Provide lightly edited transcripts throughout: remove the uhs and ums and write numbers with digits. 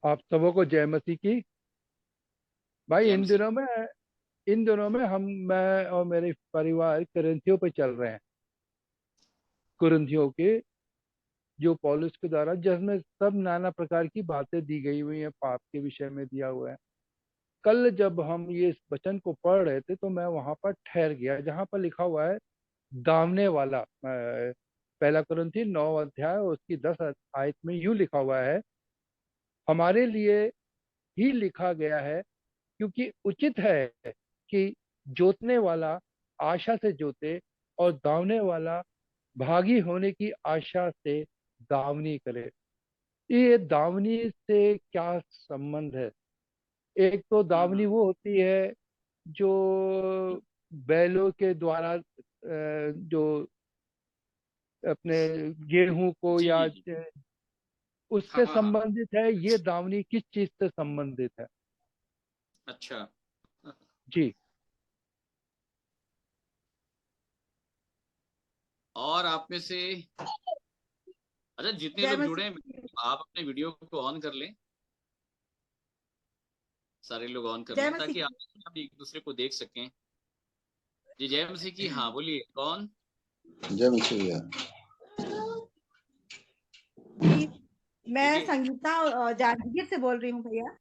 आप सबों को जय मसीह की। भाई जय इन मसीह। दिनों में मैं और मेरे परिवार कुरिन्थियों पे चल रहे हैं। कुरिन्थियों के जो पौलुस के द्वारा, जिसमें सब नाना प्रकार की बातें दी गई हुई हैं, पाप के विषय में दिया हुआ है। कल जब हम ये इस वचन को पढ़ रहे थे तो मैं वहां पर ठहर गया जहां पर लिखा हुआ है दावने वाला। पहला कुरिन्थी 9 अध्याय और उसकी 10 आयत में यूं लिखा हुआ है, हमारे लिए ही लिखा गया है, क्योंकि उचित है कि जोतने वाला आशा से जोते और दावने वाला भागी होने की आशा से दावनी करे। ये दावनी से क्या संबंध है? एक तो दावनी हम्म। वो होती है जो बैलों के द्वारा जो अपने गेहूं को जी या जी जी। हाँ उससे हाँ हाँ। संबंधित है। ये दावनी किस चीज से संबंधित है? अच्छा। जी। और आप में से, अच्छा, जितने जय लोग जुड़े हैं, मसीह। आप अपने वीडियो को ऑन कर लें। सारे लोग ऑन कर जय लें ताकि मसीह। आप एक दूसरे को देख सकें। जी जय मसीह की। हाँ बोलिए, कौन? जय मसीह भैया। जी, मैं देखिए। संगीता जांजगीर से बोल रही हूँ भैया।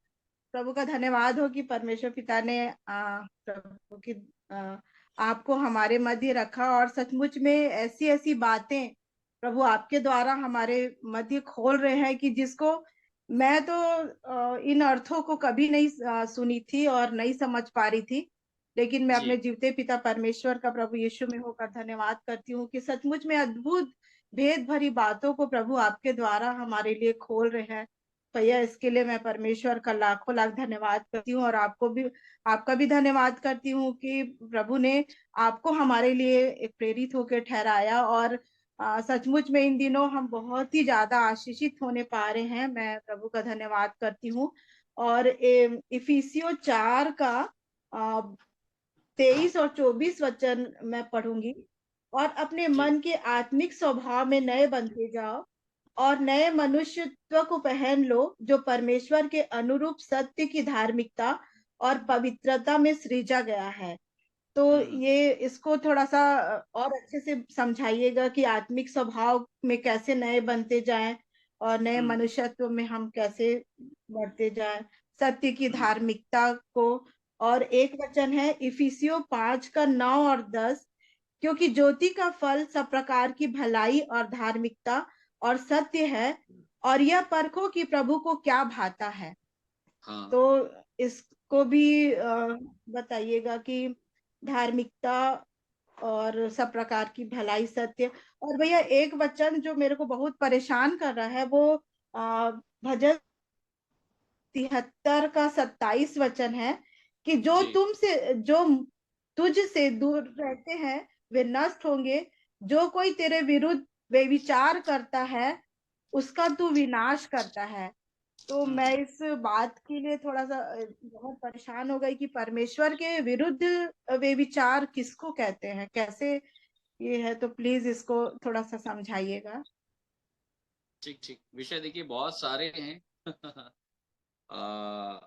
प्रभु का धन्यवाद हो कि परमेश्वर पिता ने प्रभु की आ, आपको हमारे मध्य रखा, और सचमुच में ऐसी ऐसी बातें प्रभु आपके द्वारा हमारे मध्य खोल रहे हैं कि जिसको मैं तो इन अर्थों को कभी नहीं सुनी थी और नहीं समझ पा रही थी। लेकिन मैं जी। अपने जीवते पिता परमेश्वर का प्रभु यीशु में होकर धन्यवाद करती हूँ कि सचमुच में अद्भुत भेद भरी बातों को प्रभु आपके द्वारा हमारे लिए खोल रहे हैं। भैया, इसके लिए मैं परमेश्वर का लाखों लाख धन्यवाद करती हूँ, और आपको भी, आपका भी धन्यवाद करती हूँ कि प्रभु ने आपको हमारे लिए एक प्रेरित होकर ठहराया। और सचमुच में इन दिनों हम बहुत ही ज्यादा आशीषित होने पा रहे हैं। मैं प्रभु का धन्यवाद करती हूँ। और इफिसियो 4 का 23 और 24 वचन मैं पढ़ूंगी। और अपने जी। मन के आत्मिक स्वभाव में नए बनते जाओ, और नए मनुष्यत्व को पहन लो, जो परमेश्वर के अनुरूप सत्य की धार्मिकता और पवित्रता में सृजा गया है। तो हम्म। ये इसको थोड़ा सा और अच्छे से समझाइएगा कि आत्मिक स्वभाव में कैसे नए बनते जाएं, और नए हम्म। मनुष्यत्व में हम कैसे बढ़ते जाएं, सत्य की हम्म। धार्मिकता को। और एक वचन है इफिसियो 5 का 9 और 10, क्योंकि ज्योति का फल सब प्रकार की भलाई और धार्मिकता और सत्य है, और यह परखो कि प्रभु को क्या भाता है। हाँ। तो इसको भी बताइएगा कि धार्मिकता और सब प्रकार की भलाई सत्य। और भैया, एक वचन जो मेरे को बहुत परेशान कर रहा है वो भजन 73 का 27 वचन है कि जी। जो तुझ से दूर रहते हैं वे नष्ट होंगे, जो कोई तेरे विरुद्ध वे विचार करता है उसका तू विनाश करता है। तो मैं हम्म। इस बात के लिए थोड़ा सा बहुत परेशान हो गई कि परमेश्वर के विरुद्ध वे विचार किसको कहते हैं, कैसे ये है। तो प्लीज इसको थोड़ा सा समझाइएगा। ठीक ठीक, विषय देखिए बहुत सारे हैं। आ,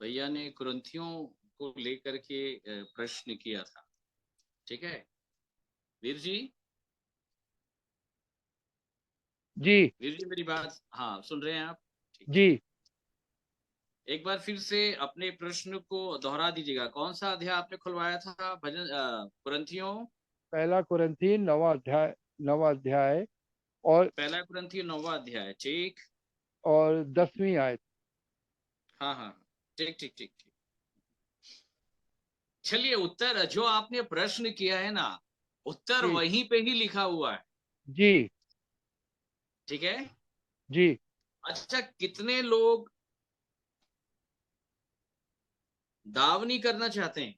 भैया ने कुरिन्थियों को लेकर के प्रश्न किया था। ठीक है वीर जी। जी। वीर जी मेरी बात हाँ सुन रहे हैं आप? ठीक ठीक। जी। एक बार फिर से अपने प्रश्न को दोहरा दीजिएगा। कौन सा अध्याय आपने खुलवाया था? भजन कुरिन्थियों। पहला कुरिन्थी 9 अध्याय, 9 अध्याय और पहला कुरिन्थियों 9वां अध्याय। ठीक। 10वीं आयत। हाँ हाँ। ठीक ठीक ठीक ठीक। चलिए, उत्तर जो आपने प्रश्न किया है ना, उत्तर जी। वहीं पे ही लिखा हुआ है। जी। ठीक है। जी। अच्छा, कितने लोग दावनी करना चाहते हैं?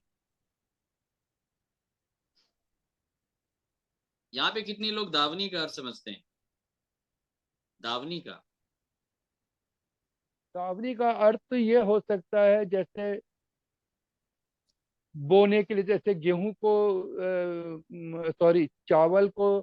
यहाँ पे कितने लोग दावनी का अर्थ समझते हैं? दावनी का सावनी का अर्थ ये हो सकता है जैसे बोने के लिए, जैसे गेहूं को, सॉरी, चावल को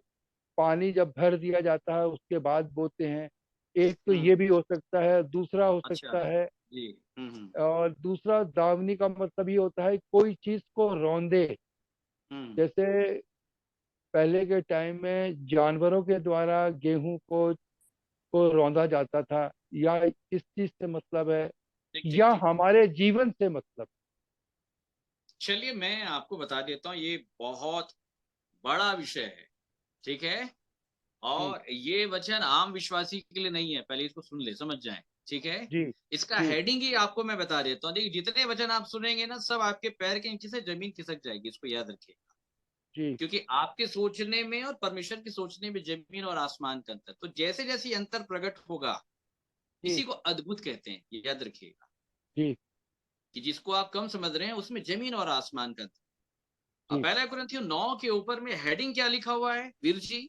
पानी जब भर दिया जाता है उसके बाद बोते हैं। एक तो ये भी हो सकता है, दूसरा हो अच्छा सकता है, जी। और दूसरा दावनी का मतलब ये होता है कोई चीज को रौंदे। हम्म जैसे पहले के टाइम में जानवरों के द्वारा गेहूं को रौंदा जाता था, या इस चीज से मतलब है, ठीक ठीक या ठीक। हमारे जीवन से मतलब। चलिए मैं आपको बता देता हूँ, ये बहुत बड़ा विषय है, ठीक है। जी और ये वचन आम विश्वासी के लिए नहीं है, पहले इसको सुन ले, समझ जाए, ठीक है। जी इसका जी हेडिंग ही आपको मैं बता देता हूँ, देखिए जितने वचन आप सुनेंगे ना, सब आपके पैर के नीचे से जमीन खिसक जाएगी, इसको याद रखिए। जी क्योंकि आपके सोचने में और परमेश्वर के सोचने में जमीन और आसमान का अंतर, तो जैसे जैसे ये अंतर प्रकट होगा, जी इसी को अद्भुत कहते हैं, ये याद रखिएगा। जी कि जिसको आप कम समझ रहे हैं, उसमें जमीन और आसमान का अंतर। अब जी। पहला कुरिन्थियों 9 के ऊपर में हेडिंग क्या लिखा हुआ है वीर जी?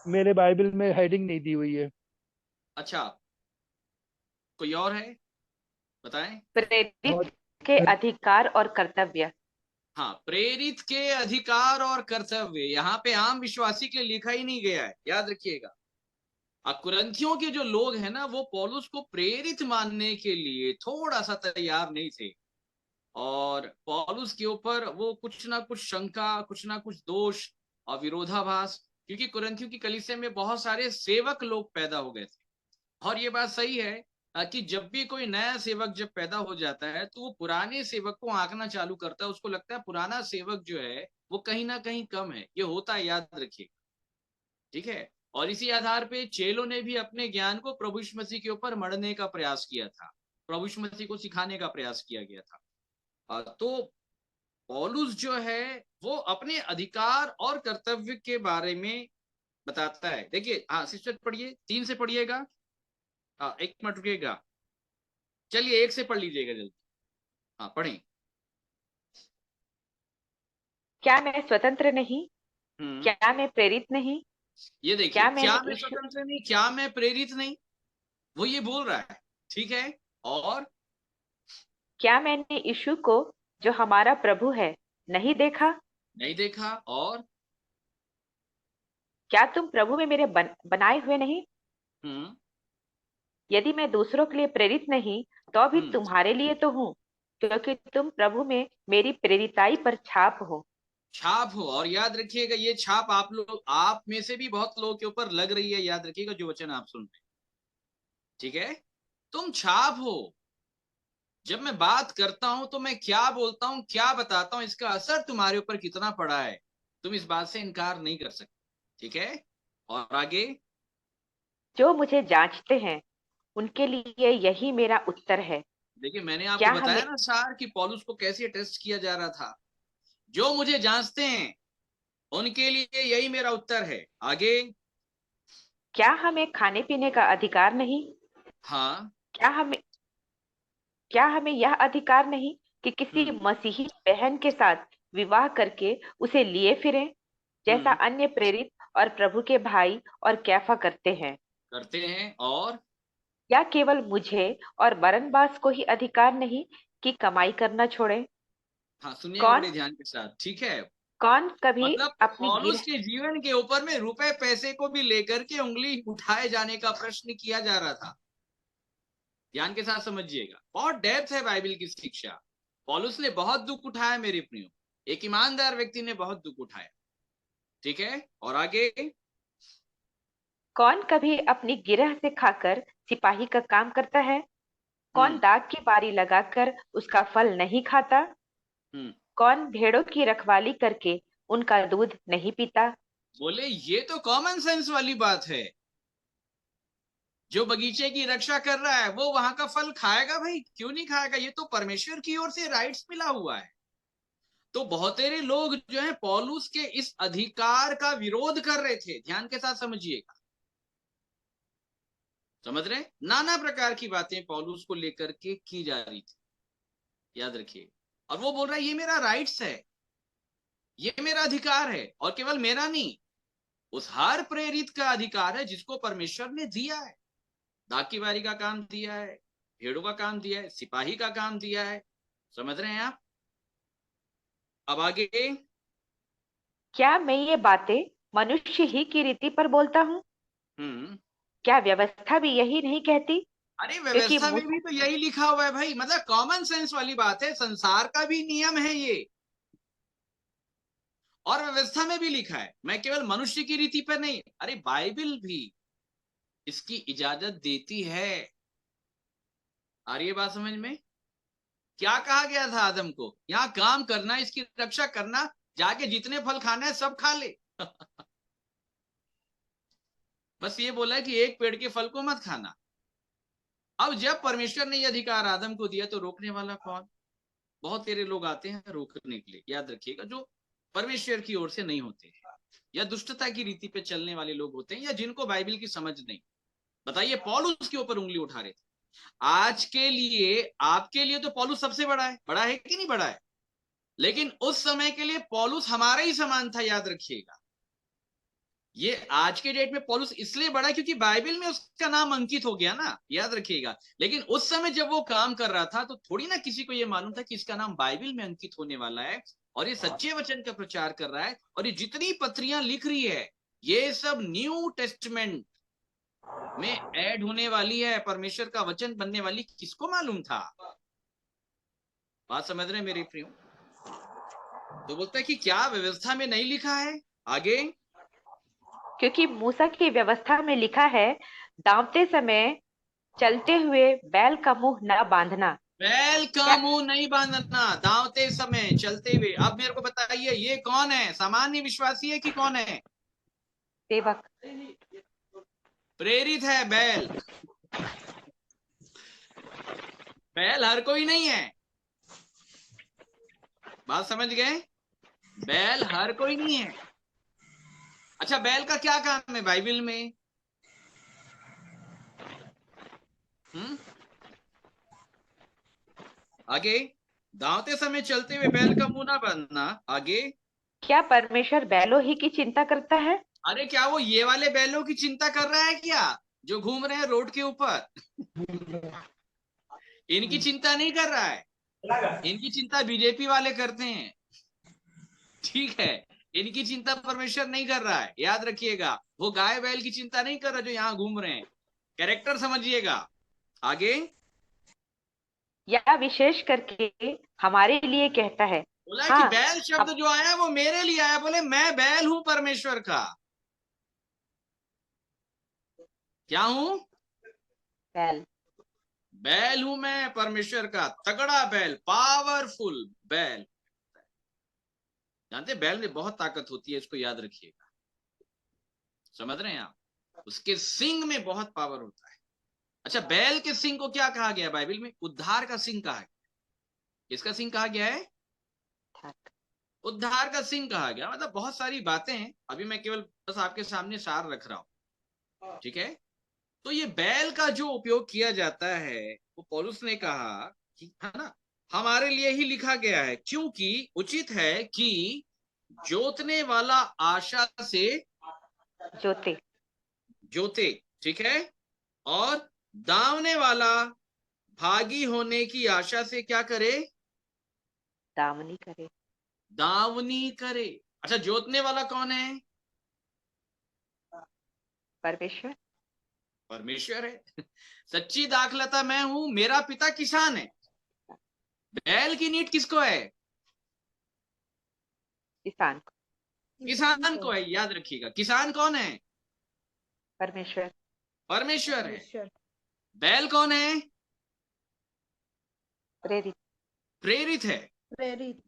मेरे बाइबल में हेडिंग नहीं दी हुई है। अच्छा, कोई और है, बताएं। प्रेरित और के अधिकार और कर्तव्य। हाँ, प्रेरित के अधिकार और कर्तव्य, यहाँ पे आम विश्वासी के लिए लिखा ही नहीं गया है, याद रखिएगा। अब कुरिन्थियों के जो लोग हैं ना, वो पौलुस को प्रेरित मानने के लिए थोड़ा सा तैयार नहीं थे, और पौलुस के ऊपर वो कुछ ना कुछ शंका, कुछ ना कुछ दोष और विरोधाभास, क्योंकि कुरिन्थियों की कलीसिया में बहुत सारे सेवक लोग पैदा हो गए थे। और ये बात सही है कि जब भी कोई नया सेवक जब पैदा हो जाता है, तो वो पुराने सेवक को आंकना चालू करता है, उसको लगता है पुराना सेवक जो है वो कहीं ना कहीं कम है, ये होता है, याद रखिए, ठीक है। और इसी आधार पे चेलों ने भी अपने ज्ञान को प्रभु यीशु मसीह के ऊपर मढ़ने का प्रयास किया था, प्रभु यीशु मसीह को सिखाने का प्रयास किया गया था। तो पौलुस जो है वो अपने अधिकार और कर्तव्य के बारे में बताता है। देखिए, हाँ सिस्टर पढ़िए, 3 से पढ़िएगा। हाँ, एक मिनट रुकिएगा, चलिए 1 से पढ़ लीजिएगा जल्दी। हाँ पढ़ें। क्या मैं स्वतंत्र नहीं? हम्म क्या मैं प्रेरित नहीं? ये देखिए, क्या क्या मैंने मैं यीशु स्वतंत्र नहीं, क्या मैं प्रेरित नहीं, वो ये बोल रहा है, ठीक है। और क्या मैंने यीशु को, जो हमारा प्रभु है, नहीं देखा? नहीं देखा। और क्या तुम प्रभु में मेरे बनाए हुए नहीं? हम्म यदि मैं दूसरों के लिए प्रेरित नहीं, तो भी हम्म तुम्हारे लिए तो हूँ, क्योंकि तुम प्रभु में मेरी प्रेरिताई पर छाप हो। छाप हो, और याद रखिएगा ये छाप आप लोग, आप में से भी बहुत लोगों के ऊपर लग रही है, याद रखिएगा जो वचन आप सुन रहे हैं, ठीक है। तुम छाप हो। जब मैं बात करता हूं तो मैं क्या बोलता हूं, क्या बताता हूं, इसका असर तुम्हारे ऊपर कितना पड़ा है, तुम इस बात से इनकार नहीं कर सकते, ठीक है। और आगे, जो मुझे जांचते हैं, उनके लिए यही मेरा उत्तर है। देखिए मैंने आपको क्या बताया हमें ना सार कि पौलुस को कैसे टेस्ट किया जा रहा था। जो मुझे जांचते हैं उनके लिए यही मेरा उत्तर है। आगे, क्या हमें खाने पीने का अधिकार नहीं? हाँ, क्या हमें क्या हमें यह अधिकार नहीं कि किसी हम्म मसीही बहन के साथ विवाह करके उसे लिए फिरें, जैसा हम्म अन्य प्रेरित और प्रभु के भाई और कैफा करते हैं? करते हैं। और या केवल मुझे और बरनबास को ही अधिकार नहीं कि कमाई करना छोड़ें? हाँ सुनिएगा कौन बड़े ध्यान के साथ, ठीक है। कौन कभी मतलब अपनी पौलुस गिर के जीवन के ऊपर में रुपए पैसे को भी लेकर के उंगली उठाए जाने का प्रश्न किया जा रहा था, ध्यान के साथ समझिएगा, बहुत डेप्थ है बाइबल की शिक्षा। पौलुस ने बहुत दुख उठाया मेरे प्रियो, एक ईमानदार व्यक्ति ने बहुत दुख उठाया, ठीक है। और आगे, कौन कभी अपनी गिरह से खाकर सिपाही का काम करता है? कौन हम्म दाग की बारी लगाकर उसका फल नहीं खाता? हम्म कौन भेड़ों की रखवाली करके उनका दूध नहीं पीता? बोले ये तो कॉमन सेंस वाली बात है। जो बगीचे की रक्षा कर रहा है वो वहां का फल खाएगा, भाई क्यों नहीं खाएगा, ये तो परमेश्वर की ओर से राइट्स मिला हुआ है। तो बहुतेरे लोग जो है पौलुस के इस अधिकार का विरोध कर रहे थे, ध्यान के साथ समझिएगा, समझ रहे, नाना प्रकार की बातें पौलुस को लेकर के की जा रही थी, याद रखिए। और वो बोल रहा है ये मेरा राइट्स है, ये मेरा अधिकार है, और केवल मेरा नहीं, उस हर प्रेरित का अधिकार है जिसको परमेश्वर ने दिया है। दाकी बारी का काम दिया है, भेड़ों का काम दिया है, सिपाही का काम दिया है, समझ रहे हैं आप। अब आगे, क्या मैं ये बातें मनुष्य ही की रीति पर बोलता हूँ? हम्म क्या व्यवस्था भी यही नहीं कहती? अरे क्योंकि व्यवस्था में भी तो यही लिखा हुआ है भाई, मतलब कॉमन सेंस वाली बात है, संसार का भी नियम है ये, और व्यवस्था में भी लिखा है, मैं केवल मनुष्य की रीति पर नहीं, अरे बाइबल भी इसकी इजाजत देती है। आ रही है बात समझ में? क्या कहा गया था आदम को? यहाँ काम करना, इसकी रक्षा करना, जाके जितने फल खाने हैं सब खा ले। बस ये बोला है कि एक पेड़ के फल को मत खाना। अब जब परमेश्वर ने ये अधिकार आदम को दिया तो रोकने वाला कौन? बहुत तेरे लोग आते हैं रोकने के लिए, याद रखिएगा, जो परमेश्वर की ओर से नहीं होते हैं, या दुष्टता की रीति पे चलने वाले लोग होते हैं, या जिनको बाइबल की समझ नहीं। बताइए, पौलुस के ऊपर उंगली उठा रहे थे। आज के लिए, आपके लिए तो पौलुस सबसे बड़ा है कि नहीं बड़ा है? लेकिन उस समय के लिए पौलुस हमारा ही समान था, याद रखिएगा। ये आज के डेट में पौलुस इसलिए बड़ा क्योंकि बाइबल में उसका नाम अंकित हो गया ना, याद रखिएगा। लेकिन उस समय जब वो काम कर रहा था तो थोड़ी ना किसी को ये मालूम था कि इसका नाम बाइबल में अंकित होने वाला है, और ये सच्चे वचन का प्रचार कर रहा है, और ये जितनी पत्रियां लिख रही है ये सब न्यू टेस्टमेंट में ऐड होने वाली है, परमेश्वर का वचन बनने वाली। किसको मालूम था? बात समझ रहे मेरे प्रियो? तो बोलता है कि क्या व्यवस्था में नहीं लिखा है? आगे, क्योंकि मूसा की व्यवस्था में लिखा है, दांवते समय चलते हुए बैल का मुंह न बांधना। बैल का क्या मुंह नहीं बांधना दांवते समय चलते हुए। अब मेरे को बताइए, ये कौन है? सामान्य विश्वासी है कि कौन है? सेवक? प्रेरित है बैल। बैल हर कोई नहीं है, बात समझ गए? बैल हर कोई नहीं है। अच्छा, बैल का क्या काम है बाइबल में? आगे, दांवते समय चलते हुए बैल का मुंह ना बांधना। आगे, क्या परमेश्वर बैलों ही की चिंता करता है? अरे क्या वो ये वाले बैलों की चिंता कर रहा है क्या, जो घूम रहे हैं रोड के ऊपर? इनकी चिंता नहीं कर रहा है, इनकी चिंता बीजेपी वाले करते हैं, ठीक है? इनकी चिंता परमेश्वर नहीं कर रहा है, याद रखिएगा। वो गाय बैल की चिंता नहीं कर रहा जो यहाँ घूम रहे हैं। कैरेक्टर समझिएगा। आगे, या विशेष करके हमारे लिए कहता है। बोला कि हाँ, बैल शब्द जो आया वो मेरे लिए आया, बोले मैं बैल हूं परमेश्वर का। क्या हूं? बैल। बैल हूं मैं परमेश्वर का, तगड़ा बैल, पावरफुल बैल। जानते बैल में बहुत ताकत होती है, इसको याद रखिएगा। समझ रहे हैं आप? उसके सिंग में बहुत पावर होता है। अच्छा, बैल के सिंग को क्या कहा गया बाइबल में? उद्धार का सिंग कहा गया। किसका सिंग कहा गया है? उद्धार का सिंग कहा गया। मतलब बहुत सारी बातें हैं, अभी मैं केवल बस आपके सामने सार रख रहा हूं, ठीक है? तो ये बैल का जो उपयोग किया जाता है, वो पौलुस ने कहा कि है ना, हमारे लिए ही लिखा गया है, क्योंकि उचित है कि जोतने वाला आशा से जोते। जोते, ठीक है, और दावने वाला भागी होने की आशा से क्या करे? दामनी करे। दावनी करे। अच्छा, जोतने वाला कौन है? परमेश्वर। परमेश्वर है। सच्ची दाखलता मैं हूं, मेरा पिता किसान है। बैल की नीड किसको है? किसान को। किसान को है, याद रखिएगा। किसान कौन है? परमेश्वर। परमेश्वर है। बैल कौन है? प्रेरित। प्रेरित है। प्रेरित।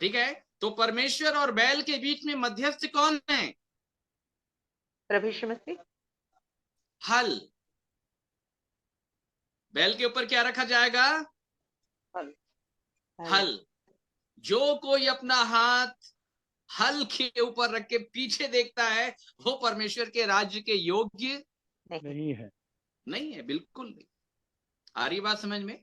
ठीक है, तो परमेश्वर और बैल के बीच में मध्यस्थ कौन है? प्रभु यीशु मसीह। हल। बैल के ऊपर क्या रखा जाएगा? हल। जो कोई अपना हाथ हल के ऊपर रख के पीछे देखता है वो परमेश्वर के राज्य के योग्य नहीं है। नहीं है, बिल्कुल नहीं। आ रही बात समझ में?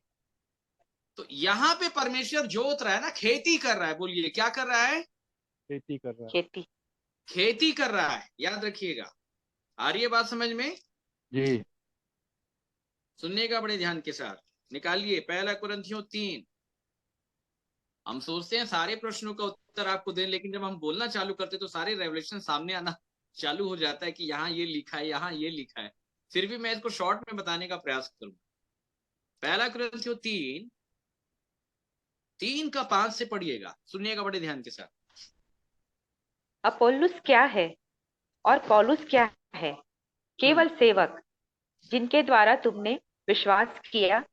तो यहाँ पे परमेश्वर जोत रहा है ना, खेती कर रहा है। बोलिए, क्या कर रहा है? खेती कर रहा है। खेती। खेती कर रहा है, याद रखिएगा। आ रही है बात समझ में? जी। सुनने बड़े ध्यान के साथ। निकालिए पहला कुरिन्थियों 3। हम सोचते हैं सारे प्रश्नों का उत्तर आपको दें, लेकिन जब हम बोलना चालू करते तो सारे रेवलेशन सामने आना चालू हो जाता है कि यहाँ ये लिखा है, यहाँ ये लिखा है। फिर भी मैं इसको शॉर्ट में बताने का प्रयास करूंगा। पहला कुरिन्थियों 3:3-5 से पढ़िएगा, सुनिएगा बड़े ध्यान के साथ। अपोल्लोस क्या है और पौलुस क्या है? केवल सेवक, जिनके द्वारा तुमने विश्वास किया,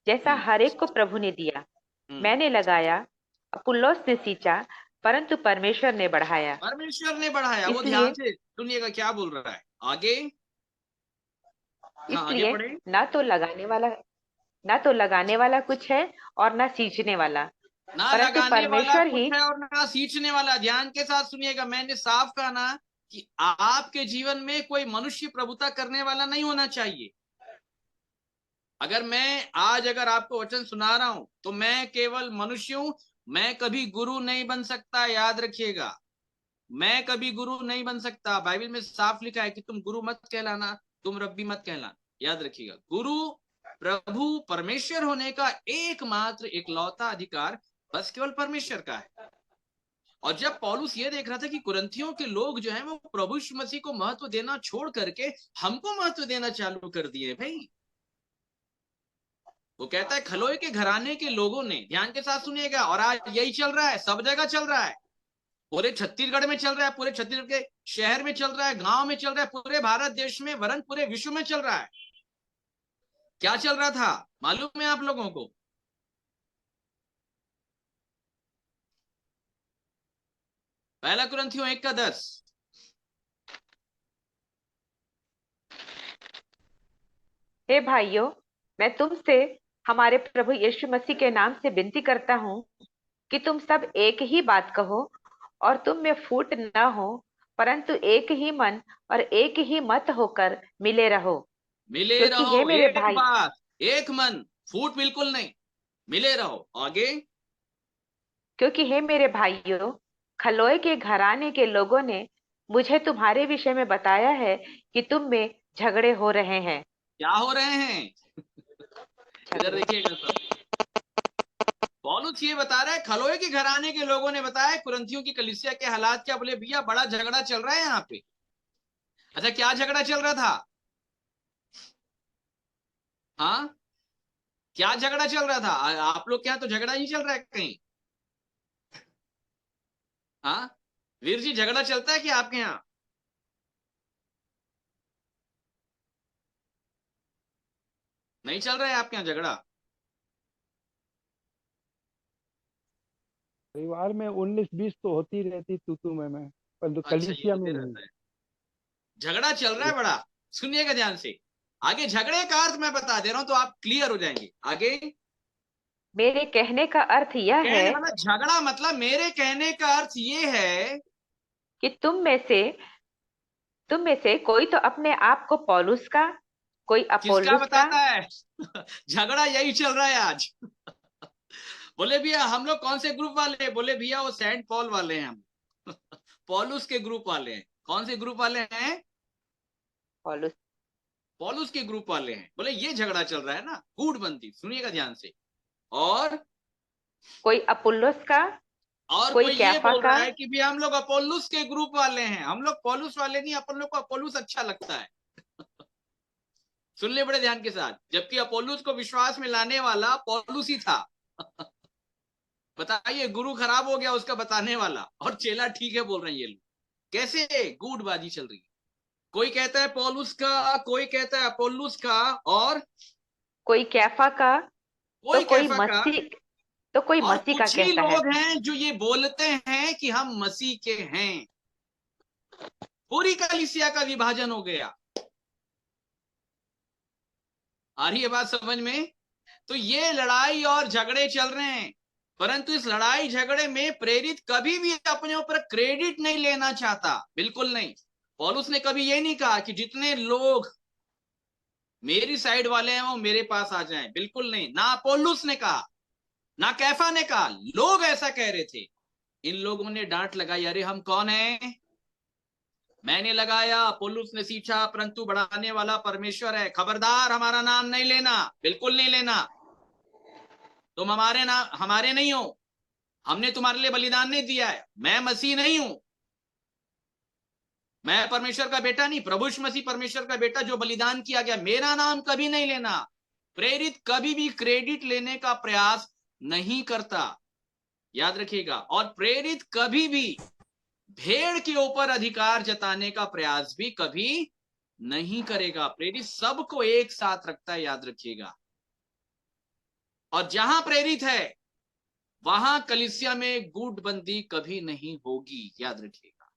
जैसा हर एक को प्रभु ने दिया। मैंने लगाया, अपुल्लोस ने सींचा, परंतु परमेश्वर ने बढ़ाया। परमेश्वर ने बढ़ाया। वो इसलिए ध्यान से सुनिएगा क्या बोल रहा है आगे। हाँ, आगे इसलिए पढ़े। ना तो लगाने वाला कुछ है और ना सींचने वाला, ना परंतु लगाने वाला परमेश्वर कुछ ही। है और ना सींचने वाला। ध्यान के साथ सुनिएगा, मैंने साफ कहा ना कि आपके जीवन में कोई मनुष्य प्रभुता करने वाला नहीं होना चाहिए। अगर आपको वचन सुना रहा हूं तो मैं केवल मनुष्य हूं, मैं कभी गुरु नहीं बन सकता, याद रखिएगा। मैं कभी गुरु नहीं बन सकता। बाइबल में साफ लिखा है कि तुम गुरु मत कहलाना, तुम रब्बी मत कहलाना, याद रखिएगा। गुरु प्रभु परमेश्वर होने का एकमात्र इकलौता अधिकार बस केवल परमेश्वर का है। और जब पौलुस ये देख रहा था कि कुरिन्थियों के लोग जो है वो प्रभु यीशु मसीह को महत्व देना छोड़ करके हमको महत्व देना चालू कर दिए भाई। वो कहता है खलोए के घराने के लोगों ने, ध्यान के साथ सुनिएगा, और आज यही चल रहा है, सब जगह चल रहा है, पूरे छत्तीसगढ़ में चल रहा है, पूरे छत्तीसगढ़ के शहर में चल रहा है, गांव में चल रहा है, पूरे भारत देश में वरन पूरे विश्व में चल रहा है। क्या चल रहा था मालूम है आप लोगों को? पहला कुरिन्थियों 1:10। हे भाइयों, मैं तुमसे हमारे प्रभु यीशु मसीह के नाम से विनती करता हूँ कि तुम सब एक ही बात कहो और तुम में फूट न हो, परंतु एक ही मन और एक ही मत होकर मिले रहो। मिले क्योंकि रहो, हे मेरे एक भाई बात, एक मन, फूट बिल्कुल नहीं, मिले रहो। आगे। क्योंकि हे मेरे भाइयों, खलोए के घराने के लोगों ने मुझे तुम्हारे विषय में बताया है कि तुम में झगड़े हो रहे हैं। क्या हो रहे हैं? इधर झगड़े। देखिएगा सब। पौलुस ये बता रहा है, खलोए के घराने के लोगों ने बताया कुरिन्थियों की कलीसिया के हालात क्या। बोले भैया बड़ा झगड़ा चल रहा है यहाँ पे। अच्छा, क्या झगड़ा चल रहा था? हाँ, क्या झगड़ा चल रहा था? आप लोग के यहाँ तो झगड़ा ही चल रहा है कहीं? हाँ वीर जी, झगड़ा चलता है क्या आपके यहाँ? नहीं चल रहा है आपके यहाँ झगड़ा? परिवार में 19-20 तो होती रहती तू मैं, पर तो अच्छा, ये कलीसिया में होते नहीं। रहता है। झगड़ा चल रहा है बड़ा, सुनिएगा ध्यान से। आगे झगड़े का अर्थ मैं बता दे रहा हूं तो आप क्लियर हो जाएंगे। आगे। मेरे कहने का अर्थ यह है कहने मतलब झगड़ा मतलब, मेरे कहने का अर्थ ये है कि तुम में से कोई तो अपने आप को पौलुस का, कोई किसका अपोल्लोस का। बताता है। झगड़ा यही चल रहा है आज। बोले भैया हम लोग कौन से ग्रुप वाले हैं? बोले भैया वो सेंट पॉल वाले हैं हम। पौलुस के ग्रुप वाले हैं। कौन से ग्रुप वाले हैं? पौलुस। पौलुस के ग्रुप वाले हैं। बोले ये झगड़ा चल रहा है ना, कूटबंदी, सुनिएगा ध्यान से। और कोई अपुल्लोस का, कोई कोई ये कैफा बोल का। रहा है कि भी हम लोग अपोलुस के ग्रुप वाले हैं। हम लोग पौलुस वाले नहीं, अपन लोग को अपोलुस अच्छा लगता है। सुन ले बड़े ध्यान के साथ, जबकि अपोलुस को विश्वास में लाने वाला पौलुस ही था। बताइए, गुरु खराब हो गया उसका बताने वाला, और चेला ठीक है बोल रहे हैं ये लोग। कैसे गूढ़बाजी चल रही है। कोई कहता है पौलुस का, कोई कहता है अपोलुस का, और कोई कैफा का, तो कोई कोई कैफा का। मसीह तो कोई और मसीह का कुछ ही कहता है। लोग हैं जो ये बोलते हैं कि हम मसीह के हैं। पूरी कलीसिया का विभाजन हो गया। आ रही है बात समझ में? तो ये लड़ाई और झगड़े चल रहे हैं, परंतु इस लड़ाई झगड़े में प्रेरित कभी भी अपने ऊपर क्रेडिट नहीं लेना चाहता, बिल्कुल नहीं। पौलुस ने कभी ये नहीं कहा कि जितने लोग मेरी साइड वाले हैं वो मेरे पास आ जाएं, बिल्कुल नहीं। ना पौलुस ने कहा, ना कैफा ने कहा, लोग ऐसा कह रहे थे। इन लोगों ने डांट लगाई, अरे हम कौन हैं? मैंने लगाया, पौलुस ने सींचा, परंतु बढ़ाने वाला परमेश्वर है। खबरदार हमारा नाम नहीं लेना, बिल्कुल नहीं लेना। तुम हमारे नहीं हो। हमने तुम्हारे लिए बलिदान नहीं दिया है। मैं मसीह नहीं हूं। मैं परमेश्वर का बेटा नहीं, प्रभु यीशु मसीह परमेश्वर का बेटा जो बलिदान किया गया, मेरा नाम कभी नहीं लेना। प्रेरित कभी भी क्रेडिट लेने का प्रयास नहीं करता, याद रखिएगा। और प्रेरित कभी भी भेड़ के ऊपर अधिकार जताने का प्रयास भी कभी नहीं करेगा। प्रेरित सबको एक साथ रखता है, याद रखिएगा। और जहां प्रेरित है वहां कलीसिया में गुटबंदी कभी नहीं होगी, याद रखिएगा।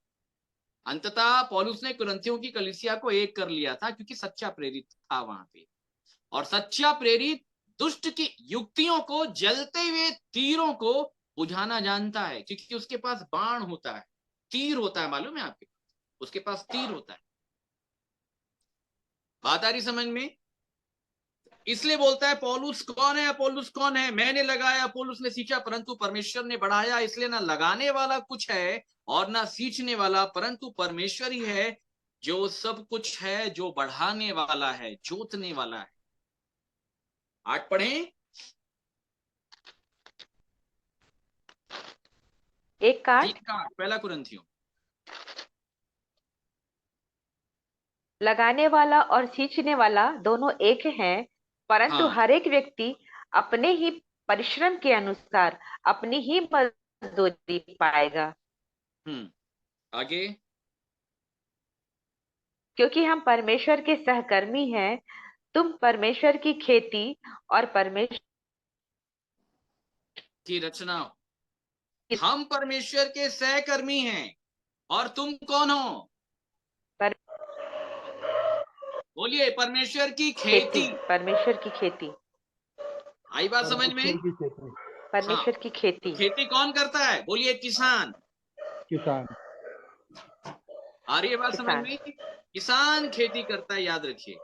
अंततः पौलुस ने कुरिन्थियों की कलीसिया को एक कर लिया था क्योंकि सच्चा प्रेरित था वहां पे। और सच्चा प्रेरित दुष्ट की युक्तियों को, जलते हुए तीरों को बुझाना जानता है, क्योंकि उसके पास बाण होता है, तीर होता है, मालूम है आपके, उसके पास तीर होता है। बात आ रही समझ में? इसलिए बोलता है पौलुस कौन है, पौलुस कौन है, मैंने लगाया, पौलुस ने सींचा, परंतु परमेश्वर ने बढ़ाया। इसलिए ना लगाने वाला कुछ है और ना सींचने वाला, परंतु परमेश्वर ही है जो सब कुछ है, जो बढ़ाने वाला है, जोतने वाला है। 8 पढ़ें। एक काट। पहला कुरिन्थियों। लगाने वाला और सींचने वाला दोनों एक हैं, परंतु हाँ, हर एक व्यक्ति अपने ही परिश्रम के अनुसार अपनी ही मजदूरी पाएगा। आगे। क्योंकि हम परमेश्वर के सहकर्मी हैं, तुम परमेश्वर की खेती और परमेश्वर की रचना। हम परमेश्वर के सहकर्मी हैं और तुम कौन हो? पर... बोलिए, परमेश्वर की खेती, खेती। परमेश्वर की खेती, आई बात समझ में? परमेश्वर की खेती। हाँ, परमेश्वर की तो खेती। खेती कौन करता है? बोलिए, किसान। किसान। आ रही है बात समझ किसान। में? किसान खेती करता है, याद रखिए।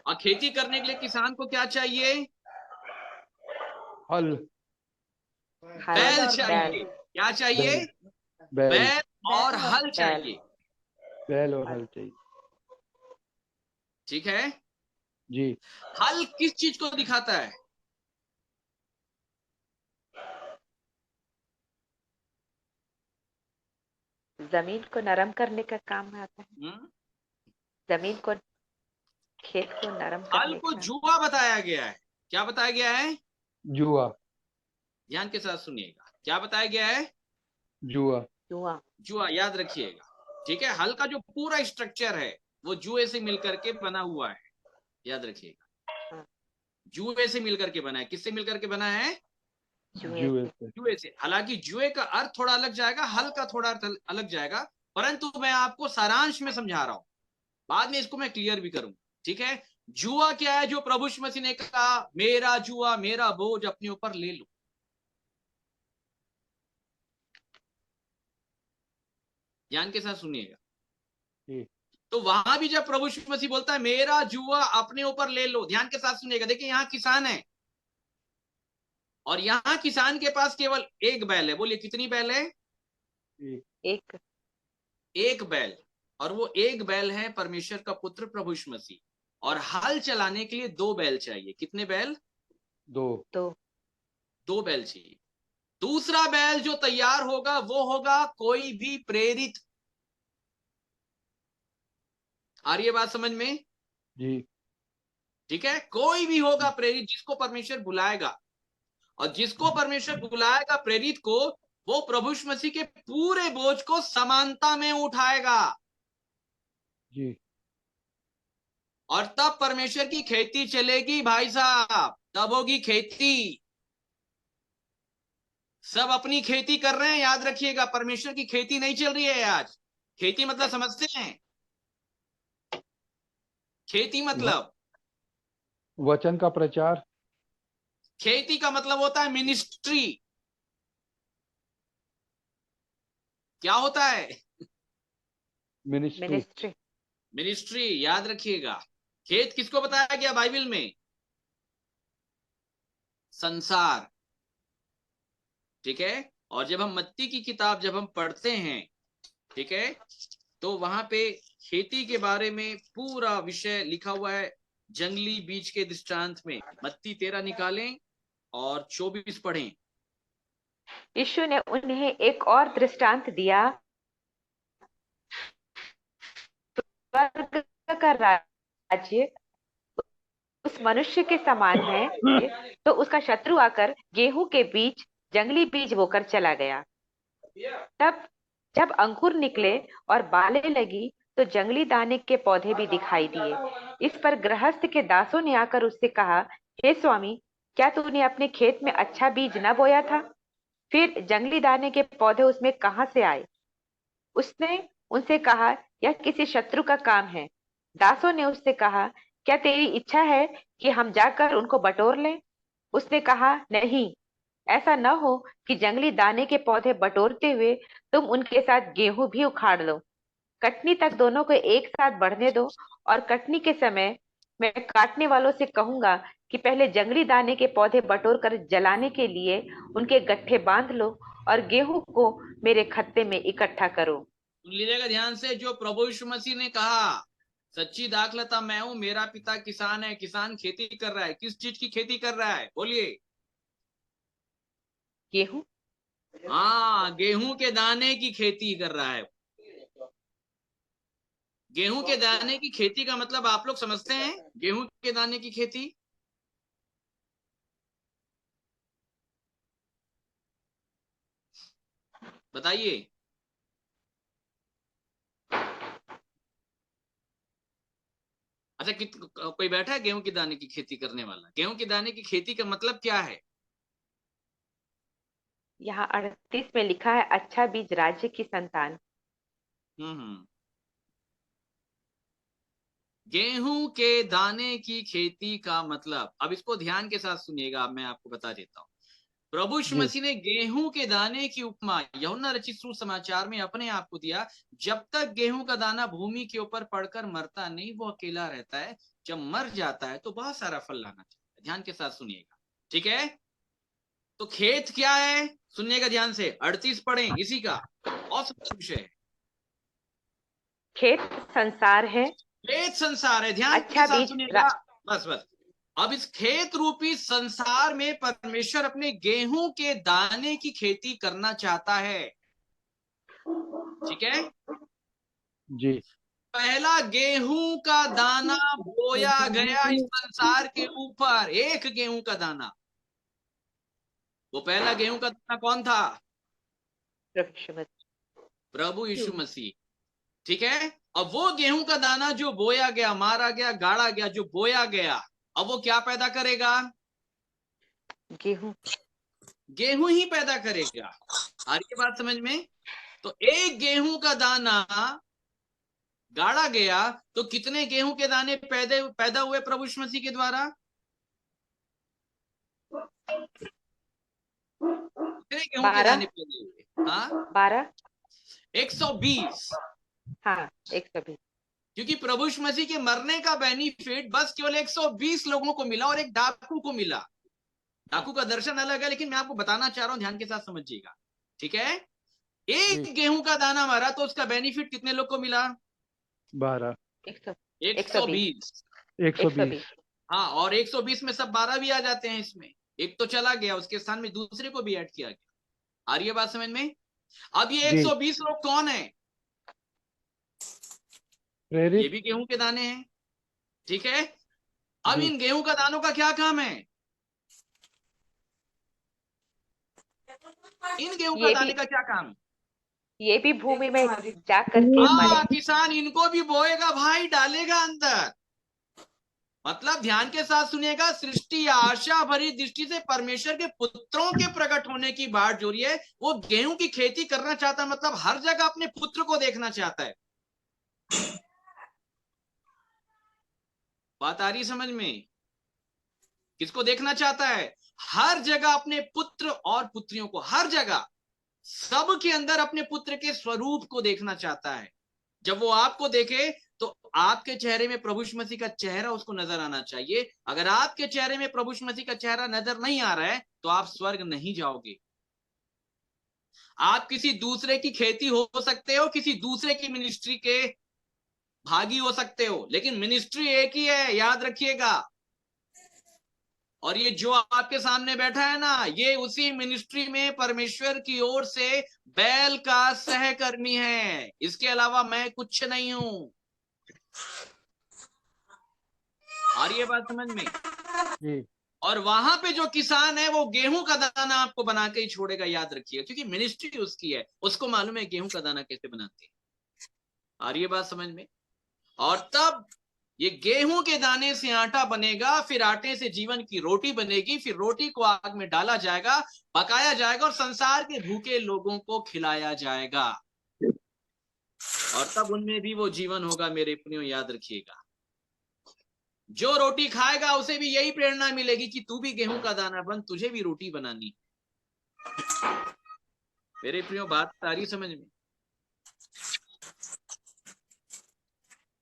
और खेती करने के लिए किसान को क्या चाहिए? हल। हल। बैल और चाहिए। क्या चाहिए? बैल। बैल। बैल और बैल और हल बैल। चाहिए। बैल और हल चाहिए। ठीक है। जी। हल किस चीज को दिखाता है? जमीन को नरम करने का काम में आता है। हम्म? जमीन को, खेत को नरम हल करने को का। जुआ बताया गया है। क्या बताया गया है? जुआ। ध्यान के साथ सुनिएगा, क्या बताया गया है? जुआ। जुआ। जुआ, याद रखिएगा। ठीक है, हल का जो पूरा स्ट्रक्चर है वो जुए से मिलकर के बना हुआ है, याद रखिएगा। हाँ, जुए से मिलकर के बना है। किससे मिलकर के बना है? जुए जुए से। से। जुए से। हालांकि जुए का अर्थ थोड़ा अलग जाएगा, हल का थोड़ा अर्थ अलग जाएगा, परंतु मैं आपको सारांश में समझा रहा हूं, बाद में इसको मैं क्लियर भी करूंगा। ठीक है। जुआ क्या है? जो प्रभु यीशु मसीह ने कहा, मेरा जुआ, मेरा बोझ अपने ऊपर ले लो। ध्यान के साथ सुनिएगा। जी। तो वहां भी जब प्रभु यीशु मसीह बोलता है मेरा जुआ अपने ऊपर ले लो, ध्यान के साथ सुनिएगा। देखिए, यहां किसान है और यहां किसान के पास केवल एक बैल है। बोलिए, कितनी बैल है? जी। एक। एक बैल। और वो एक बैल है परमेश्वर का पुत्र प्रभु यीशु मसीह। और हल चलाने के लिए 2 बैल चाहिए। कितने बैल? दो। तो 2 बैल चाहिए। दूसरा बैल जो तैयार होगा वो होगा कोई भी प्रेरित। आ रही है बात समझ में? जी। ठीक है, कोई भी होगा प्रेरित जिसको परमेश्वर बुलाएगा। और जिसको परमेश्वर बुलाएगा प्रेरित को, वो प्रभु यीशु मसीह के पूरे बोझ को समानता में उठाएगा। जी। और तब परमेश्वर की खेती चलेगी भाई साहब, तब होगी खेती। सब अपनी खेती कर रहे हैं, याद रखिएगा, परमेश्वर की खेती नहीं चल रही है आज। खेती मतलब समझते हैं? खेती व- मतलब, वचन का प्रचार। खेती का मतलब होता है मिनिस्ट्री। क्या होता है? मिनिस्ट्री। मिनिस्ट्री। मिनिस्ट्री, याद रखिएगा। खेत किसको बताया गया बाइबल में? संसार। ठीक है। और जब हम मत्ती की किताब जब हम पढ़ते हैं, ठीक है, तो वहां पे खेती के बारे में पूरा विषय लिखा हुआ है। जंगली बीज के दृष्टांत में मत्ती 13 निकालें और 24 पढ़ें। यीशु ने उन्हें एक और दृष्टांत दिया, स्वर्ग का राज्य उस मनुष्य के समान है, तो उसका शत्रु आकर गेहूं के बीच जंगली बीज बोकर चला गया। तब जब अंकुर निकले और बालें लगी, तो जंगली दाने के पौधे भी दिखाई दिए। इस पर गृहस्थ के दासों ने आकर उससे कहा, हे स्वामी, क्या तूने अपने खेत में अच्छा बीज न बोया था? फिर जंगली दाने के पौधे उसमें कहां से आए? उसने उनसे कहा, यह किसी शत्रु का काम है। दासों ने उससे कहा, क्या तेरी इच्छा है कि हम जाकर उनको बटोर लें? उसने कहा, नहीं, ऐसा न हो कि जंगली दाने के पौधे बटोरते हुए तुम उनके साथ गेहूं भी उखाड़ लो। कटनी तक दोनों को एक साथ बढ़ने दो, और कटनी के समय मैं काटने वालों से कहूंगा कि पहले जंगली दाने के पौधे बटोर कर जलाने के लिए उनके गट्ठे बांध लो, और गेहूं को मेरे खत्ते में इकट्ठा करो। सुन लीजिएगा ध्यान से, जो प्रभु यीशु मसीह ने कहा, सच्ची दाखलता मैं हूं, मेरा पिता किसान है, किसान खेती कर रहा है। किस चीज की खेती कर रहा है? बोलिए। गेहूं। हाँ, गेहूं के दाने की खेती कर रहा है। गेहूं के दाने की खेती का मतलब आप लोग समझते हैं? गेहूं के दाने की खेती बताइए। अच्छा, कोई बैठा है गेहूं के दाने की खेती करने वाला? गेहूं के दाने की खेती का मतलब क्या है? यहाँ 38 में लिखा है, अच्छा बीज राज्य की संतान। हम्म। गेहूं के दाने की खेती का मतलब, अब इसको ध्यान के साथ सुनिएगा, मैं आपको बता देता हूं। प्रभु यीशु जी। मसीह ने गेहूं के दाने की उपमा यूहन्ना रचित सुसमाचार में अपने आप को दिया। जब तक गेहूं का दाना भूमि के ऊपर पड़कर मरता नहीं, वो अकेला रहता है। जब मर जाता है तो बहुत सारा फल लाना चाहिए। ध्यान के साथ सुनिएगा, ठीक है? तो खेत क्या है? सुनिएगा ध्यान से, 38 पढ़ें इसी का, और सुंदर विषय है। खेत संसार है। खेत संसार है, ध्यान के अच्छा साथ बीज सुनिएगा। बस बस, अब इस खेत रूपी संसार में परमेश्वर अपने गेहूं के दाने की खेती करना चाहता है, ठीक है? जी। पहला गेहूं का दाना बोया गया इस संसार के ऊपर, एक गेहूं का दाना। वो पहला गेहूं का दाना कौन था? प्रभु यीशु मसीह, ठीक है? अब वो गेहूं का दाना जो बोया गया, मारा गया, गाड़ा गया, जो बोया गया, अब वो क्या पैदा करेगा? गेहूं। गेहूं ही पैदा करेगा। आ रही है बात समझ में? तो एक गेहूं का दाना गाड़ा गया तो कितने गेहूं के दाने पैदा हुए प्रभु यीशु मसीह के द्वारा? कितने गेहूं के 12। दाने पैदा हुए? हाँ, 12। 120। हाँ, 120। क्योंकि प्रभु यीशु मसीह के मरने का बेनिफिट बस केवल 120 लोगों को मिला और एक डाकू को मिला। डाकू का दर्शन अलग है, लेकिन मैं आपको बताना चाह रहा हूं, ध्यान के साथ समझिएगा, ठीक है? जी। एक गेहूं का दाना मारा तो उसका बेनिफिट कितने लोग को मिला? 12। 120। 120। 120। 120। हाँ, और 120 में सब 12 भी आ जाते हैं इसमें। एक तो चला गया, उसके स्थान में दूसरे को भी ऐड किया गया। आ रही है बात समझ में? अब ये जी। 120 लोग कौन है? ये प्रेरित। भी गेहूं के दाने हैं, ठीक है? अब जी। इन गेहूं का दानों का क्या काम है? इन गेहूं का ये दाने भी का क्या काम? ये भी भूमि में जा करके मरे। हाँ, किसान इनको भी बोएगा भाई, डालेगा अंदर। मतलब ध्यान के साथ सुनिएगा, सृष्टि आशा भरी दृष्टि से परमेश्वर के पुत्रों के प्रकट होने की बात जो रही है, वो गेहूं की खेती करना चाहता है। मतलब हर जगह अपने पुत्र को देखना चाहता है। बात आ रही समझ में? किसको देखना चाहता है? हर जगह अपने पुत्र और पुत्रियों को, हर जगह सबके अंदर अपने पुत्र के स्वरूप को देखना चाहता है। जब वो आपको देखे तो आपके चेहरे में प्रभु यीशु मसीह का चेहरा उसको नजर आना चाहिए। अगर आपके चेहरे में प्रभु यीशु मसीह का चेहरा नजर नहीं आ रहा है तो आप स्वर्ग नहीं जाओगे। आप किसी दूसरे की खेती हो सकते हो, किसी दूसरे की मिनिस्ट्री के भागी हो सकते हो, लेकिन मिनिस्ट्री एक ही है, याद रखिएगा। और ये जो आपके सामने बैठा है ना, ये उसी मिनिस्ट्री में परमेश्वर की ओर से बैल का सहकर्मी है, इसके अलावा मैं कुछ नहीं हूं। आ रही है बात समझ में? जी। और वहां पे जो किसान है वो गेहूं का दाना आपको बना के ही छोड़ेगा, याद रखिएगा, क्योंकि मिनिस्ट्री उसकी है, उसको मालूम है गेहूं का दाना कैसे बनाते हैं। आ रही है बात समझ में? और तब ये गेहूं के दाने से आटा बनेगा, फिर आटे से जीवन की रोटी बनेगी, फिर रोटी को आग में डाला जाएगा, पकाया जाएगा और संसार के भूखे लोगों को खिलाया जाएगा, और तब उनमें भी वो जीवन होगा। मेरे प्रियो याद रखिएगा, जो रोटी खाएगा उसे भी यही प्रेरणा मिलेगी कि तू भी गेहूं का दाना बन, तुझे भी रोटी बनानी। मेरे प्रियो बात आ रही समझ में?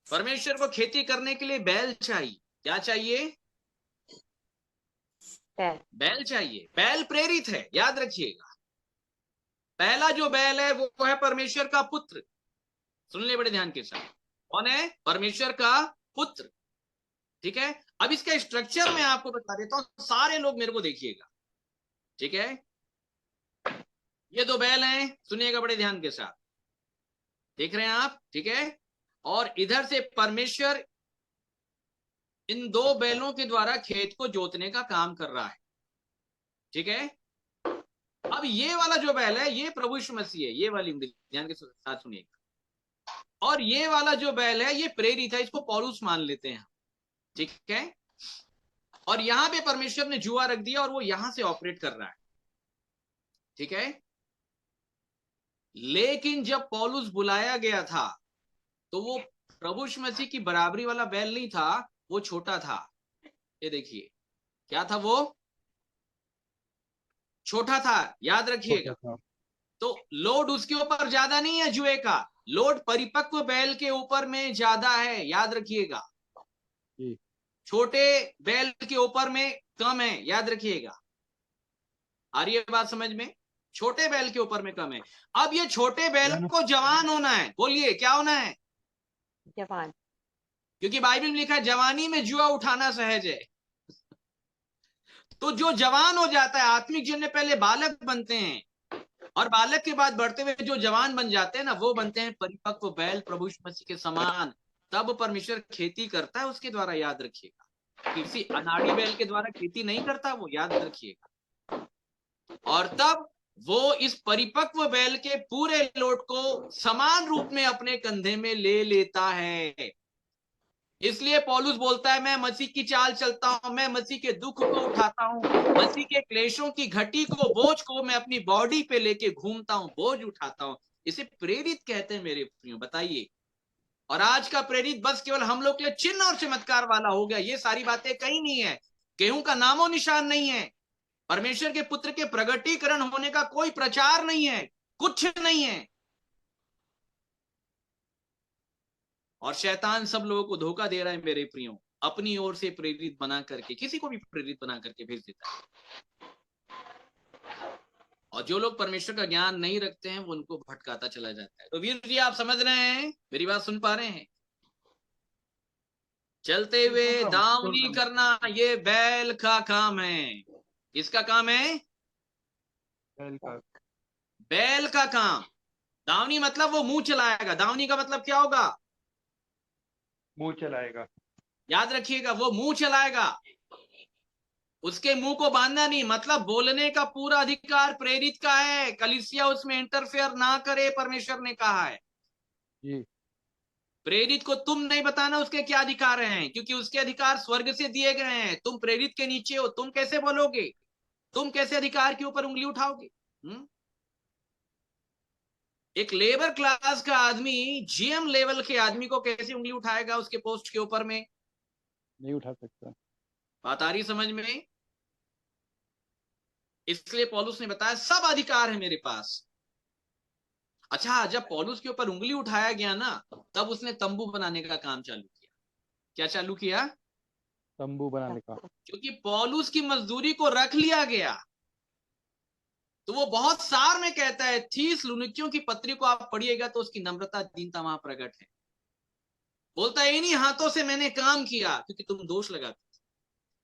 परमेश्वर को खेती करने के लिए बैल चाहिए। क्या चाहिए? बैल चाहिए। बैल प्रेरित है, याद रखिएगा। पहला जो बैल है वो है परमेश्वर का पुत्र। सुन ले बड़े ध्यान के साथ, कौन है? परमेश्वर का पुत्र। ठीक है, अब इसका स्ट्रक्चर मैं आपको बता देता हूं, सारे लोग मेरे को देखिएगा। ठीक है, ये दो बैल हैं, सुनिएगा बड़े ध्यान के साथ, देख रहे हैं आप? ठीक है, और इधर से परमेश्वर इन दो बैलों के द्वारा खेत को जोतने का काम कर रहा है। ठीक है, अब ये वाला जो बैल है ये प्रभु यीशु मसीह है, ये वाली ध्यान के साथ सुनिएगा। और ये वाला जो बैल है ये प्रेरित है, इसको पौलुस मान लेते हैं। ठीक है, और यहां पे परमेश्वर ने जुआ रख दिया और वो यहां से ऑपरेट कर रहा है। ठीक है, लेकिन जब पौलुस बुलाया गया था तो वो प्रभु यीशु मसीह की बराबरी वाला बैल नहीं था, वो छोटा था। ये देखिए, क्या था वो? छोटा था, याद रखिएगा। तो लोड उसके ऊपर ज्यादा नहीं है जुए का, लोड परिपक्व बैल के ऊपर में ज्यादा है, याद रखिएगा। छोटे बैल के ऊपर में कम है, याद रखिएगा। आ रही है बात समझ में? छोटे बैल के ऊपर में कम है। अब ये छोटे बैल को जवान होना है। बोलिए क्या होना है? जवान। क्योंकि बाइबल में लिखा है जवानी में जुआ उठाना सहज है। तो जो जवान हो जाता है, आत्मिक जीवन में पहले बालक बनते हैं और बालक के बाद बढ़ते हुए जो जवान बन जाते हैं ना, वो बनते हैं परिपक्व बैल प्रभु यीशु मसीह के समान। तब परमेश्वर खेती करता है उसके द्वारा, याद रखिएगा। किसी अनाड़ी बैल के द्वारा खेती नहीं करता वो, याद रखिएगा। और तब वो इस परिपक्व बैल के पूरे लोड को समान रूप में अपने कंधे में ले लेता है। इसलिए पौलुस बोलता है, मैं मसीह की चाल चलता हूं, मैं मसीह के दुख को उठाता हूं, मसीह के क्लेशों की घटी को, बोझ को मैं अपनी बॉडी पे लेके घूमता हूं, बोझ उठाता हूं। इसे प्रेरित कहते हैं मेरे प्रियो, बताइए। और आज का प्रेरित बस केवल हम लोग के लिए चिन्ह और चमत्कार वाला हो गया। ये सारी बातें कहीं नहीं है, गेहूं का नामो निशान नहीं है, परमेश्वर के पुत्र के प्रगटीकरण होने का कोई प्रचार नहीं है, कुछ नहीं है। और शैतान सब लोगों को धोखा दे रहा है मेरे प्रियो, अपनी ओर से प्रेरित बना करके, किसी को भी प्रेरित बना करके भेज देता है। और जो लोग परमेश्वर का ज्ञान नहीं रखते हैं वो उनको भटकाता चला जाता है। तो वीर जी आप समझ रहे हैं, मेरी बात सुन पा रहे हैं? चलते हुए दावनी करना ये बैल का काम है। किसका काम है? बैल का काम। दावनी मतलब वो मुंह चलाएगा। दावनी का मतलब क्या होगा? मुंह चलाएगा। याद रखिएगा, वो मुंह चलाएगा, उसके मुंह को बांधना नहीं। मतलब बोलने का पूरा अधिकार प्रेरित का है, कलीसिया उसमें इंटरफेयर ना करे, परमेश्वर ने कहा है। जी। प्रेरित को तुम नहीं बताना उसके क्या अधिकार हैं, क्योंकि उसके अधिकार स्वर्ग से दिए गए हैं। तुम प्रेरित के नीचे हो, तुम कैसे बोलोगे? तुम कैसे अधिकार के ऊपर उंगली उठाओगे? एक लेबर क्लास का आदमी जीएम लेवल के आदमी को कैसे उंगली उठाएगा उसके पोस्ट के ऊपर में? नहीं उठा सकता। बात आ रही समझ में? इसलिए पौलुस ने बताया सब अधिकार है मेरे पास। अच्छा, जब पौलुस के ऊपर उंगली उठाया गया ना, तब उसने तंबू बनाने का काम चालू किया। क्या चालू किया? तंबू बनाने का। क्योंकि पौलुस की मजदूरी को रख लिया गया। तो वो बहुत सार में कहता है, थिस्सलुनीकियों की पत्री को आप पढ़िएगा तो उसकी नम्रता दीनता वहां प्रकट है। बोलता है इन्हीं हाथों से मैंने काम किया, क्योंकि तुम दोष लगाते।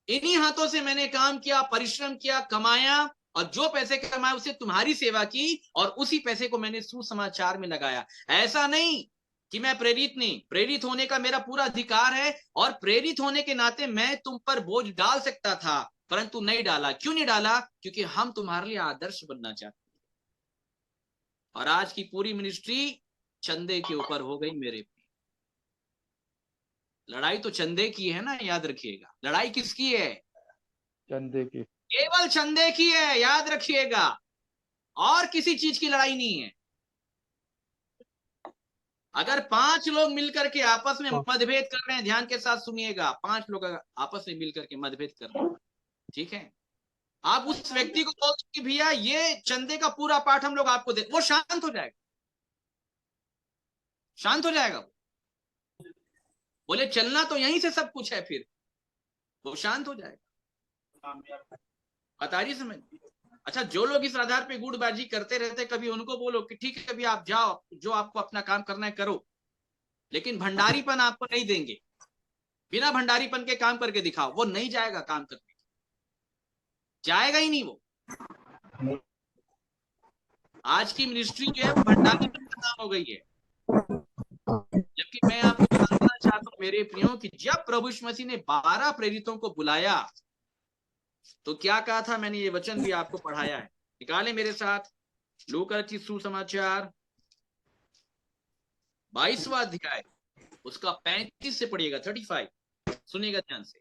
इन्हीं हाथों से मैंने काम किया, परिश्रम किया, कमाया, और जो पैसे कमाए उसे तुम्हारी सेवा की, और उसी पैसे को मैंने सुसमाचार में लगाया। ऐसा नहीं कि मैं प्रेरित नहीं, प्रेरित होने का मेरा पूरा अधिकार है, और प्रेरित होने के नाते मैं तुम पर बोझ डाल सकता था, परंतु नहीं डाला। क्यों नहीं डाला? क्योंकि हम तुम्हारे लिए आदर्श बनना चाहते हैं। और आज की पूरी मिनिस्ट्री चंदे के ऊपर हो गई मेरे। लड़ाई तो चंदे की है ना, याद रखिएगा। लड़ाई किसकी है? चंदे की। केवल चंदे की है, याद रखिएगा, और किसी चीज की लड़ाई नहीं है। अगर 5 लोग मिलकर के आपस में मतभेद कर रहे हैं, ध्यान के साथ सुनिएगा, 5 लोग अगर आपस में मिलकर के मतभेद कर रहे हैं, ठीक है, आप उस व्यक्ति को बोल कि भैया ये चंदे का पूरा पाठ हम लोग आपको दे, वो शांत हो जाएगा, शांत हो जाएगा। बोले चलना तो यहीं से सब कुछ है, फिर वो शांत हो जाएगा। बता रही समझ? अच्छा, जो लोग इस आधार पे गुटबाजी करते रहते, कभी उनको बोलो कि ठीक है, कभी आप जाओ, जो आपको अपना काम करना है करो, लेकिन भंडारीपन आपको नहीं देंगे। बिना भंडारीपन के काम करके दिखाओ, वो नहीं जाएगा काम करने, जाएगा ही नहीं वो। आज की मिनिस्ट्री जो है वो भंडारीपन का काम हो गई है। जबकि मैं आपको बताना चाहता हूं मेरे प्रियो कि जब प्रभु यीशु मसीह ने 12 प्रेरितों को बुलाया तो क्या कहा था? मैंने ये वचन भी आपको पढ़ाया है, निकाले मेरे साथ। लूका की सुसमाचार 22वां अध्याय, उसका 35 से पढ़िएगा, 35, सुनिएगा ध्यान से।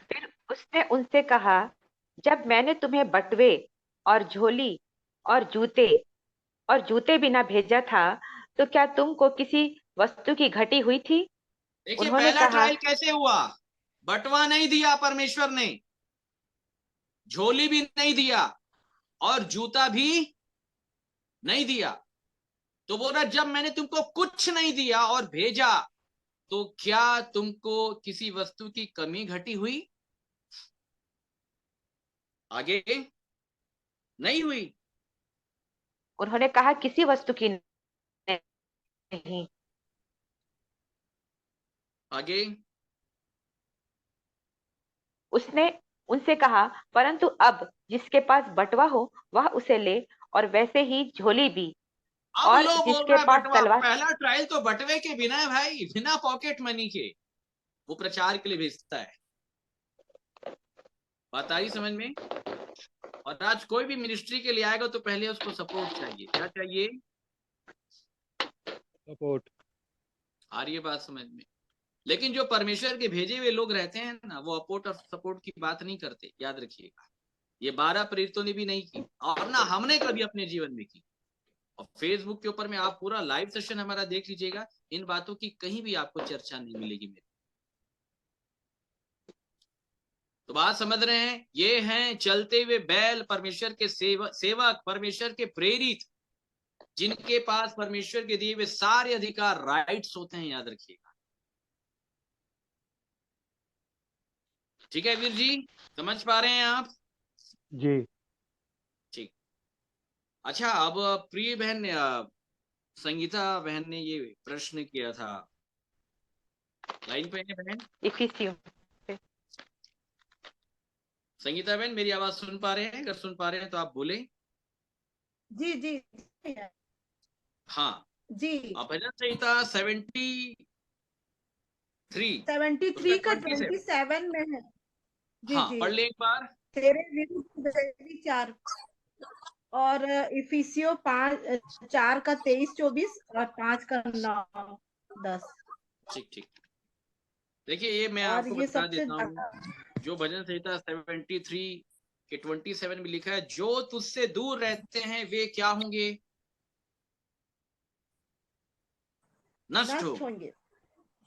फिर उसने उनसे कहा, जब मैंने तुम्हें बटुए और झोली और जूते बिना भेजा था, तो क्या तुमको किसी वस्तु की घटी हुई थी? देखिए, उन्होंने पहला कहा, ट्रायल कैसे हुआ? बटवा नहीं दिया परमेश्वर ने, झोली भी नहीं दिया, और जूता भी नहीं दिया। तो बोला जब मैंने तुमको कुछ नहीं दिया और भेजा, तो क्या तुमको किसी वस्तु की कमी घटी हुई? आगे नहीं हुई। उन्होंने कहा, किसी वस्तु की नहीं। आगे उसने उनसे कहा, परंतु अब जिसके पास बटुआ हो वह उसे ले, और वैसे ही झोली भी। अब और लो बोल जिसके रहा है पास बटवा। तलवार। पहला ट्रायल तो बटवे के बिना है भाई, बिना पॉकेट मनी के वो प्रचार के लिए भेजता है। बात आई समझ में? और आज कोई भी मिनिस्ट्री के लिए आएगा तो पहले उसको सपोर्ट चाहिए। क्या चाहिए? सपोर्ट। आ रही है बात समझ में? लेकिन जो परमेश्वर के भेजे हुए लोग रहते हैं ना, वो अपोर्ट और सपोर्ट की बात नहीं करते, याद रखिएगा। ये 12 प्रेरितों ने भी नहीं की, और ना हमने कभी अपने जीवन में की। और फेसबुक के ऊपर में आप पूरा लाइव सेशन हमारा देख लीजिएगा, इन बातों की कहीं भी आपको चर्चा नहीं मिलेगी मेरी। तो बात समझ रहे हैं? ये हैं चलते हुए बैल, परमेश्वर के सेवक, परमेश्वर के प्रेरित, जिनके पास परमेश्वर के दिए हुए सारे अधिकार, राइट्स होते हैं, याद रखिएगा। ठीक है वीर जी, समझ पा रहे हैं आप? जी। ठीक। अच्छा, अब प्रिय बहन ने, संगीता बहन ने ये प्रश्न किया था, लाइन पे है बहन? इफिसियों। संगीता बहन मेरी आवाज सुन पा रहे हैं? अगर सुन पा रहे हैं तो आप बोले। जी जी हाँ, जी। भजन संहिता 73 73 का 27 27 में है। जी हाँ, जी। पढ़ ले एक बार। तेरे विरुद्ध व्यभिचार, और इफिसियो 4 का 23-24 और 5 का 9-10। ठीक ठीक। देखिए, ये मैं और आपको ये बता सबसे देता हूँ, जो भजन संहिता 73 के 27 में लिखा है, जो तुझसे दूर रहते हैं वे क्या होंगे? नष्ट होंगे।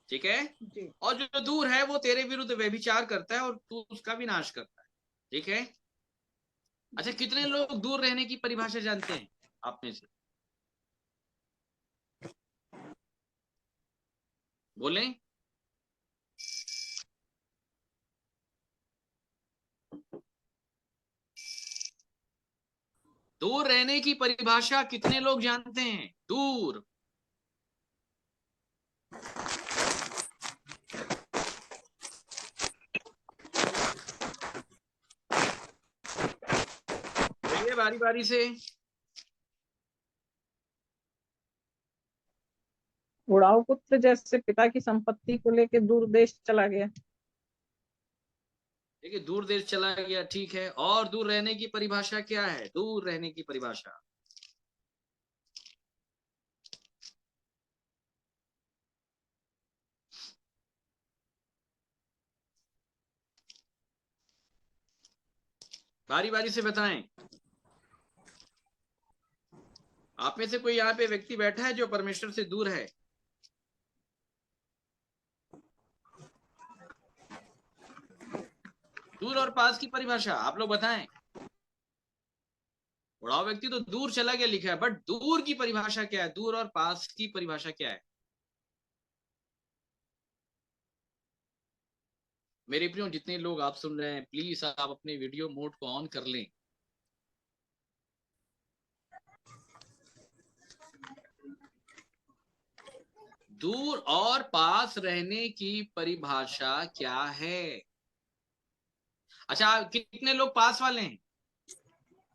ठीक है। जी। और जो दूर है वो तेरे विरुद्ध व्यभिचार करता है, और तू उसका भी नाश करता है। ठीक है। अच्छा, कितने लोग दूर रहने की परिभाषा जानते हैं आप में से? बोलें। दूर रहने की परिभाषा कितने लोग जानते हैं? दूर बारी बारी से। उड़ाऊ पुत्र जैसे पिता की संपत्ति को लेके दूर देश चला गया। देखिए, दूर देश चला गया, ठीक है। और दूर रहने की परिभाषा क्या है? दूर रहने की परिभाषा, बारी बारी से बताएं। आप में से कोई यहाँ पे व्यक्ति बैठा है जो परमेश्वर से दूर है? दूर और पास की परिभाषा आप लोग बताएं। उड़ाव व्यक्ति तो दूर चला गया लिखा है, बट दूर की परिभाषा क्या है? दूर और पास की परिभाषा क्या है? मेरे प्रियो, जितने लोग आप सुन रहे हैं, प्लीज आप अपने वीडियो मोड को ऑन कर लें। दूर और पास रहने की परिभाषा क्या है? अच्छा, कितने लोग पास वाले हैं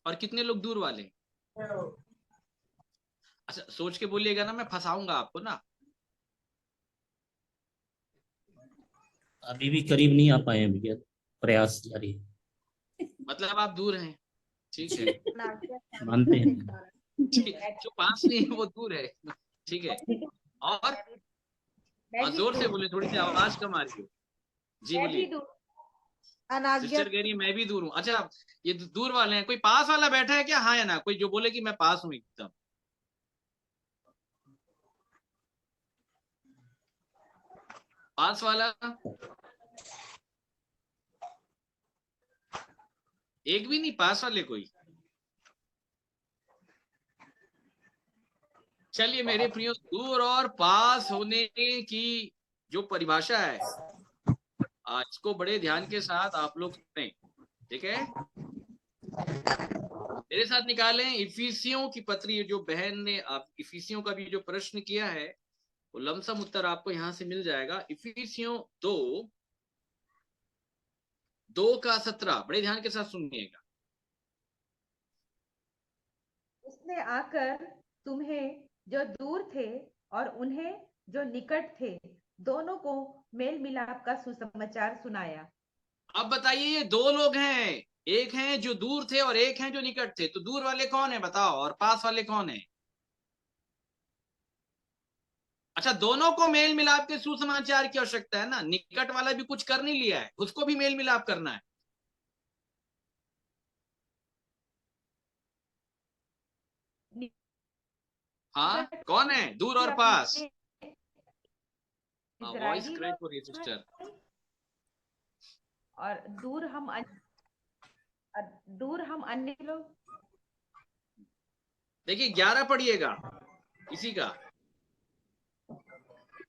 और कितने लोग दूर वाले हैं? अच्छा, सोच के बोलिएगा ना, मैं फंसाऊंगा आपको ना। अभी भी करीब नहीं आ पाए हैं भैया, प्रयास जारी है। मतलब आप दूर हैं, ठीक है। मानते हैं। ठीक, जो पास नहीं है वो दूर है, ठीक है। और जोर से बोले, थोड़ी सी आवाज कम आ रही है। जी बोलिए। सिस्टर कह रही है मैं भी दूर हूँ। अच्छा, ये दूर वाले हैं। कोई पास वाला बैठा है क्या? हाँ या ना? कोई जो बोले कि मैं पास हूँ एकदम। पास वाला एक भी नहीं? पास वाले कोई? चलिए मेरे प्रियो, दूर और पास होने की जो परिभाषा है, इसको बड़े ध्यान के साथ आप लोग सुने, ठीक है। मेरे साथ निकालें इफिसियों की पत्री। जो बहन ने आप इफिसियों का भी जो प्रश्न किया है, वो लमसम उत्तर आपको यहां से मिल जाएगा। इफिसियों 2:17, बड़े ध्यान के साथ सुनिएगा। उसने आकर तुम्हें जो दूर थे और उन्हें जो निकट थे, दोनों को मेल मिलाप का सुसमाचार सुनाया। अब बताइए, ये दो लोग हैं, एक हैं जो दूर थे और एक हैं जो निकट थे। तो दूर वाले कौन है बताओ, और पास वाले कौन है? अच्छा, दोनों को मेल मिलाप के सुसमाचार की आवश्यकता है ना। निकट वाला भी कुछ कर नहीं लिया है, उसको भी मेल मिलाप करना है। हाँ, कौन है दूर और पास? वॉइस इजरायली क्रैक हो लोग रही है सिस्टर। और दूर हम अन्य लोग। देखिए 11 पढ़िएगा इसी का।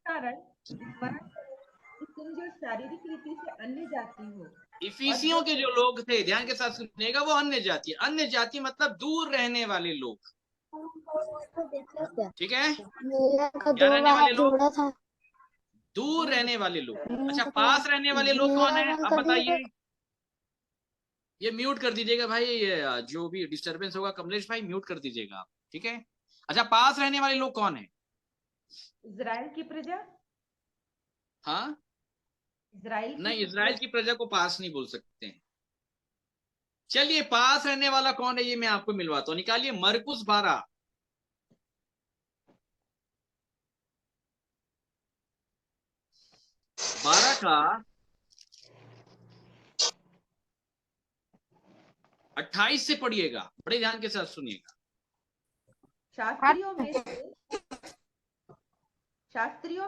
कारण स्मरण करो कि तुम जो शारीरिक रीति से अन्य जाति हो और इफिसियों जो के जो लोग थे, ध्यान के साथ सुनिएगा, वो अन्य जाति। अन्य जाति मतलब दूर रहने वाले लोग, ठीक है। क्या रहने वाले लोग? दूर रहने वाले लोग। अच्छा, पास रहने वाले लोग कौन है? अब बताइए। ये म्यूट कर दीजिएगा भाई, ये जो भी डिस्टरबेंस होगा, कमलेश भाई म्यूट कर दीजिएगा आप, ठीक है। अच्छा, पास रहने वाले लोग कौन है? इजराइल की प्रजा। हाँ, इजराइल की नहीं, इजराइल की प्रजा को पास नहीं बोल सकते हैं। चलिए, पास रहने वाला कौन है ये मैं आपको मिलवाता हूं। निकालिए मरकुस 12, का 28 से पढ़िएगा, बड़े ध्यान के साथ सुनिएगा। शास्त्रियों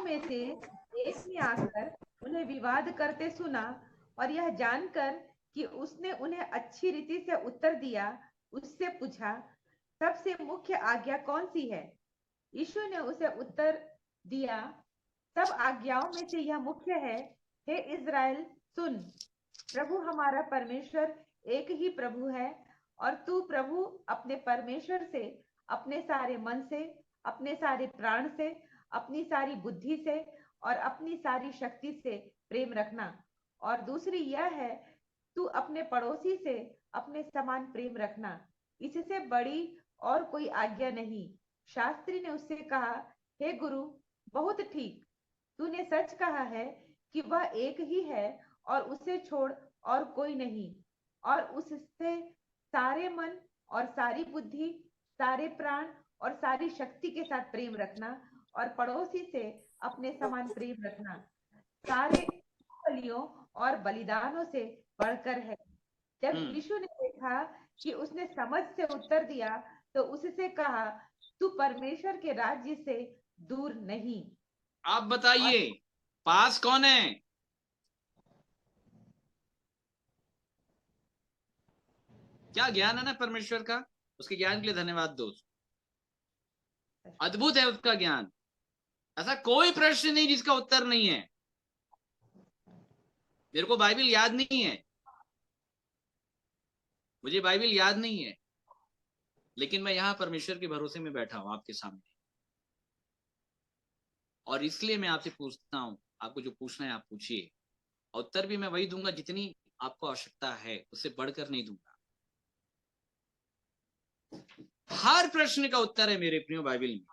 में से एक ने आकर उन्हें विवाद करते सुना, और यह जानकर कि उसने उन्हें अच्छी रीति से उत्तर दिया, उससे पूछा, सबसे मुख्य आज्ञा कौन सी है? यीशु ने उसे उत्तर दिया, सब आज्ञाओं में से यह मुख्य है, हे इज़राइल सुन, प्रभु हमारा परमेश्वर एक ही प्रभु है, और तू प्रभु अपने परमेश्वर से अपने सारे मन से, अपने सारे प्राण से, अपनी सारी बुद्धि से और अपनी सारी शक्ति से प्रेम रखना। और दूसरी यह है, तू अपने पड़ोसी से अपने समान प्रेम रखना। इससे बड़ी और कोई आज्ञा नहीं। शास्त्री ने उससे कहा, हे गुरु, बहुत ठीक, तूने सच कहा है कि वह एक ही है और उसे छोड़ और कोई नहीं, और उससे सारे मन और सारी बुद्धि, सारे प्राण और सारी शक्ति के साथ प्रेम रखना, और पड़ोसी से अपने समान प्रेम रखना सारे बलियों और बलिदानों से बढ़कर है। जब यीशु ने देखा कि उसने समझ से उत्तर दिया, तो उससे कहा, तू परमेश्वर के राज्य से दूर नहीं। आप बताइए, पास कौन है? क्या ज्ञान है ना परमेश्वर का, उसके ज्ञान के लिए धन्यवाद दोस्त। अद्भुत है उसका ज्ञान। ऐसा कोई प्रश्न नहीं जिसका उत्तर नहीं है। मेरे को बाइबल याद नहीं है, मुझे बाइबल याद नहीं है, लेकिन मैं यहां परमेश्वर के भरोसे में बैठा हूं आपके सामने, और इसलिए मैं आपसे पूछता हूं, आपको जो पूछना है आप पूछिए, और उत्तर भी मैं वही दूंगा जितनी आपको आवश्यकता है, उससे बढ़कर नहीं दूंगा। हर प्रश्न का उत्तर है मेरे प्रियो बाइबल में।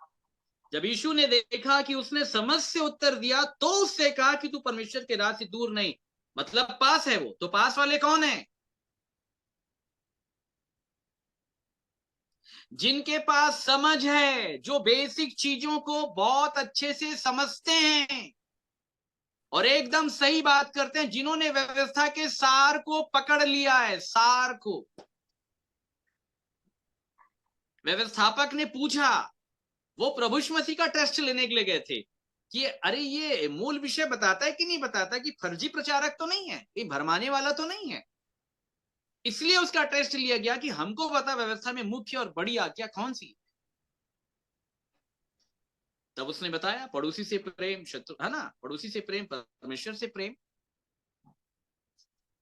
जब यीशु ने देखा कि उसने समझ से उत्तर दिया, तो उससे कहा कि तू परमेश्वर के राज से दूर नहीं, मतलब पास है वो। तो पास वाले कौन है? जिनके पास समझ है, जो बेसिक चीजों को बहुत अच्छे से समझते हैं और एकदम सही बात करते हैं, जिन्होंने व्यवस्था के सार को पकड़ लिया है। सार को व्यवस्थापक ने पूछा, वो प्रभु यीशु मसीह का टेस्ट लेने के लिए गए थे कि अरे ये मूल विषय बताता है कि नहीं बताता, कि फर्जी प्रचारक तो नहीं है, ये भरमाने वाला तो नहीं है। इसलिए उसका टेस्ट लिया गया कि हमको पता व्यवस्था में मुख्य और बड़ी आज्ञा कौन सी। तब उसने बताया, पड़ोसी से प्रेम, शत्रु है ना, पड़ोसी से प्रेम, परमेश्वर से प्रेम।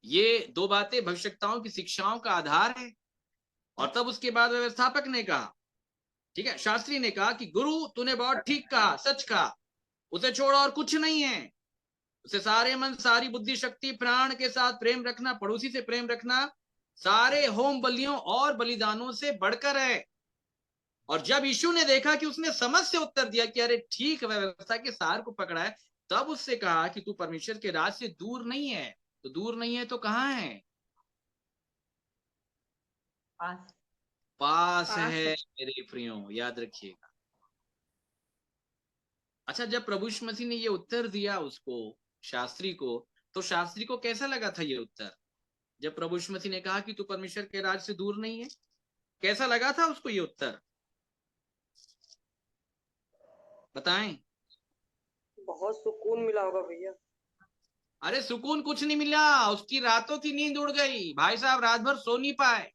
ये दो बातें भविष्यवक्ताओं की शिक्षाओं का आधार है। और तब उसके बाद व्यवस्थापक ने कहा, ठीक है, शास्त्री ने कहा कि गुरु तूने बहुत ठीक कहा, सच कहा, उसे छोड़ा और कुछ नहीं है, उसे सारे मन, सारी बुद्धि, शक्ति, प्राण के साथ प्रेम रखना, पड़ोसी से प्रेम रखना सारे होम बलियों और बलिदानों से बढ़कर है। और जब यीशु ने देखा कि उसने समझ से उत्तर दिया कि अरे ठीक, व्यवस्था के सार को पकड़ा है, तब उससे कहा कि तू परमेश्वर के राज से दूर नहीं है। तो दूर नहीं है तो कहां है? पास पास है मेरे प्रियो, याद रखिएगा। अच्छा, जब प्रभु यीशु मसीह ने ये उत्तर दिया उसको, शास्त्री को, तो शास्त्री को कैसा लगा था ये उत्तर? जब प्रभु यीशु मसीह ने कहा कि तू परमेश्वर के राज से दूर नहीं है, कैसा लगा था उसको ये उत्तर? बताएं। बहुत सुकून मिला होगा भैया। अरे सुकून कुछ नहीं मिला, उसकी रातों की नींद उड़ गई। भाई साहब रात भर सो नहीं पाए,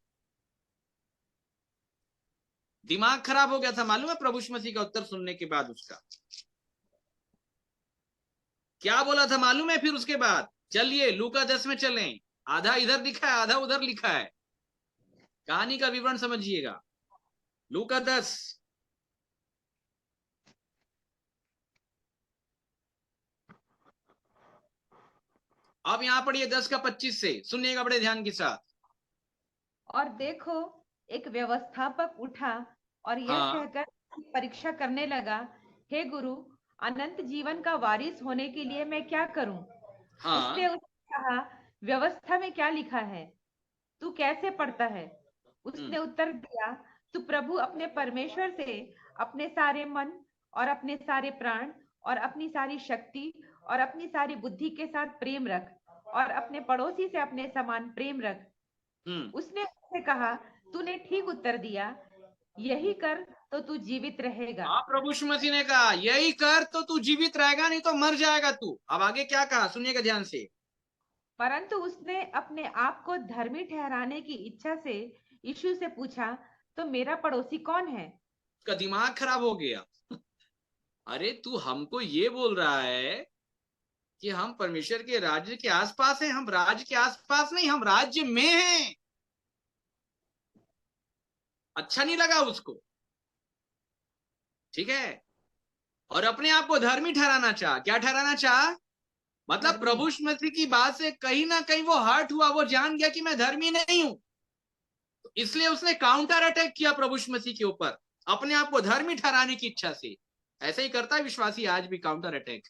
दिमाग खराब हो गया था। मालूम है प्रभु यीशु मसीह का उत्तर सुनने के बाद उसका क्या बोला था मालूम है? फिर उसके बाद चलिए लूका 10 में चलें। आधा इधर लिखा है, आधा उधर लिखा है, कहानी का विवरण समझिएगा। लूका 10, अब यहां पढ़िए 10 का 25 से, सुनिएगा बड़े ध्यान के साथ। और देखो, एक व्यवस्थापक उठा और यह हाँ कहकर परीक्षा करने लगा, हे गुरु, अनंत जीवन का वारिस होने के लिए मैं क्या करूं? उसने हाँ। उससे कहा, व्यवस्था में क्या लिखा है, तू कैसे पढ़ता है? उसने उत्तर दिया, तू प्रभु अपने परमेश्वर से अपने सारे मन और अपने सारे प्राण और अपनी सारी शक्ति और अपनी सारी बुद्धि के साथ प्रेम रख, और अपने पड़ोसी से अपने समान प्रेम रख। उसने उससे कहा, तूने ठीक उत्तर दिया, यही कर तो तू जीवित रहेगा। आप प्रभु यीशु मसीह ने कहा यही कर तो तू जीवित रहेगा, नहीं तो मर जाएगा तू। अब आगे क्या कहा सुनिएगा ध्यान से। परंतु उसने अपने आप को धर्मी ठहराने की इच्छा से यीशु से पूछा, तो मेरा पड़ोसी कौन है? उसका दिमाग खराब हो गया। अरे तू हमको ये बोल रहा है कि हम परमेश्वर के राज्य के आसपास हैं? हम राज्य के आसपास नहीं, हम राज्य में हैं। अच्छा नहीं लगा उसको, ठीक है। और अपने आप को धर्मी ठहराना चाह। क्या ठहराना चाह? मतलब प्रभु यीशु मसीह की बात से कहीं ना कहीं वो हर्ट हुआ, वो जान गया कि मैं धर्मी नहीं हूं। तो इसलिए उसने काउंटर अटैक किया प्रभु यीशु मसीह के ऊपर, अपने आप को धर्मी ठहराने की इच्छा से। ऐसे ही करता है विश्वासी आज भी, काउंटर अटैक।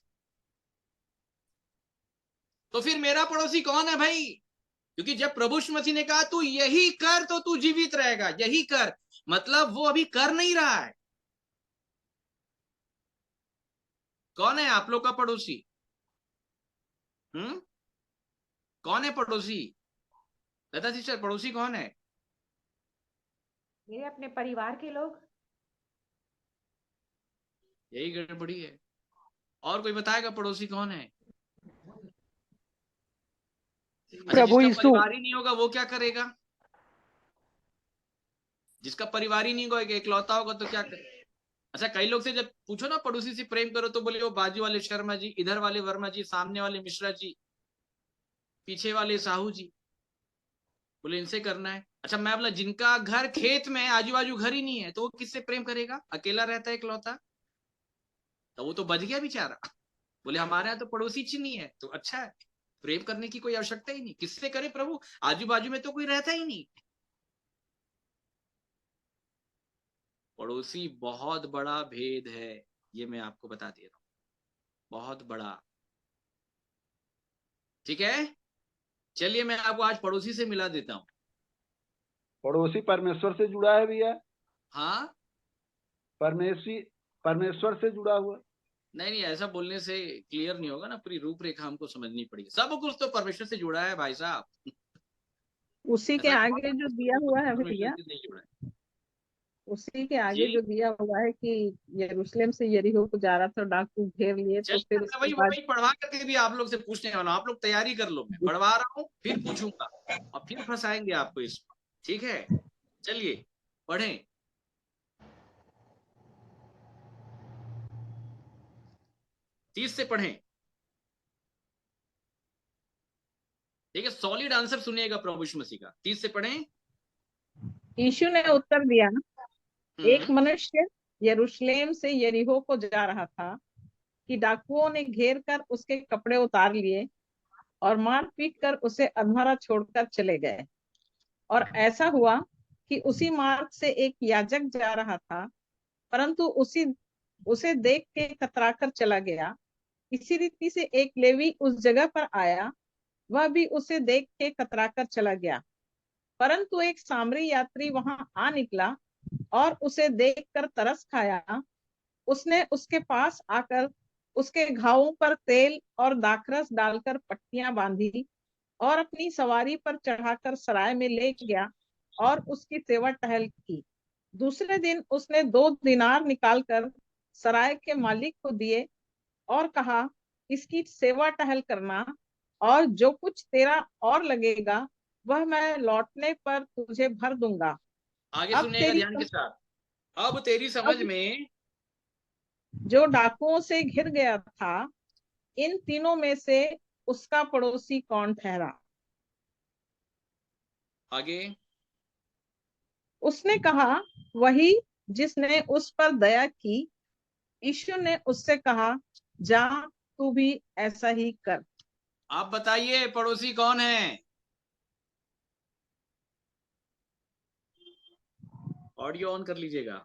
तो फिर मेरा पड़ोसी कौन है भाई? क्योंकि जब प्रभु यीशु मसीह ने कहा तू यही कर तो तू जीवित रहेगा, यही कर, मतलब वो अभी कर नहीं रहा है। कौन है आप लोग का पड़ोसी? कौन है पड़ोसी? लता सिस्टर, पड़ोसी कौन है? मेरे अपने परिवार के लोग। यही गड़बड़ी है। और कोई बताएगा पड़ोसी कौन है? अच्छा, प्रभु जिसका यीशु। परिवार ही नहीं होगा वो क्या करेगा? जिसका परिवार ही नहीं होगा, इकलौता होगा तो क्या करे? अच्छा, कई लोग से जब पूछो ना पड़ोसी से प्रेम करो तो बोले वो बाजू वाले शर्मा जी, इधर वाले वर्मा जी, सामने वाले मिश्रा जी, पीछे वाले साहू जी, बोले इनसे करना है। अच्छा, मैं बोला जिनका घर खेत में है, आजू बाजू घर ही नहीं है, तो वो किससे प्रेम करेगा? अकेला रहता है इकलौता, तो वो तो बच गया बेचारा। बोले हमारे यहाँ तो पड़ोसी ही नहीं है, तो अच्छा है, प्रेम करने की कोई आवश्यकता ही नहीं। किससे करे प्रभु? आजू बाजू में तो कोई रहता ही नहीं। पड़ोसी बहुत बड़ा भेद है, ये मैं आपको बता दे रहा हूं, बहुत बड़ा। ठीक है, चलिए मैं आपको आज पड़ोसी से मिला देता हूं। पड़ोसी परमेश्वर से जुड़ा है भैया, हाँ, परमेश्वर से जुड़ा हुआ। नहीं, ऐसा बोलने से क्लियर नहीं होगा ना, पूरी रूपरेखा हमको समझनी पड़ेगी। सब कुछ तो परमेश्वर से जुड़ा है भाई साहब। उसी के ऐसा आगे जो दिया हुआ है परमेश्वर भैया, से नहीं जुड़ा है उसी के आगे जी। जो दिया हुआ है कि यरूशलेम से यरीहो को जा रहा था, डाकू घेर लिए, तो चलिए फिर मैं उसके वही बाद वही पढ़वा करके भी आप लोग से पूछने वाला हूं। आप लोग तैयारी कर लो, मैं पढ़वा रहा हूँ, फिर पूछूंगा और फिर फंसाएंगे आपको इसमें। ठीक है, चलिए पढ़ें। तीस से पढ़ें। ठीक है, सॉलिड आंसर सुनिएगा प्रभु यीशु मसीह का। 30 से पढ़ें। यीशु ने उत्तर दिया, एक हम्म मनुष्य यरूशलेम से यरीहो को जा रहा था कि डाकुओं ने घेर कर उसके कपड़े उतार लिए और मार पीट कर उसे अधमरा छोड़कर चले गए। और ऐसा हुआ कि उसी मार्ग से एक याजक जा रहा था, परंतु उसे देख के कतराकर चला गया। इसी रीति से एक लेवी उस जगह पर आया, वह भी उसे देख के कतराकर चला गया। परंतु एक सामरी यात्री वहां आ निकला और उसे देखकर तरस खाया। उसने उसके पास आकर उसके घावों पर तेल और दाखरस डालकर पट्टियां बांधी और अपनी सवारी पर चढ़ाकर सराय में ले गया और उसकी सेवा टहल की। दूसरे दिन उसने 2 दिनार निकालकर सराय के मालिक को दिए और कहा, इसकी सेवा टहल करना, और जो कुछ तेरा और लगेगा वह मैं लौटने पर तुझे भर दूंगा। आगे अब सुनिएगा तेरी ध्यान के साथ। अब तेरी समझ अब में। जो डाकुओं से घिर गया था, इन तीनों में से उसका पड़ोसी कौन ठहरा? आगे। उसने कहा, वही जिसने उस पर दया की। यीशु ने उससे कहा, जा, तू भी ऐसा ही कर। आप बताइए पड़ोसी कौन है? ऑडियो ऑन कर लीजिएगा।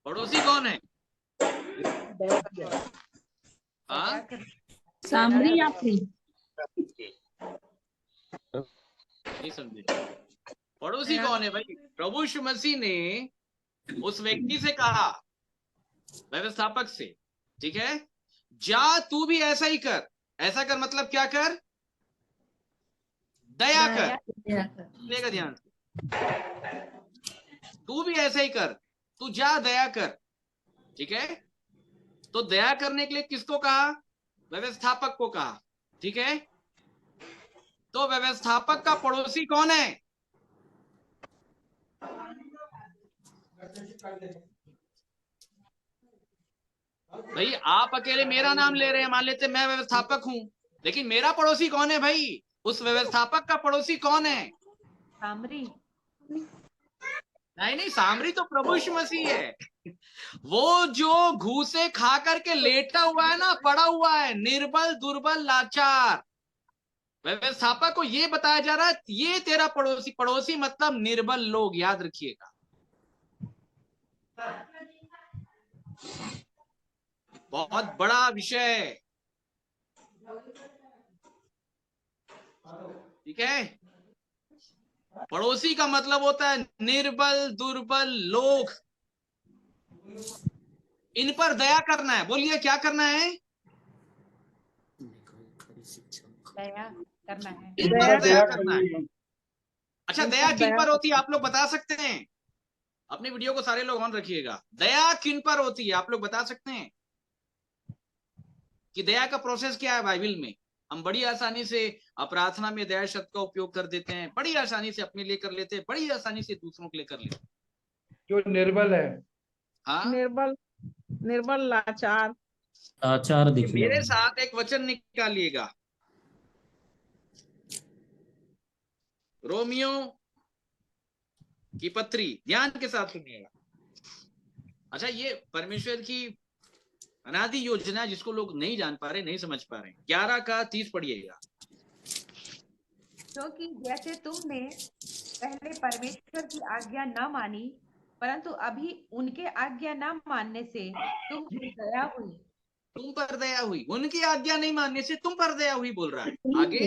पड़ोसी कौन है? हाँ, सामरी यात्री। नहीं समझे। पड़ोसी कौन है भाई? प्रभु यीशु मसीह ने उस व्यक्ति से कहा, व्यवस्थापक से, ठीक है, जा तू भी ऐसा ही कर। ऐसा कर मतलब क्या कर? दया कर। सुनिएगा ध्यान से, तू भी ऐसा ही कर, तू जा दया कर। ठीक है, तो दया करने के लिए किसको कहा? व्यवस्थापक को कहा। ठीक है, तो व्यवस्थापक का पड़ोसी कौन है? भाई आप अकेले मेरा नाम ले रहे हैं, मान लेते मैं व्यवस्थापक हूं, लेकिन मेरा पड़ोसी कौन है भाई? उस व्यवस्थापक का पड़ोसी कौन है? सामरी। नहीं, सामरी तो प्रभु यीशु मसीह है। वो जो घूसे खा करके लेटा हुआ है ना, पड़ा हुआ है, निर्बल दुर्बल लाचार, व्यवस्थापक को ये बताया जा रहा है ये तेरा पड़ोसी, पड़ोसी मतलब निर्बल लोग, याद रखिएगा। बहुत बड़ा विषय है, ठीक है। पड़ोसी का मतलब होता है निर्बल दुर्बल लोग, इन पर दया करना है। बोलिए क्या करना है? दया करना है। इन पर दया करना है। अच्छा, दया किन पर होती है आप लोग बता सकते हैं? अपने वीडियो को सारे लोग ऑन रखिएगा। दया किन पर होती है आप लोग बता सकते हैं कि दया का प्रोसेस क्या है बाइबल में? हम बड़ी आसानी से प्रार्थना में दया शब्द का उपयोग कर देते हैं, बड़ी आसानी से अपने लिए कर लेते हैं, बड़ी आसानी से दूसरों के लिए कर लेते हैं। जो निर्बल है, हाँ, निर्बल, निर्बल, लाचार। आचार दिखने मेरे वाला। साथ एक वचन निकालिएगा, रोमियो की पत्री, ध्यान के साथ सुनिएगा। अच्छा, ये परमेश्वर की अनादि योजना जिसको लोग नहीं जान पा रहे, नहीं समझ पा रहे। 11 का 30 पढ़िएगा। क्योंकि जैसे तुमने पहले परमेश्वर की आज्ञा न मानी, परंतु अभी उनके आज्ञा न मानने से तुम पर दया हुई। तुम पर दया हुई, उनकी आज्ञा नहीं मानने से तुम पर दया हुई बोल रहा है। आगे,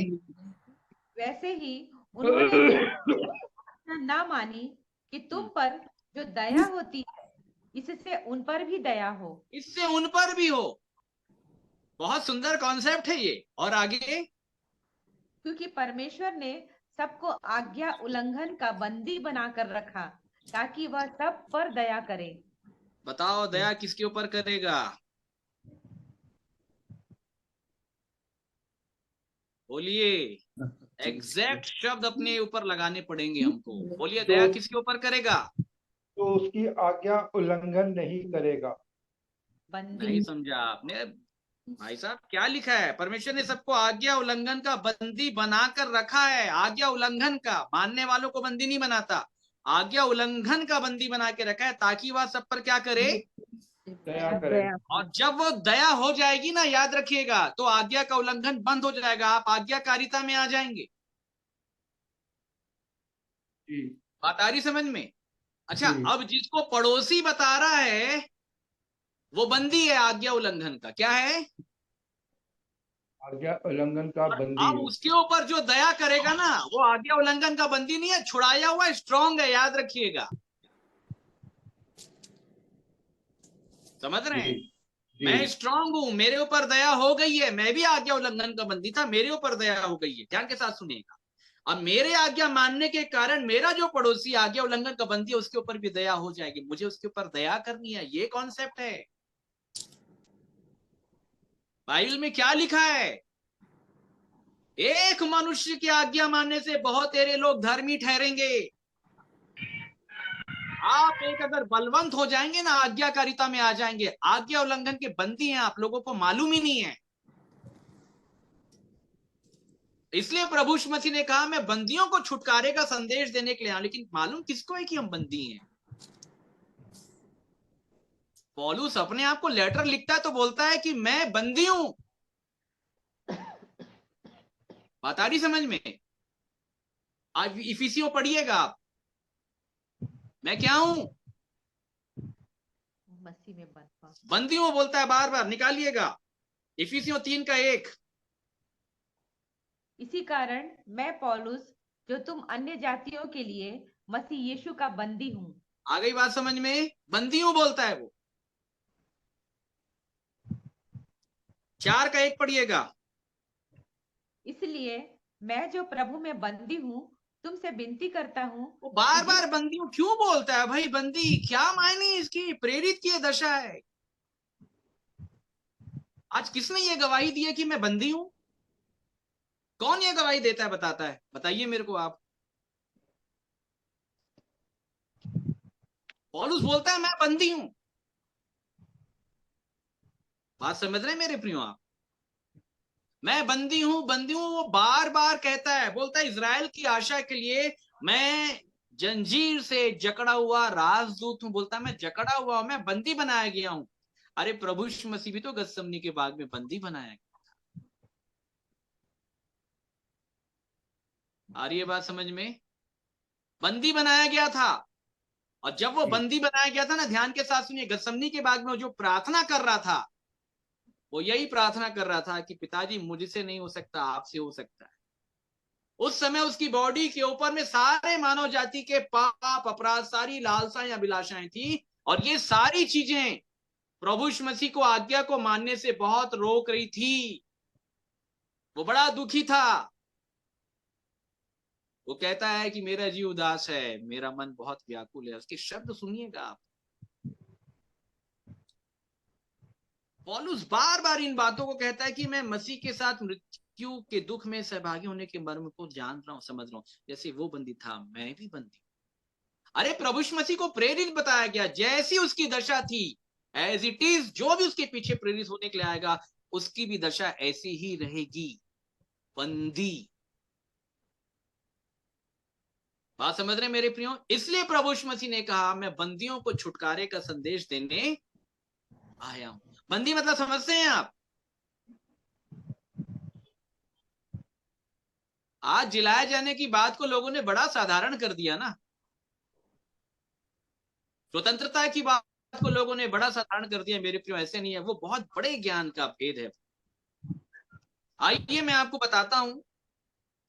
वैसे ही उन्होंने भी आज्ञा न मानी कि तुम पर जो दया होती है, इससे उन पर भी दया हो। इससे उन पर भी हो। बहुत सुंदर कॉन्सेप्ट है ये। और आगे, क्योंकि परमेश्वर ने सबको आज्ञा उल्लंघन का बंदी बनाकर रखा, ताकि वह सब पर दया करे। बताओ दया किसके ऊपर करेगा? बोलिए, एग्जैक्ट शब्द अपने ऊपर लगाने पड़ेंगे हमको। बोलिए, दया किसके ऊपर करेगा? तो उसकी आज्ञा उल्लंघन नहीं करेगा। बंदी। नहीं समझा आपने भाई साहब, क्या लिखा है? परमेश्वर ने सबको आज्ञा उल्लंघन का बंदी बनाकर रखा है। आज्ञा उल्लंघन का, मानने वालों को बंदी नहीं बनाता, आज्ञा उल्लंघन का बंदी बना के रखा है, ताकि वह सब पर क्या करे? दया करे। और जब वो दया हो जाएगी ना, याद रखिएगा, तो आज्ञा का उल्लंघन बंद हो जाएगा, आप आज्ञाकारिता में आ जाएंगे। जी बात आ रही समझ में? अच्छा, जी। अब जिसको पड़ोसी बता रहा है वो बंदी है आज्ञा उल्लंघन का। क्या है? आज्ञा उल्लंघन का और बंदी अब है। उसके ऊपर जो दया करेगा ना, वो आज्ञा उल्लंघन का बंदी नहीं है, छुड़ाया हुआ स्ट्रांग है, याद रखिएगा। समझ रहे जी हैं? जी मैं स्ट्रांग हूं, मेरे ऊपर दया हो गई है, मैं भी आज्ञा उल्लंघन का बंदी था, मेरे ऊपर दया हो गई है। ध्यान के साथ सुनिएगा। अब मेरे आज्ञा मानने के कारण मेरा जो पड़ोसी आज्ञा उल्लंघन का बंदी है, उसके ऊपर भी दया हो जाएगी। मुझे उसके ऊपर दया करनी है, ये कॉन्सेप्ट है। बाइबल में क्या लिखा है? एक मनुष्य की आज्ञा मानने से बहुत तेरे लोग धर्मी ठहरेंगे। आप एक अगर बलवंत हो जाएंगे ना, आज्ञाकारिता में आ जाएंगे, आज्ञा उल्लंघन के बंदी हैं, आप लोगों को मालूम ही नहीं है। इसलिए प्रभु यीशु मसीह ने कहा, मैं बंदियों को छुटकारे का संदेश देने के लिए आया। लेकिन मालूम किसको है कि हम बंदी हैं? पौलुस अपने आप को लेटर लिखता है तो बोलता है कि मैं बंदी हूं। बात आ रही समझ में? आज इफिसियों पढ़िएगा आप, मैं क्या हूं? मसीह में बंधवा। बंदी हूं बोलता है बार बार, निकालिएगा इफिसियों 3 का 1। इसी कारण मैं पौलुस, जो तुम अन्य जातियों के लिए मसीह यीशु का बंदी हूँ। आ गई बात समझ में? बंदी हूं बोलता है वो। 4 का 1 पढ़िएगा। इसलिए मैं जो प्रभु में बंदी हूँ, तुमसे विनती करता हूँ। वो बार बार बंदी हूं क्यों बोलता है भाई? बंदी क्या मायने इसकी? प्रेरित की दशा है। आज किसने ये गवाही दी है कि मैं बंदी हूं? कौन ये गवाही देता है, बताता है? बताइए मेरे को आप। पौलुस बोलता है मैं बंदी हूं। बात समझ रहे हैं मेरे प्रियो आप? मैं बंदी हूं, बंदी हूं, वो बार बार कहता है, बोलता है इजराइल की आशा के लिए मैं जंजीर से जकड़ा हुआ राजदूत हूं। बोलता है मैं जकड़ा हुआ हूं, मैं बंदी बनाया गया हूं। अरे प्रभु यीशु मसीह भी तो गत्समनी के बाग में बंदी बनाया गया। आ रही है बात समझ में? बंदी बनाया गया था, और जब वो जी बंदी बनाया गया था ना, ध्यान के साथ सुनिए, गतसमनी के बाग में वो जो प्रार्थना कर रहा था, वो यही प्रार्थना कर रहा था कि पिताजी मुझसे नहीं हो सकता, आपसे हो सकता है। उस समय उसकी बॉडी के ऊपर में सारे मानव जाति के पाप, अपराध, सारी लालसाएं, अभिलाषाएं थी, और ये सारी चीजें प्रभु यीशु मसीह को, आज्ञा को मानने से बहुत रोक रही थी। वो बड़ा दुखी था। वो कहता है कि मेरा जी उदास है, मेरा मन बहुत व्याकुल है। उसके शब्द सुनिएगा आप। पौलुस बार बार इन बातों को कहता है कि मैं मसीह के साथ मृत्यु के दुख में सहभागी होने के मर्म को जान रहा हूं, समझ रहा हूं। जैसे वो बंदी था, मैं भी बंदी। अरे प्रभु यीशु मसीह को प्रेरित बताया गया, जैसी उसकी दशा थी, एज इट इज, जो भी उसके पीछे प्रेरित होने के लिए आएगा, उसकी भी दशा ऐसी ही रहेगी, बंदी। बात समझ रहे मेरे प्रियो? इसलिए प्रभु यीशु मसीह ने कहा, मैं बंदियों को छुटकारे का संदेश देने आया हूं। बंदी मतलब समझते हैं आप? आज जिलाए जाने की बात को लोगों ने बड़ा साधारण कर दिया ना। स्वतंत्रता की बात को लोगों ने बड़ा साधारण कर दिया मेरे प्रियो। ऐसे नहीं है, वो बहुत बड़े ज्ञान का भेद है। आइए मैं आपको बताता हूं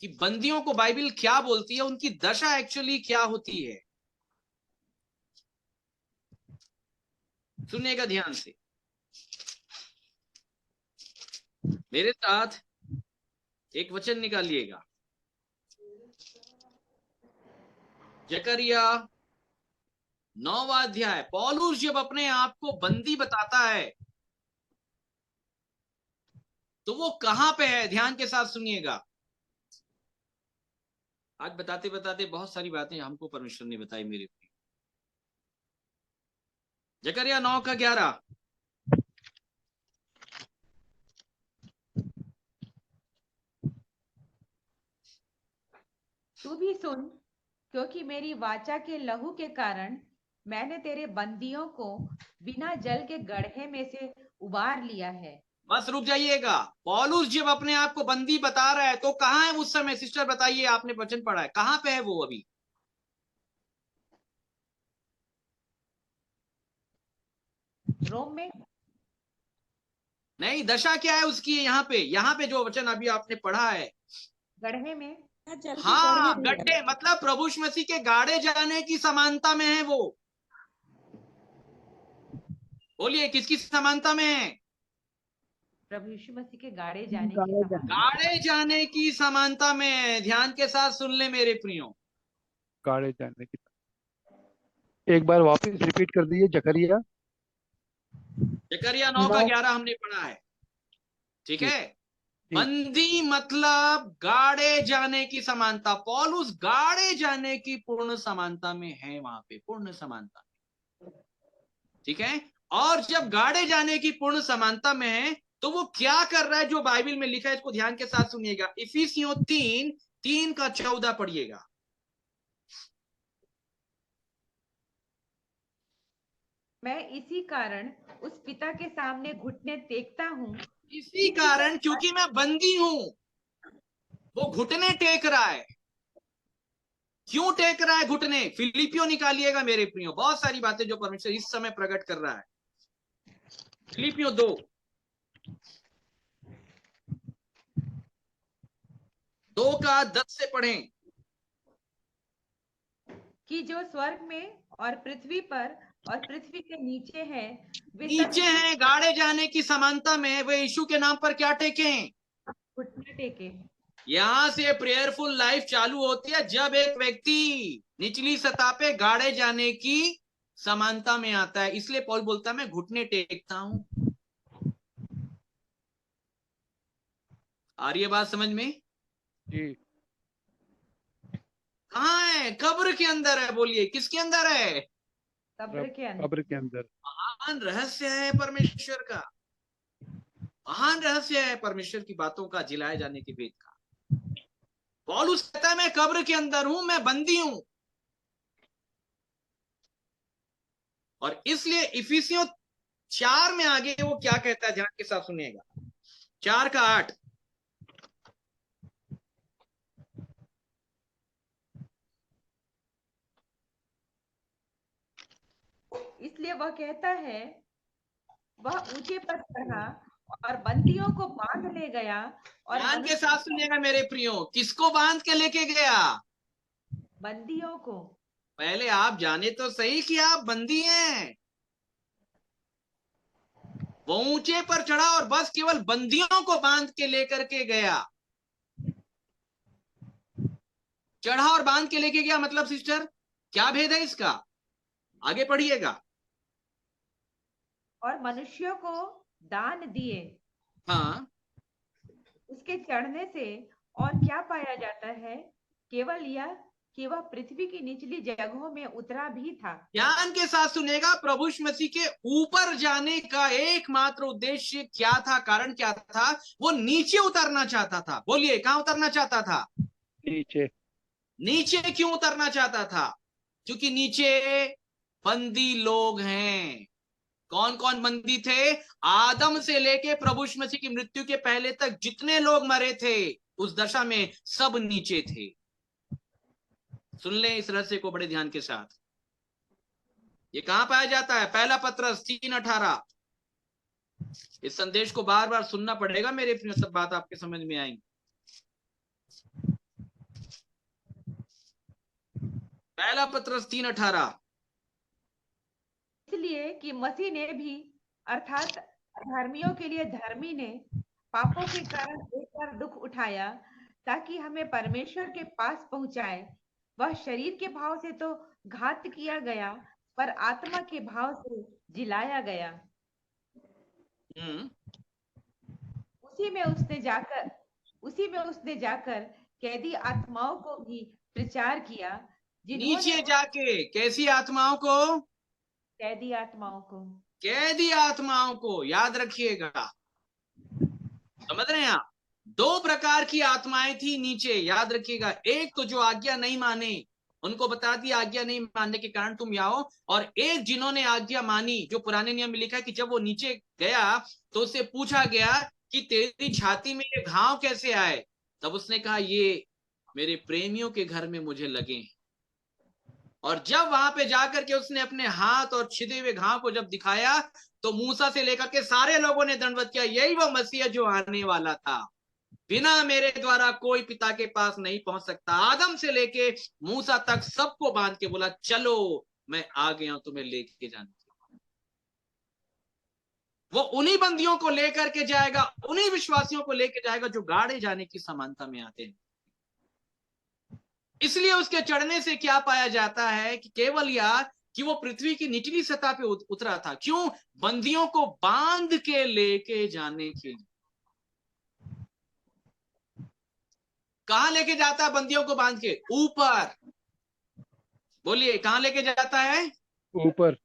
कि बंदियों को बाइबल क्या बोलती है, उनकी दशा एक्चुअली क्या होती है। सुनिएगा ध्यान से, मेरे साथ एक वचन निकालिएगा। जकरिया 9वां अध्याय। पौलुस जब अपने आप को बंदी बताता है, तो वो कहां पे है? ध्यान के साथ सुनिएगा। आज बताते बताते बहुत सारी बातें हमको परमेश्वर ने बताई मेरे प्रिय। जकरिया 9:11। तू भी सुन, क्योंकि मेरी वाचा के लहू के कारण मैंने तेरे बंदियों को बिना जल के गड्ढे में से उबार लिया है। बस रुक जाइएगा। पौलुस जब अपने आप को बंदी बता रहा है, तो कहां है उस समय? सिस्टर बताइए, आपने वचन पढ़ा है, कहां पे है वो अभी? रोम में। नहीं, दशा क्या है उसकी? यहाँ पे जो वचन अभी आपने पढ़ा है, गड्ढे में। हाँ, गड्ढे मतलब प्रभु यीशु मसीह के गाड़े जाने की समानता में है वो। बोलिए, किसकी समानता में है? प्रभु यीशु मसीह के गाड़े जाने की समानता। गाड़े जाने की समानता में है। ध्यान के साथ सुन ले मेरे प्रियो। गाड़े जाने की। एक बार वापस रिपीट कर दीजिए, जकरिया जकरिया 9:11 हमने पढ़ा है, ठीक जी है? जी। बंदी मतलब गाड़े जाने की समानता। पौलुस गाड़े जाने की पूर्ण समानता में है, वहां पे पूर्ण समानता, ठीक है? और जब गाड़े जाने की पूर्ण समानता में है, तो वो क्या कर रहा है जो बाइबल में लिखा है, इसको ध्यान के साथ सुनिएगा। इफिसियों 3:14 पढ़िएगा। मैं इसी कारण उस पिता के सामने घुटने टेकता हूँ। इसी कारण, क्योंकि मैं बंदी हूं, वो घुटने टेक रहा है। क्यों टेक रहा है घुटने? फिलिपियो निकालिएगा मेरे प्रियो। बहुत सारी बातें जो परमेश्वर इस समय प्रकट कर रहा है। फिलिपियो 2:10 से पढ़ें। कि जो स्वर्ग में और पृथ्वी पर और पृथ्वी के नीचे है, वे सब नीचे यीशु हैं, गाड़े जाने की समानता में, वे यीशु के नाम पर क्या टेकें? घुटने टेके। यहां से प्रेयरफुल लाइफ चालू होती है जब एक व्यक्ति निचली सतह पे गाड़े जाने की समानता में आता है। इसलिए पौल बोलता है, मैं घुटने टेकता हूं। आ रही है बात समझ में? जी। कहाँ है? कब्र के अंदर है। बोलिए, किसके अंदर है? कब्र के अंदर। कब्र के अंदर। महान रहस्य है परमेश्वर का। महान रहस्य है परमेश्वर की बातों का, जिलाए जाने के भेद का। पौलुस कहता है, मैं कब्र के अंदर हूं, मैं बंदी हूं। और इसलिए इफिसियों 4 में आगे वो क्या कहता है, ध्यान के साथ सुनिएगा। 4:8। इसलिए वह कहता है, वह ऊंचे पर चढ़ा और बंदियों को बांध ले गया और ध्यान के साथ सुनिएगा मेरे प्रियो, किसको बांध के लेके गया? बंदियों को। पहले आप जाने तो सही कि आप बंदी हैं। वो ऊंचे पर चढ़ा और बस केवल बंदियों को बांध के लेकर के गया। चढ़ा और बांध के लेके गया मतलब सिस्टर क्या भेद है इसका? आगे पढ़िएगा। और मनुष्यों को दान दिए। हाँ, उसके चढ़ने से और क्या पाया जाता है? केवल यह कि वह पृथ्वी की निचली जगहों में उतरा भी था। ध्यान के साथ सुनेगा। प्रभु यीशु मसीह के ऊपर जाने का एकमात्र उद्देश्य क्या था? कारण क्या था? वो नीचे उतरना चाहता था। बोलिए, कहां उतरना चाहता था? नीचे। नीचे क्यों उतरना चाहता था? क्योंकि नीचे बंदी लोग हैं। कौन कौन बंदी थे? आदम से लेके प्रभु यीशु मसीह की मृत्यु के पहले तक जितने लोग मरे थे उस दशा में सब नीचे थे। सुन लें इस रहस्य को बड़े ध्यान के साथ। ये कहां पाया जाता है? पहला पत्रस 3:18। इस संदेश को बार बार सुनना पड़ेगा मेरे प्रिय, सब बात आपके समझ में आएंगी। पहला पत्रस 3:18। इसलिए कि मसीह ने भी अर्थात धर्मियों के लिए धर्मी ने पापों के कारण एक बार दुख उठाया ताकि हमें परमेश्वर के पास पहुंचाए। वह शरीर के भाव से तो घात किया गया पर आत्मा के भाव से जिलाया गया। उसी में उसने जाकर कैदी आत्माओं को भी प्रचार किया, नीचे जाके कैसी आत्माओं को? कैदी आत्माओं को। कैदी आत्माओं को याद रखिएगा। समझ रहे हैं आप? दो प्रकार की आत्माएं थी नीचे, याद रखिएगा। एक तो जो आज्ञा नहीं माने, उनको बता दिया आज्ञा नहीं मानने के कारण तुम आओ। और एक जिन्होंने आज्ञा मानी, जो पुराने नियम में लिखा है कि जब वो नीचे गया तो उससे पूछा गया कि तेरी छाती में ये घाव कैसे आए? तब उसने कहा ये मेरे प्रेमियों के घर में मुझे लगे। और जब वहां पे जाकर के उसने अपने हाथ और छिदे हुए घाव को जब दिखाया तो मूसा से लेकर के सारे लोगों ने दंडवत किया। यही वो मसीह जो आने वाला था। बिना मेरे द्वारा कोई पिता के पास नहीं पहुंच सकता। आदम से लेके मूसा तक सबको बांध के बोला चलो मैं आ गया हूं तुम्हें लेके जाने। वो उन्हीं बंदियों को लेकर के जाएगा, उन्हीं विश्वासियों को लेकर जाएगा जो गाड़े जाने की समानता में आते हैं। इसलिए उसके चढ़ने से क्या पाया जाता है कि केवल यह कि वो पृथ्वी की निचली सतह पे उतरा था। क्यों? बंदियों को बांध के लेके जाने के लिए। कहां लेके जाता है बंदियों को बांध के? ऊपर। बोलिए, कहां लेके जाता है? ऊपर।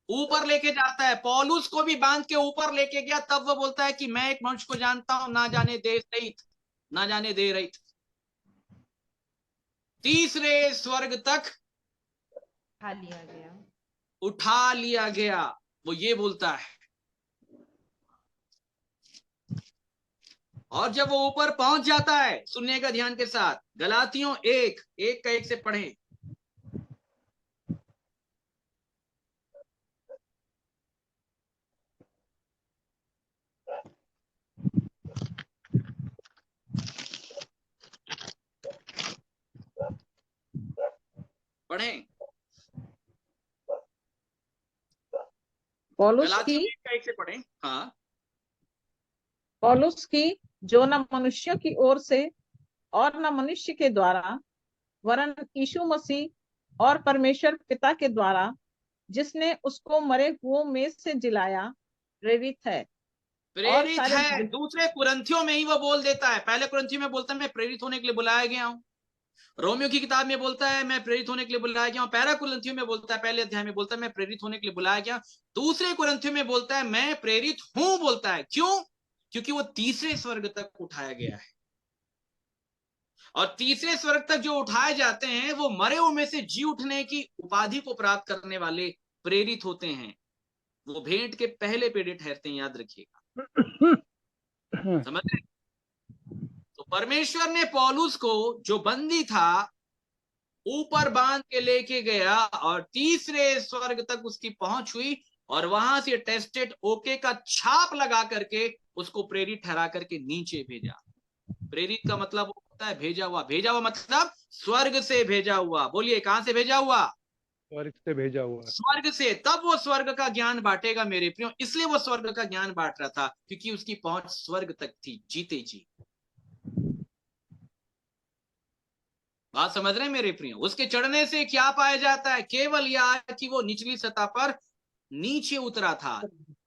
ऊपर लेके जाता है। पौलुस को भी बांध के ऊपर लेके गया। तब वो बोलता है कि मैं एक मनुष्य को जानता हूं, ना जाने दे रहित, ना जाने दे रहित। तीसरे स्वर्ग तक उठा लिया गया। वो ये बोलता है। और जब वो ऊपर पहुंच जाता है, सुनिएगा ध्यान के साथ, गलातियों 1:1 से पढ़ें। पढ़ें। पौलुस गलातियों की 1:1 से पढ़ें। हाँ, पौलुस की जो न मनुष्यों की ओर से और न मनुष्य के द्वारा वरन यीशु मसीह और परमेश्वर पिता के द्वारा जिसने उसको मरे हुओं में से जिलाया प्रेरित है। प्रेरित है। दूसरे कुरिन्थियों में ही वो बोल देता है। पहले कुरिन्थियों में बोलता है मैं प्रेरित होने के लिए बुलाया गया हूं। रोमियो की किताब में बोलता है मैं प्रेरित होने के लिए बुलाया गया हूं। पहला कुरिन्थियों में बोलता है, पहले अध्याय में बोलता है मैं प्रेरित होने के लिए बुलाया गया। दूसरे कुरिन्थियों में बोलता है मैं प्रेरित हूं, बोलता है। क्यों? क्योंकि वो तीसरे स्वर्ग तक उठाया गया है। और तीसरे स्वर्ग तक जो उठाए जाते हैं वो मरे हुए में से जी उठने की उपाधि को प्राप्त करने वाले प्रेरित होते हैं। वो भेंट के पहले पेड़े ठहरते हैं, याद रखिएगा। समझ रहे? तो परमेश्वर ने पौलुस को, जो बंदी था, ऊपर बांध के लेके गया और तीसरे स्वर्ग तक उसकी पहुंच हुई और वहां से टेस्टेड ओके का छाप लगा करके उसको प्रेरित ठहरा करके नीचे भेजा। प्रेरित का मतलब होता है भेजा हुआ। भेजा हुआ मतलब स्वर्ग से भेजा हुआ। बोलिए कहां से भेजा हुआ? स्वर्ग से भेजा हुआ है। स्वर्ग से। तब वो स्वर्ग का ज्ञान बांटेगा मेरे प्रियो। इसलिए वो स्वर्ग का ज्ञान बांट रहा था क्योंकि उसकी पहुंच स्वर्ग तक थी जीते जी। बात समझ रहे हैं मेरे प्रियो? उसके चढ़ने से क्या पाया जाता है? केवल यह कि वो निचली सतह पर नीचे उतरा था।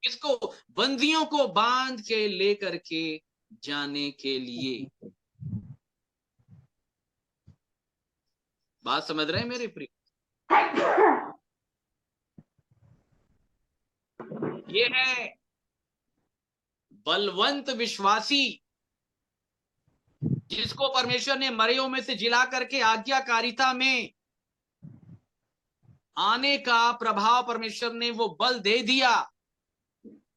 इसको बंदियों को बांध के लेकर के जाने के लिए। बात समझ रहे हैं मेरे प्रिय? ये है बलवंत विश्वासी जिसको परमेश्वर ने मरियों में से जिला करके आज्ञाकारिता में आने का प्रभाव परमेश्वर ने वो बल दे दिया।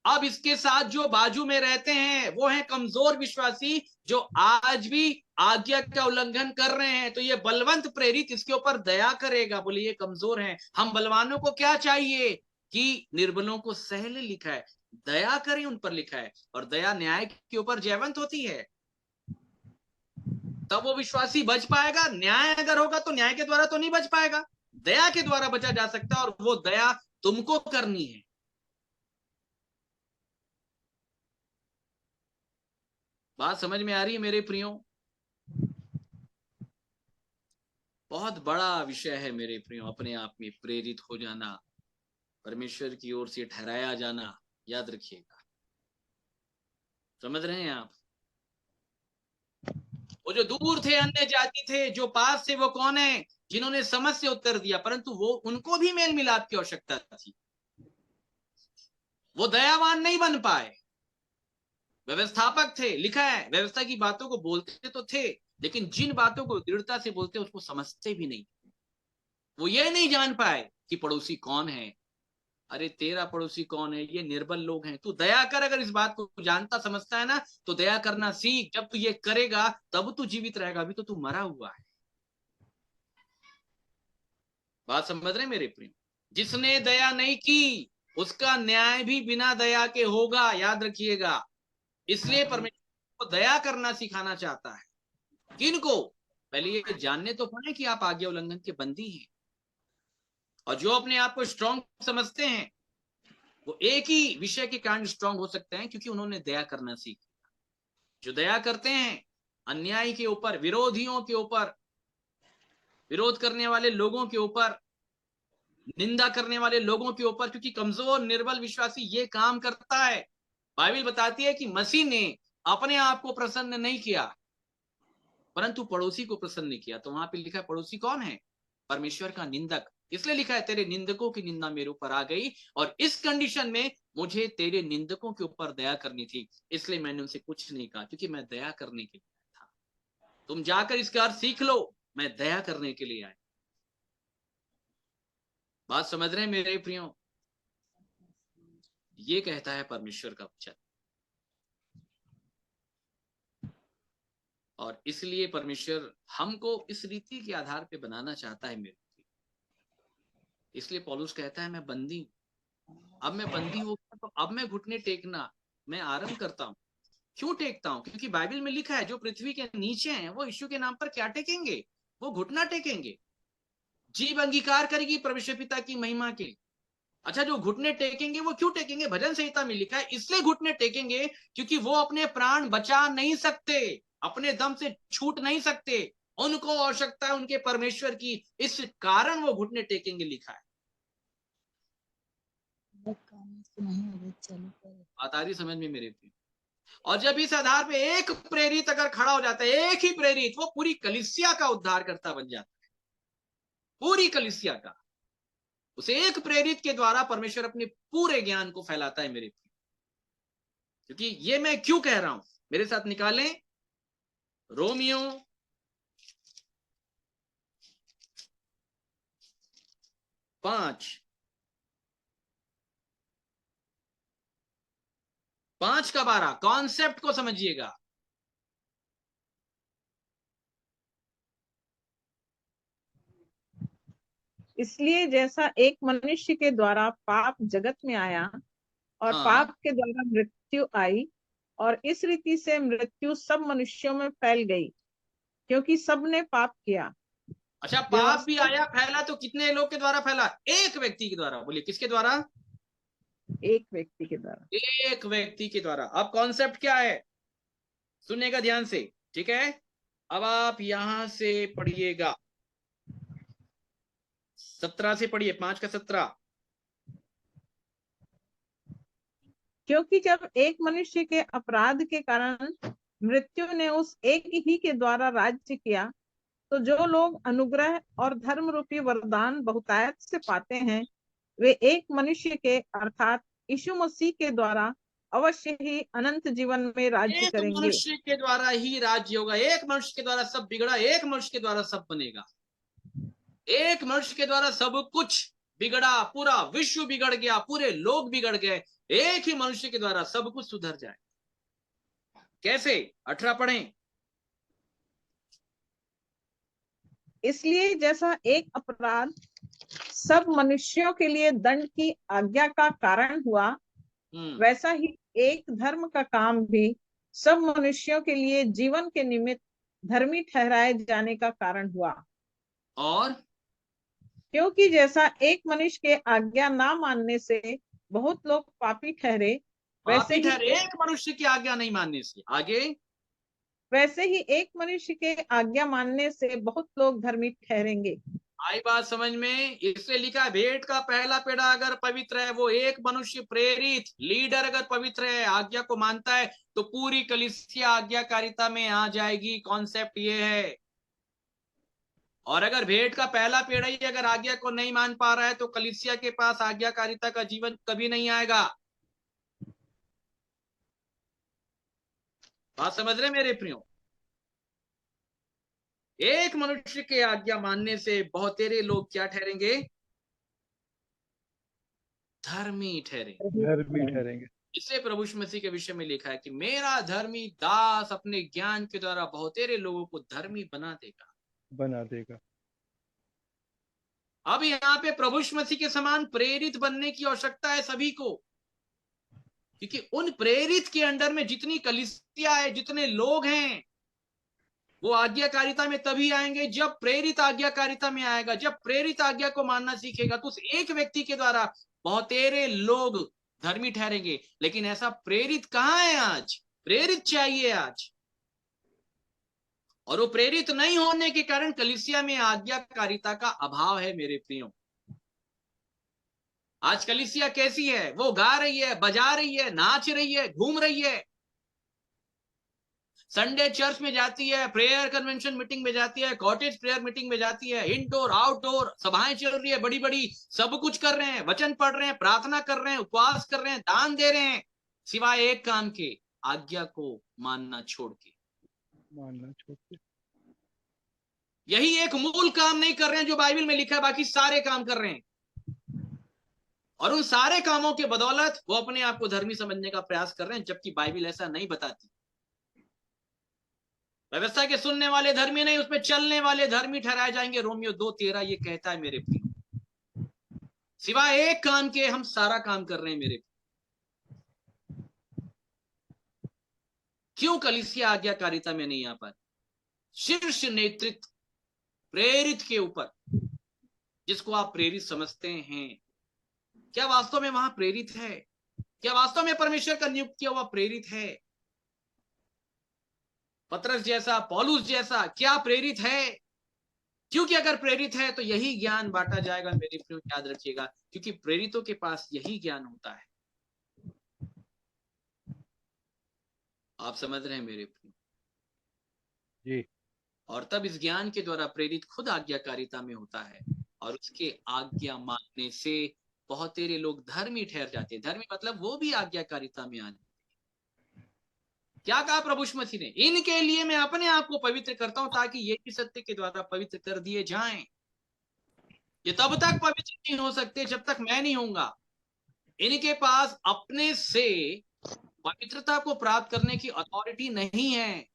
अब इसके साथ जो बाजू में रहते हैं वो हैं कमजोर विश्वासी जो आज भी आज्ञा का उल्लंघन कर रहे हैं। तो ये बलवंत प्रेरित इसके ऊपर दया करेगा। बोले ये कमजोर हैं। हम बलवानों को क्या चाहिए कि निर्बलों को सहले लिखा है, दया करें उन पर लिखा है। और दया न्याय के ऊपर जयवंत होती है। तब वो विश्वासी बच पाएगा। न्याय अगर होगा तो न्याय के द्वारा तो नहीं बच पाएगा, दया के द्वारा बचा जा सकता है। और वो दया तुमको करनी है। बात समझ में आ रही है मेरे प्रियो? बहुत बड़ा विषय है मेरे प्रियो अपने आप में प्रेरित हो जाना, परमेश्वर की ओर से ठहराया जाना। याद रखिएगा। समझ रहे हैं आप? वो जो दूर थे, अन्य जाति थे, जो पास थे, वो कौन है? जिन्होंने समझ से उत्तर दिया, परंतु वो उनको भी मेल मिलाप की आवश्यकता थी। वो दयावान नहीं बन पाए। व्यवस्थापक थे, लिखा है व्यवस्था की बातों को बोलते तो थे लेकिन जिन बातों को दृढ़ता से बोलते उसको समझते भी नहीं। वो ये नहीं जान पाए कि पड़ोसी कौन है। अरे तेरा पड़ोसी कौन है? ये निर्बल लोग हैं। तू दया कर। अगर इस बात को जानता समझता है ना तो दया करना सीख। जब तू ये करेगा तब तू जीवित रहेगा। अभी तो तू मरा हुआ है। बात समझ रहे मेरे प्रिय? जिसने दया नहीं की उसका न्याय भी बिना दया के होगा। याद रखिएगा। इसलिए परमेश्वर को दया करना सिखाना चाहता है। किनको? पहले ये जानने तो पाए कि आप आज्ञा उल्लंघन के बंदी हैं। और जो अपने आप को स्ट्रांग समझते हैं वो एक ही विषय के कारण स्ट्रांग हो सकते हैं क्योंकि उन्होंने दया करना सीखा। जो दया करते हैं अन्यायी के ऊपर, विरोधियों के ऊपर, विरोध करने वाले लोगों के ऊपर, निंदा करने वाले लोगों के ऊपर, क्योंकि कमजोर निर्बल विश्वासी ये काम करता है। बाइबल बताती है कि मसीह ने अपने आप को प्रसन्न नहीं किया परंतु पड़ोसी को प्रसन्न किया। तो वहां पे लिखा है पड़ोसी कौन है? परमेश्वर का निंदक। इसलिए लिखा है तेरे निंदकों की निंदा मेरे ऊपर आ गई और इस कंडीशन में मुझे तेरे निंदकों के ऊपर दया करनी थी। इसलिए मैंने उनसे कुछ नहीं कहा क्योंकि मैं दया करने के लिए था। तुम जाकर इसका अर्थ सीख लो, मैं दया करने के लिए आया। बात समझ रहे हैं मेरे प्रियो? ये कहता है परमेश्वर का वचन। और इसलिए परमेश्वर हमको इस रीति के आधार पे बनाना चाहता है मेरे। इसलिए पौलुस कहता है मैं बंदी हूं। अब मैं बंदी हो गया तो अब मैं घुटने टेकना मैं आरंभ करता हूं। क्यों टेकता हूं? क्योंकि बाइबल में लिखा है जो पृथ्वी के नीचे हैं वो यीशु के नाम पर क्या टेकेंगे? वो घुटना टेकेंगे। जीव अंगीकार करेगी परमेश्वर पिता की महिमा के लिए। अच्छा, जो घुटने टेकेंगे वो क्यों टेकेंगे? भजन संहिता में लिखा है इसलिए घुटने टेकेंगे क्योंकि वो अपने प्राण बचा नहीं सकते, अपने दम से छूट नहीं सकते। उनको आवश्यकता है उनके परमेश्वर की, इस कारण वो घुटने टेकेंगे। लिखा है। बात आ रही समझ में मेरे प्रिय? और जब इस आधार पे एक प्रेरित अगर खड़ा हो जाता है, एक ही प्रेरित, वो पूरी कलीसिया का उद्धारकर्ता बन जाता है। पूरी कलीसिया का। उसे एक प्रेरित के द्वारा परमेश्वर अपने पूरे ज्ञान को फैलाता है मेरे प्रिय। क्योंकि ये मैं क्यों कह रहा हूं, मेरे साथ निकालें रोमियो 5:5 कॉन्सेप्ट को समझिएगा। इसलिए जैसा एक मनुष्य के द्वारा पाप जगत में आया और हाँ। पाप के द्वारा मृत्यु आई, और इस रीति से मृत्यु सब मनुष्यों में फैल गई, क्योंकि सबने पाप किया। अच्छा, पाप भी आया, फैला तो कितने लोग के द्वारा फैला? एक व्यक्ति के द्वारा। बोलिए किसके द्वारा? एक व्यक्ति के द्वारा। एक व्यक्ति के द्वारा। अब कॉन्सेप्ट क्या है, सुनिएगा ध्यान से, ठीक है? अब आप यहां से पढ़िएगा, 17 से पढ़िए, 5 का 17। क्योंकि जब एक मनुष्य के अपराध के कारण मृत्यु ने उस एक ही के द्वारा राज्य किया, तो जो लोग अनुग्रह और धर्म रूपी वरदान बहुतायत से पाते हैं, वे एक मनुष्य के अर्थात यीशु मसीह के द्वारा अवश्य ही अनंत जीवन में राज्य एक करेंगे। मनुष्य के द्वारा ही राज्य होगा। एक मनुष्य के द्वारा सब बिगड़ा, एक मनुष्य के द्वारा सब बनेगा। एक मनुष्य के द्वारा सब कुछ बिगड़ा, पूरा विश्व बिगड़ गया, पूरे लोग बिगड़ गए। एक ही मनुष्य के द्वारा सब कुछ सुधर जाए। कैसे? 18 पढ़ें। इसलिए जैसा एक अपराध सब मनुष्यों के लिए दंड की आज्ञा का कारण हुआ, वैसा ही एक धर्म का काम भी सब मनुष्यों के लिए जीवन के निमित्त धर्मी ठहराए जाने का कारण हुआ। और क्योंकि जैसा एक मनुष्य के आज्ञा ना मानने से बहुत लोग पापी ठहरे, वैसे ही एक मनुष्य की आज्ञा नहीं मानने से, आगे वैसे ही एक मनुष्य के आज्ञा मानने से बहुत लोग धर्मी ठहरेंगे। आई बात समझ में? इसलिए लिखा है, भेंट का पहला पेड़ा अगर पवित्र है, वो एक मनुष्य प्रेरित लीडर अगर पवित्र है, आज्ञा को मानता है, तो पूरी कलीसिया आज्ञाकारिता में आ जाएगी। कॉन्सेप्ट ये है। और अगर भेंट का पहला पेड़ा ही अगर आज्ञा को नहीं मान पा रहा है, तो कलीसिया के पास आज्ञाकारिता का जीवन कभी नहीं आएगा। बात समझ रहे मेरे प्रियो? एक मनुष्य के आज्ञा मानने से बहुतेरे लोग क्या ठहरेंगे? धर्मी ठहरेंगे। धर्मी ठहरेंगे। इसलिए प्रभु यीशु मसीह के विषय में लिखा है कि मेरा धर्मी दास अपने ज्ञान के द्वारा बहुतेरे लोगों को धर्मी बना देगा। अब यहाँ पे प्रभु यीशु मसीह के समान प्रेरित बनने की आवश्यकता है सभी को, क्योंकि उन प्रेरित के अंडर में जितनी कलीसिया है, जितने लोग हैं, वो आज्ञाकारिता में तभी आएंगे जब प्रेरित आज्ञाकारिता में आएगा। जब प्रेरित आज्ञा को मानना सीखेगा, तो उस एक व्यक्ति के द्वारा बहुतेरे लोग धर्मी ठहरेंगे। लेकिन ऐसा प्रेरित कहाँ है आज? प्रेरित चाहिए आज, और वो प्रेरित नहीं होने के कारण कलीसिया में आज्ञाकारिता का अभाव है। मेरे प्रियो, आज कलीसिया कैसी है? वो गा रही है, बजा रही है, नाच रही है, घूम रही है, संडे चर्च में जाती है, प्रेयर कन्वेंशन मीटिंग में जाती है, कॉटेज प्रेयर मीटिंग में जाती है, इंडोर आउटडोर सभाएं चल रही है, बड़ी बड़ी, सब कुछ कर रहे हैं, वचन पढ़ रहे हैं, प्रार्थना कर रहे हैं, उपवास कर रहे हैं, दान दे रहे हैं, सिवाय एक काम के, आज्ञा को मानना छोड़ के। यही एक मूल काम नहीं कर रहे हैं जो बाइबल में लिखा है, बाकी सारे काम कर रहे हैं। और उन सारे कामों के बदौलत वो अपने आप को धर्मी समझने का प्रयास कर रहे हैं, जबकि बाइबल ऐसा नहीं बताती। व्यवस्था के सुनने वाले धर्मी नहीं, उसमें चलने वाले धर्मी ठहराए जाएंगे। रोमियो 2:13 ये कहता है मेरे प्रियो। सिवाय एक काम के हम सारा काम कर रहे हैं मेरे प्रियो। क्यों कलीसिया आज्ञाकारिता में नहीं आ पा? शीर्ष नेतृत्व प्रेरित के ऊपर, जिसको आप प्रेरित समझते हैं, क्या वास्तव में वहां प्रेरित है? क्या वास्तव में परमेश्वर का नियुक्त किया हुआ प्रेरित है? पतरस जैसा, पौलुस जैसा क्या प्रेरित है? क्योंकि अगर प्रेरित है तो यही ज्ञान बांटा जाएगा मेरे प्रियो, याद रखिएगा, क्योंकि प्रेरितों के पास यही ज्ञान होता है। आप समझ रहे हैं मेरे प्रियो जी? और तब इस ज्ञान के द्वारा प्रेरित खुद आज्ञाकारिता में होता है, और उसके आज्ञा मानने से बहुत तेरे लोग धर्मी ठहर जाते हैं। धर्मी मतलब वो भी आज्ञाकारिता में आने। क्या कहा प्रभु यीशु मसीह ने? इनके लिए मैं अपने आप को पवित्र करता हूं, ताकि ये भी सत्य के द्वारा पवित्र कर दिए जाएं। ये तब तक पवित्र नहीं हो सकते जब तक मैं नहीं होऊंगा। इनके पास अपने से पवित्रता को प्राप्त करने की अथॉरिटी नहीं है।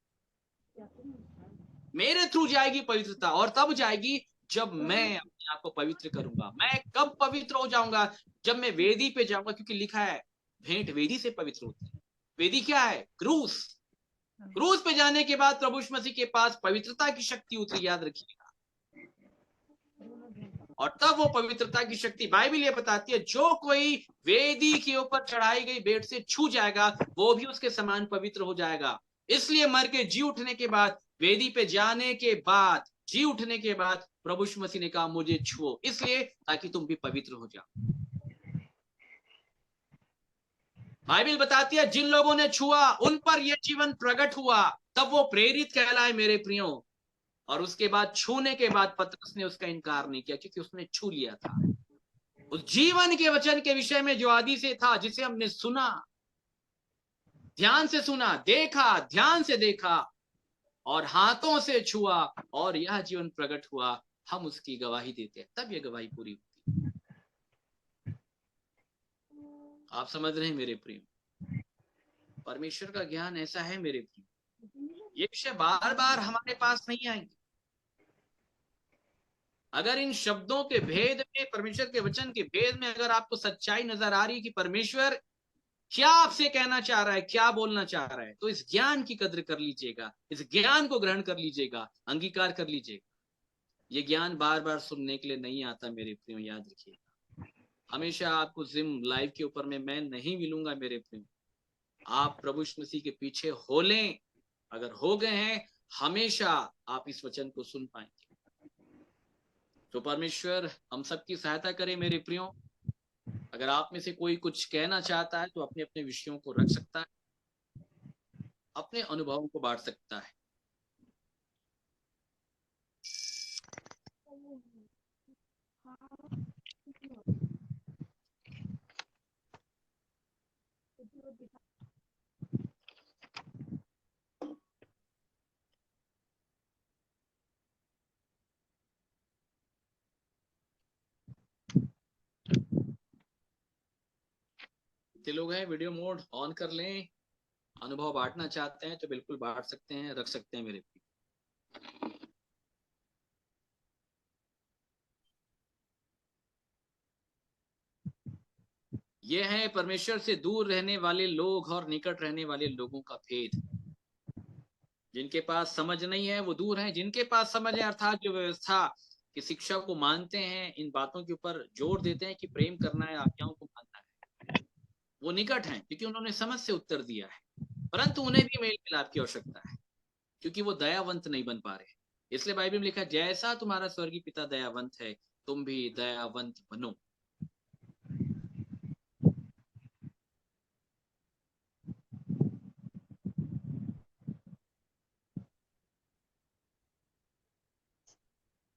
मेरे थ्रू जाएगी पवित्रता, और तब जाएगी जब मैं अपने आप को पवित्र करूंगा। मैं कब पवित्र हो जाऊंगा? जब मैं वेदी पे जाऊंगा, क्योंकि लिखा है भेंट वेदी से पवित्र होती है। वेदी क्या है? क्रूस। क्रूस पे जाने के बाद प्रभु यीशु मसीह के पास पवित्रता की शक्ति उतरी, याद रखिएगा। और तब वो पवित्रता की शक्ति बाइबल ये बताती है, जो कोई वेदी के ऊपर चढ़ाई गई भेंट से छू जाएगा वो भी उसके समान पवित्र हो जाएगा। इसलिए मर के जी उठने के बाद, वेदी पे जाने के बाद, जी उठने के बाद प्रभु यीशु मसीह ने कहा मुझे छुओ, इसलिए ताकि तुम भी पवित्र हो जाओ। बाइबल बताती है जिन लोगों ने छुआ उन पर यह जीवन प्रकट हुआ, तब वो प्रेरित कहलाए मेरे प्रियो। और उसके बाद छूने के बाद पतरस ने उसका इनकार नहीं किया, क्योंकि उसने छू लिया था उस जीवन के वचन के विषय में जो आदि से था, जिसे हमने सुना, ध्यान से सुना, देखा, ध्यान से देखा और हाथों से छुआ, और यह जीवन प्रकट हुआ। हम उसकी गवाही देते हैं, तब यह गवाही पूरी होती है। आप समझ रहे हैं मेरे प्रिय? परमेश्वर का ज्ञान ऐसा है मेरे प्रिय, ये विषय बार बार हमारे पास नहीं आएंगे। अगर इन शब्दों के भेद में, परमेश्वर के वचन के भेद में अगर आपको सच्चाई नजर आ रही है कि परमेश्वर क्या आपसे कहना चाह रहा है, क्या बोलना चाह रहा है, तो इस ज्ञान की कद्र कर लीजिएगा, इस ज्ञान को ग्रहण कर लीजिएगा, अंगीकार कर लीजिएगा। ये ज्ञान बार बार सुनने के लिए नहीं आता मेरे प्रियो, याद रखिएगा। हमेशा आपको जिम लाइव के ऊपर में मैं नहीं मिलूंगा मेरे प्रियो। आप प्रभु यीशु मसीह के पीछे हो लें, अगर हो गए हैं, हमेशा आप इस वचन को सुन पाएंगे। तो परमेश्वर हम सबकी सहायता करे मेरे प्रियो। अगर आप में से कोई कुछ कहना चाहता है तो अपने अपने विषयों को रख सकता है, अपने अनुभवों को बांट सकता है। कितने लोग हैं? वीडियो मोड ऑन कर लें। अनुभव बांटना चाहते हैं तो बिल्कुल बांट सकते हैं, रख सकते हैं मेरे प्रिय। ये है परमेश्वर से दूर रहने वाले लोग और निकट रहने वाले लोगों का भेद। जिनके पास समझ नहीं है वो दूर है, जिनके पास समझ है अर्थात जो व्यवस्था की शिक्षा को मानते हैं, इन बातों के ऊपर जोर देते हैं कि प्रेम करना है, आज्ञाओं को मानना है, वो निकट हैं, क्योंकि उन्होंने समझ से उत्तर दिया है। परंतु उन्हें भी मेल मिलाप की आवश्यकता है, क्योंकि वो दयावंत नहीं बन पा रहे। इसलिए बाइबल में लिखा, जैसा तुम्हारा स्वर्गीय पिता दयावंत है तुम भी दयावंत बनो।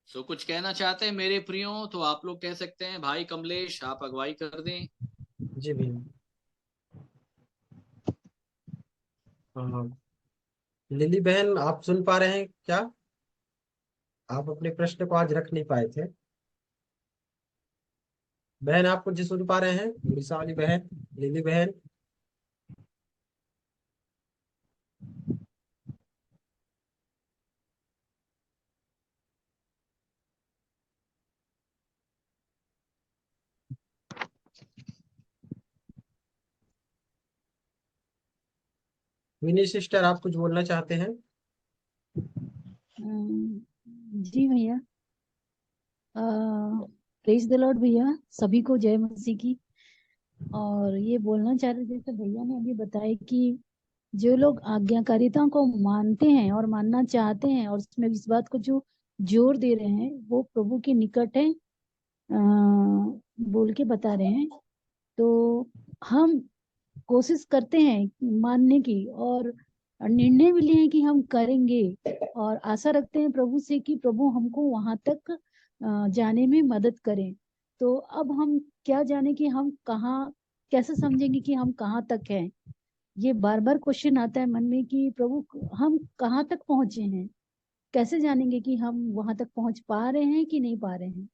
सो कुछ कहना चाहते हैं मेरे प्रियो तो आप लोग कह सकते हैं। भाई कमलेश आप अगुवाई कर दें। जी भैया। हाँ, लिली बहन आप सुन पा रहे हैं क्या? आप अपने प्रश्न को आज रख नहीं पाए थे। बहन आप कुछ सुन पा रहे हैं? उड़ीसा वाली बहन, लिली बहन। विनी सिस्टर आप कुछ बोलना चाहते हैं? जी भैया, प्रेज द लॉर्ड भैया, सभी को जय मसीह की। और ये बोलना चाह रहे, जैसे भैया ने अभी बताया कि जो लोग आज्ञाकारिता को मानते हैं और मानना चाहते हैं और उसमें इस बात को जो जोर दे रहे हैं वो प्रभु के निकट है, बोल के बता रहे हैं। तो हम कोशिश करते हैं मानने की और निर्णय भी लिए हैं कि हम करेंगे, और आशा रखते हैं प्रभु से कि प्रभु हमको वहां तक जाने में मदद करें। तो अब हम क्या जाने कि हम कहाँ, कैसे समझेंगे कि हम कहाँ तक हैं। ये बार बार क्वेश्चन आता है मन में कि प्रभु हम कहाँ तक पहुंचे हैं, कैसे जानेंगे कि हम वहां तक पहुंच पा रहे हैं कि नहीं पा रहे हैं।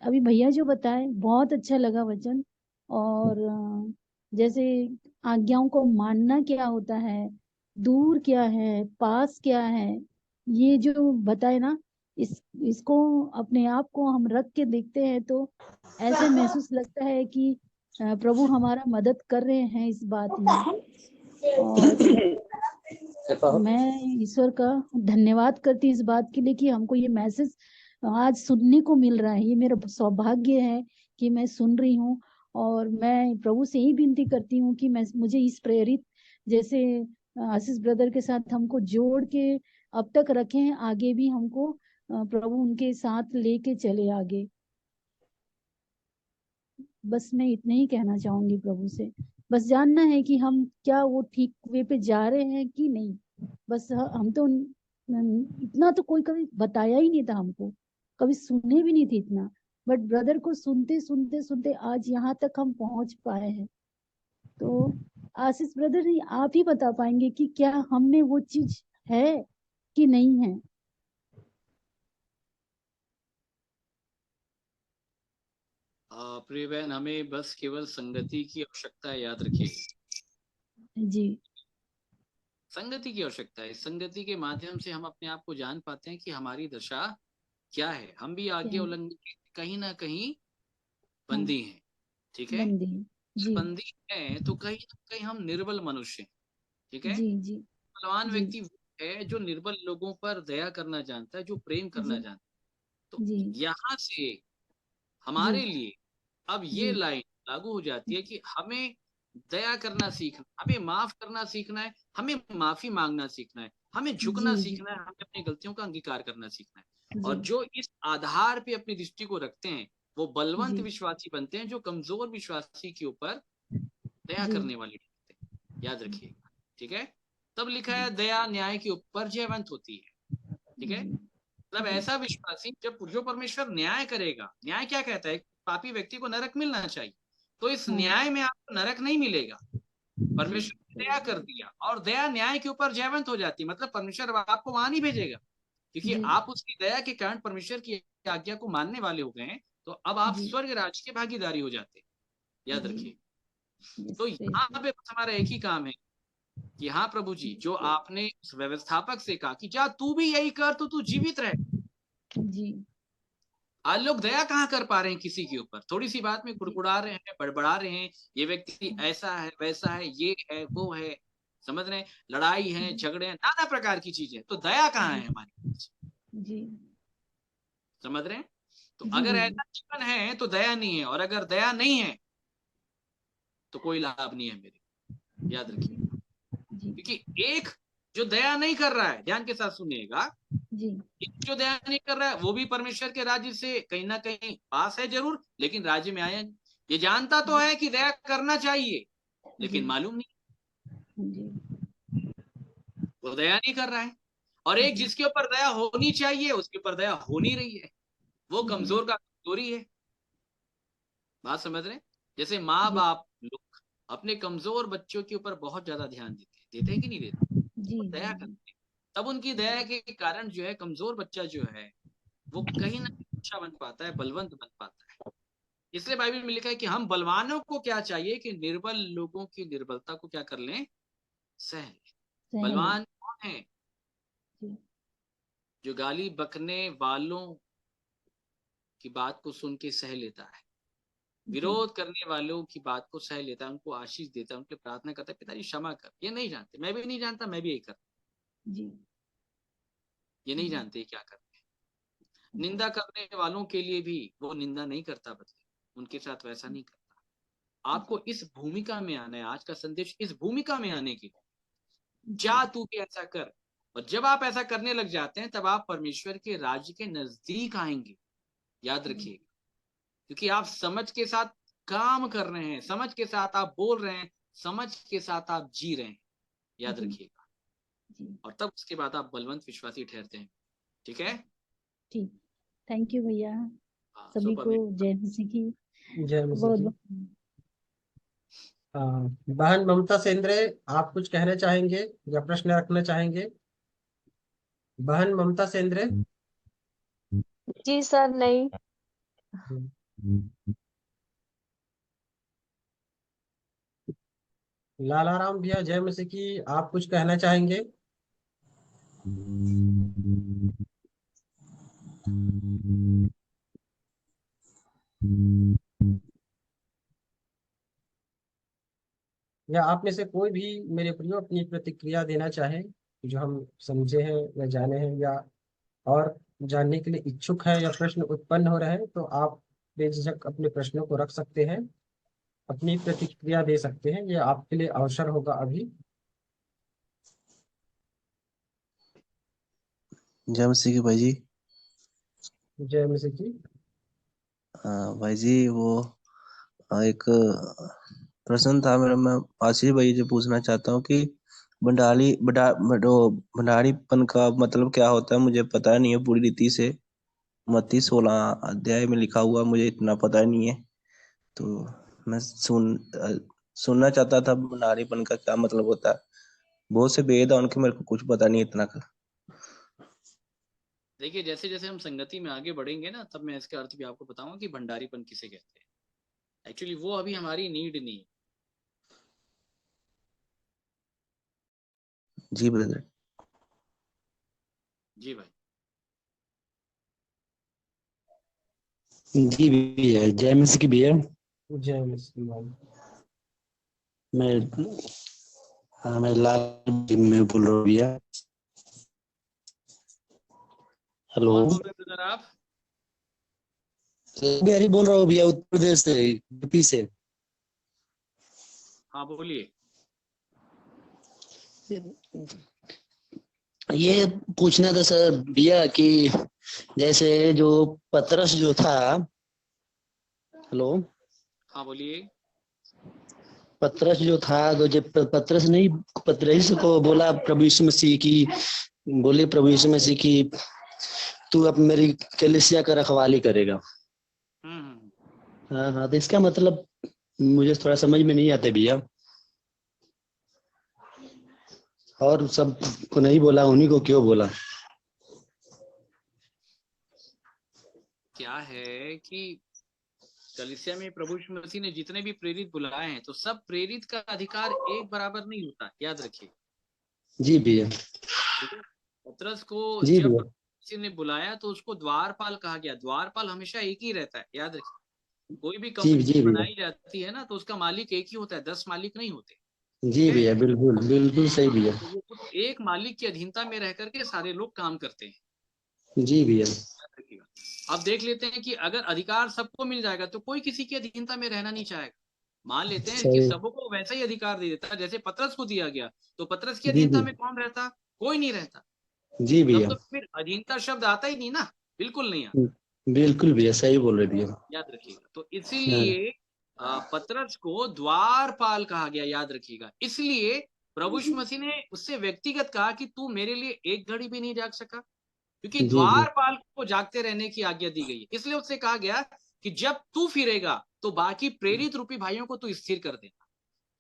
अभी भैया जो बताए बहुत अच्छा लगा वचन। और जैसे आज्ञाओं को मानना क्या होता है, दूर क्या है, पास क्या है, ये जो बताए ना, इसको अपने आप को हम रख के देखते हैं तो ऐसे महसूस लगता है कि प्रभु हमारा मदद कर रहे हैं इस बात में। और मैं ईश्वर का धन्यवाद करती हूँ इस बात के लिए कि हमको ये मैसेज आज सुनने को मिल रहा है। ये मेरा सौभाग्य है कि मैं सुन रही हूँ, और मैं प्रभु से ही विनती करती हूँ कि मुझे इस प्रेरित जैसे आशीष ब्रदर के साथ हमको जोड़ के अब तक रखें, आगे भी हमको प्रभु उनके साथ लेके चले आगे। बस मैं इतना ही कहना चाहूंगी प्रभु से। बस जानना है कि हम क्या वो ठीक वे पे जा रहे हैं कि नहीं। बस हम तो इतना तो कोई कभी बताया ही नहीं था हमको, कभी सुने भी नहीं थे इतना, बट ब्रदर को सुनते सुनते सुनते आज यहाँ तक हम पहुंच पाए हैं। तो आशीष ब्रदर आप ही बता पाएंगे कि क्या हम में वो चीज है कि नहीं है। प्रिय बहन, हमें बस केवल संगति की आवश्यकता है, याद रखिए जी। संगति की आवश्यकता है। संगति के माध्यम से हम अपने आप को जान पाते हैं कि हमारी दशा क्या है। हम भी आज्ञा उल्लंघन के कहीं ना कहीं बंदी हैं, ठीक है। बंदी बंदी है तो कहीं ना कहीं हम निर्बल मनुष्य हैं, ठीक है। जी जी बलवान व्यक्ति वो है जो निर्बल लोगों पर दया करना जानता है, जो प्रेम करना जानता है। तो यहाँ से हमारे लिए अब ये लाइन लागू हो जाती है कि हमें दया करना सीखना, हमें माफ करना सीखना है, हमें माफी मांगना सीखना है, हमें झुकना सीखना है, हमें अपनी गलतियों का अंगीकार करना सीखना है। और जो इस आधार पे अपनी दृष्टि को रखते हैं वो बलवंत विश्वासी बनते हैं, जो कमजोर विश्वासी के ऊपर दया करने वाले बनते हैं। याद रखिएगा, ठीक है। तब लिखा है दया न्याय के ऊपर जयवंत होती है, ठीक है। मतलब ऐसा विश्वासी जब जो परमेश्वर न्याय करेगा, न्याय क्या कहता है, पापी व्यक्ति को नरक मिलना चाहिए, तो इस न्याय में आपको नरक नहीं मिलेगा। परमेश्वर ने दया कर दिया और दया न्याय के ऊपर जयवंत हो जाती है, मतलब परमेश्वर आपको वहां नहीं भेजेगा, क्योंकि आप उसकी दया के कारण परमेश्वर की आज्ञा को मानने वाले हो गए हैं। तो अब आप स्वर्ग राज्य के भागीदारी हो जाते हैं, याद रखिए। तो यहाँ पे हमारा एक ही काम है कि हाँ प्रभु जी, जो आपने उस व्यवस्थापक से कहा कि जा तू भी यही कर तो तू जीवित रहे। आज लोग दया कहाँ कर पा रहे हैं किसी के ऊपर, थोड़ी सी बात में कुड़कुड़ा रहे हैं, बड़बड़ा रहे हैं, ये व्यक्ति ऐसा है वैसा है, ये है वो है, समझ रहे हैं, लड़ाई है झगड़े हैं, नाना प्रकार की चीजें, तो दया कहाँ है हमारी जी, समझ रहे हैं। तो अगर ऐसा जीवन है तो दया नहीं है, और अगर दया नहीं है तो कोई लाभ नहीं है मेरे, याद रखिए। क्योंकि एक जो दया नहीं कर रहा है, ध्यान के साथ सुनिएगा, जो दया नहीं कर रहा है वो भी परमेश्वर के राज्य से कहीं ना कहीं पास है जरूर, लेकिन राज्य में आया नहीं। ये जानता तो है कि दया करना चाहिए, लेकिन मालूम नहीं, वो दया नहीं कर रहा है। और एक जिसके ऊपर दया होनी चाहिए उसके ऊपर दया हो नहीं रही है, वो कमजोर का कमजोरी है। बात समझ रहे हैं। जैसे माँ बाप लोग अपने कमजोर बच्चों के ऊपर बहुत ज्यादा ध्यान देते हैं कि नहीं देते, दया करते हैं। तब उनकी दया के कारण जो है कमजोर बच्चा जो है वो कहीं ना कहीं अच्छा बन पाता है, बलवंत बन पाता है। इसलिए बाइबल में लिखा है कि हम बलवानों को क्या चाहिए कि निर्बल लोगों की निर्बलता को क्या कर लें, सह लें। बलवान कौन है, जो गाली बकने वालों की बात को सुन के सह लेता है, विरोध करने वालों की बात को सह लेता है, उनको आशीष देता है, उनके प्रार्थना करता है पिताजी क्षमा कर। ये नहीं जानते, मैं भी नहीं जानता, मैं भी यही करता, ये नहीं जानते क्या करते। निंदा करने वालों के लिए भी वो निंदा नहीं करता, बदले उनके साथ वैसा नहीं करता। आपको इस भूमिका में आना है, आज का संदेश इस भूमिका में आने के लिए, जा तू भी ऐसा कर। और जब आप ऐसा करने लग जाते हैं तब आप परमेश्वर के राज्य के नजदीक आएंगे, याद रखिएगा। क्योंकि आप समझ के साथ काम कर रहे हैं, समझ के साथ आप बोल रहे हैं, समझ के साथ आप जी रहे हैं, याद रखिएगा। और तब उसके बाद आप बलवंत विश्वासी ठहरते हैं, ठीक है। ठीक, थैंक यू भैया, सभी को जय मसीह की। जय मसीह की। बहन ममता सेंद्रे, आप कुछ कहना चाहेंगे या प्रश्न रखना चाहेंगे? बहन ममता सेंद्रे। जी सर, नहीं। लालाराम भैया, जय मसीह की, आप कुछ कहना चाहेंगे? या आप में से कोई भी मेरे प्रियो अपनी प्रतिक्रिया देना चाहे, जो हम समझे हैं या जाने हैं, या और जानने के लिए इच्छुक है, या प्रश्न उत्पन्न हो रहे हैं, तो आप बेझिझक अपने प्रश्नों को रख सकते हैं, अपनी प्रतिक्रिया दे सकते हैं। ये आपके लिए अवसर होगा अभी। जय मसीह की भाई जी। जय मसीह की। भाई जी वो एक प्रश्न था मेरा, मैं आशीष भाई से पूछना चाहता हूँ कि भंडारीपन का मतलब क्या होता है, मुझे पता नहीं है पूरी रीति से। मत्ती 16 अध्याय में लिखा हुआ, मुझे इतना पता नहीं है, तो मैं सुनना चाहता था भंडारीपन का क्या मतलब होता है। बहुत से वेद है उनके, मेरे को कुछ पता नहीं इतना का। देखिए, जैसे जैसे हम संगति में आगे बढ़ेंगे ना, तब मैं इसका अर्थ भी आपको बताऊंगा कि भंडारीपन किसे कहते हैं। एक्चुअली वो अभी हमारी नीड नहीं है। जी ब्रदर। जी भाई। जी भैया, जय मसीह की भैया। जय मसीह भाई। मैं लाल में बोल रहा हूँ भैया। हेलो। कौन बोल रहे हैं ब्रदर आप? बिहारी बोल रहा हूँ भैया, उत्तर प्रदेश से, यूपी से। हाँ बोलिए। ये पूछना था सर भैया कि जैसे जो पतरस जो था। हेलो। हाँ बोलिए। पतरस जो था, तो जब पतरस को बोला प्रभु यीशु मसीह की, बोले प्रभु यीशु मसीह की तू अब मेरी कलीसिया का रखवाली करेगा। हाँ हाँ, तो इसका मतलब मुझे थोड़ा समझ में नहीं आता भैया। और सब को नहीं बोला, उन्हीं को क्यों बोला? क्या है कि कलीसिया में प्रभु यीशु मसीह ने जितने भी प्रेरित बुलाए हैं, तो सब प्रेरित का अधिकार एक बराबर नहीं होता, याद रखिए। जी भैया। ठीक है। पतरस को जी जब भैया। प्रभु मसीह ने बुलाया तो उसको द्वारपाल कहा गया। द्वारपाल हमेशा एक ही रहता है, याद रखिए। कोई भी जी कंपनी जी भैया। बनाई जाती है ना, तो उसका मालिक एक ही होता है, 10 मालिक नहीं होते। जी ठीक है। भैया, बिल्कुल बिल्कुल सही भैया। तो वो कुछ एक मालिक की अधीनता में रह करके सारे लोग काम करते हैं। जी भैया। याद रखिएगा। अब देख लेते हैं कि अगर अधिकार सबको मिल जाएगा तो कोई किसी की अधीनता में रहना नहीं चाहेगा। मान लेते हैं कि सही। सबको वैसा ही अधिकार दे देता जैसे पतरस को दिया गया, तो पतरस की जी अधीनता जी। में कौन रहता? कोई नहीं रहता। जी तब भैया। तो फिर अधीनता शब्द आता ही नहीं ना, बिल्कुल नहीं आता। बिल्कुल भैया, सही बोल रहे भैया। याद रखिएगा। तो हाँ। इसीलिए पतरस को द्वारपाल कहा गया, याद रखिएगा। इसलिए प्रभु यीशु मसीह ने उससे व्यक्तिगत कहा कि तू मेरे लिए एक घड़ी भी नहीं जाग सका, क्योंकि जी जी। द्वारपाल को जागते रहने की आज्ञा दी गई है। इसलिए उससे कहा गया कि जब तू फिरेगा तो बाकी प्रेरित रूपी भाइयों को तू स्थिर कर देगा।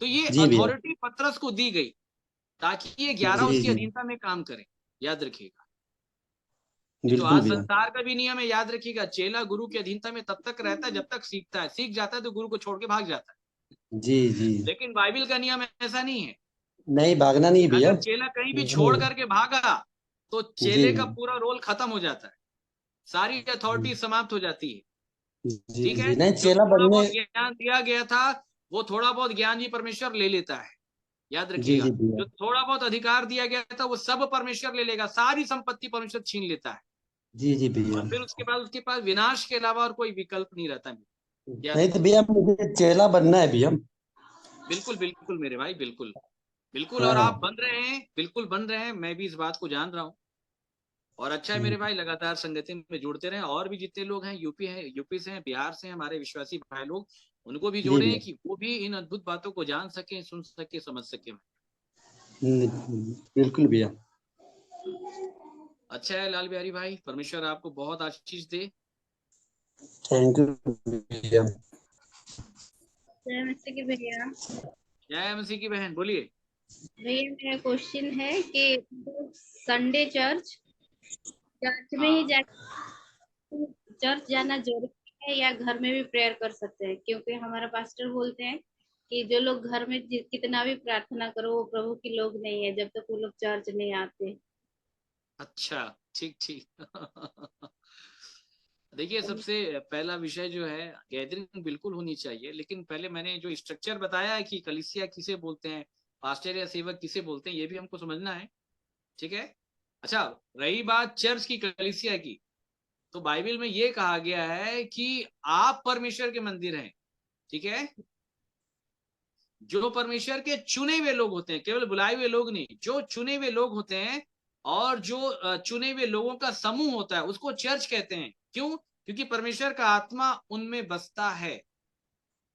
तो ये जी भैया। अथॉरिटी पतरस को दी गई ताकि ये 11 जी उसकी जी। अधीनता में काम करें, याद रखिएगा। ये तो बिल्कुल आज भैया। संसार का भी नियम है, याद रखिएगा। चेला गुरु की अधीनता में तब तक रहता है जब तक सीखता है। सीख जाता है तो गुरु को छोड़ के भाग जाता है। जी जी। लेकिन बाइबल का नियम ऐसा नहीं है। नहीं, भागना नहीं भैया। अगर चेला कहीं भी छोड़ नहीं। करके भागा तो जी चेले का पूरा रोल खत्म हो जाता है, सारी अथॉरिटी समाप्त हो जाती है। जी ठीक है। जी। नहीं, जो चेला थोड़ा बनने। बहुत ज्ञान दिया गया था, वो थोड़ा बहुत ज्ञान भी परमेश्वर ले लेता है, याद जी रखिएगा। जी भैया। जो थोड़ा बहुत अधिकार दिया गया था वो सब परमेश्वर ले लेगा, सारी संपत्ति परमेश्वर छीन लेता है। जी जी भैया। और फिर उसके बाद उसके पास विनाश के अलावा और कोई विकल्प नहीं रहता, याद नहीं तो रखिए। भैया, मुझे चेला बनना है भैया। बिल्कुल बिल्कुल मेरे भाई, बिल्कुल बिल्कुल। और आप हाँ। बन रहे हैं, बिल्कुल बन रहे हैं, मैं भी इस बात को जान रहा हूँ। और अच्छा है मेरे भाई, लगातार संगति में जुड़ते रहें। और भी जितने लोग हैं, यूपी से हैं, बिहार से हैं, हमारे विश्वासी भाई लोग, उनको भी जी जोड़े भैया। कि वो भी इन अद्भुत बातों को जान सके, सुन सके, समझ सके। बिल्कुल भैया। अच्छा है लाल बिहारी भाई, परमेश्वर आपको बहुत आशीष दे। थैंक यू भैया। जय मसीह की भैया। जय मसीह की बहन, बोलिए। भैया मेरा क्वेश्चन है कि संडे चर्च में ही हाँ। चर्च जाना जरूरी है या घर में भी प्रेयर कर सकते हैं? क्योंकि हमारा पास्टर बोलते हैं कि जो लोग घर में कितना भी प्रार्थना करो वो प्रभु के लोग नहीं है जब तक वो लोग चर्च नहीं आते। अच्छा, ठीक ठीक। देखिए, सबसे पहला विषय जो है, गैदरिंग बिल्कुल होनी चाहिए, लेकिन पहले मैंने जो स्ट्रक्चर बताया है कि कलीसिया किसे बोलते हैं, पास्टर या सेवक किसे बोलते हैं, ये भी हमको समझना है। ठीक है। अच्छा, रही बात चर्च की, कलीसिया की, तो बाइबल में ये कहा गया है कि आप परमेश्वर के मंदिर हैं। ठीक है। जो परमेश्वर के चुने हुए लोग होते हैं, केवल बुलाए हुए लोग नहीं, जो चुने हुए लोग होते हैं और जो चुने हुए लोगों का समूह होता है, उसको चर्च कहते हैं। क्यों? क्योंकि परमेश्वर का आत्मा उनमें बसता है।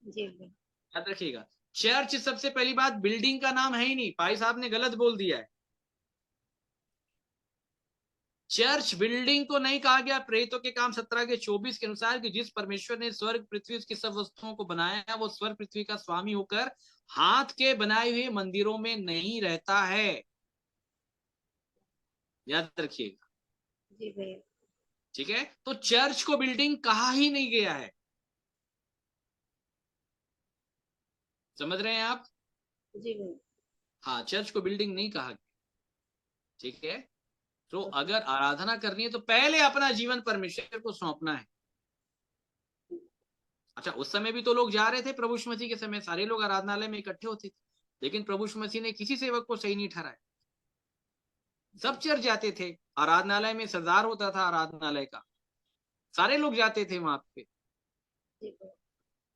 जी याद रखिएगा, चर्च सबसे पहली बात बिल्डिंग का नाम है ही नहीं, भाई साहब ने गलत बोल दिया है। चर्च बिल्डिंग को नहीं कहा गया। प्रेरितों के काम 17 के 24 के अनुसार कि जिस परमेश्वर ने स्वर्ग पृथ्वी की सब वस्तुओं को बनाया, वो स्वर्ग पृथ्वी का स्वामी होकर हाथ के बनाए हुए मंदिरों में नहीं रहता है। याद रखिएगा। जी भैया। ठीक है। तो चर्च को बिल्डिंग कहा ही नहीं गया है। समझ रहे हैं आप? जी भैया। हाँ, चर्च को बिल्डिंग नहीं कहा गया। ठीक है। तो अगर आराधना करनी है तो पहले अपना जीवन परमेश्वर को सौंपना है। अच्छा, उस समय भी तो लोग जा रहे थे, प्रभु यीशु मसीह के समय सारे लोग आराधनालय में इकट्ठे होते थे, लेकिन प्रभु यीशु मसीह ने किसी सेवक को सही नहीं ठहराया। सब चर्च जाते थे, आराधनालय में सरदार होता था आराधनालय का, सारे लोग जाते थे वहां पे।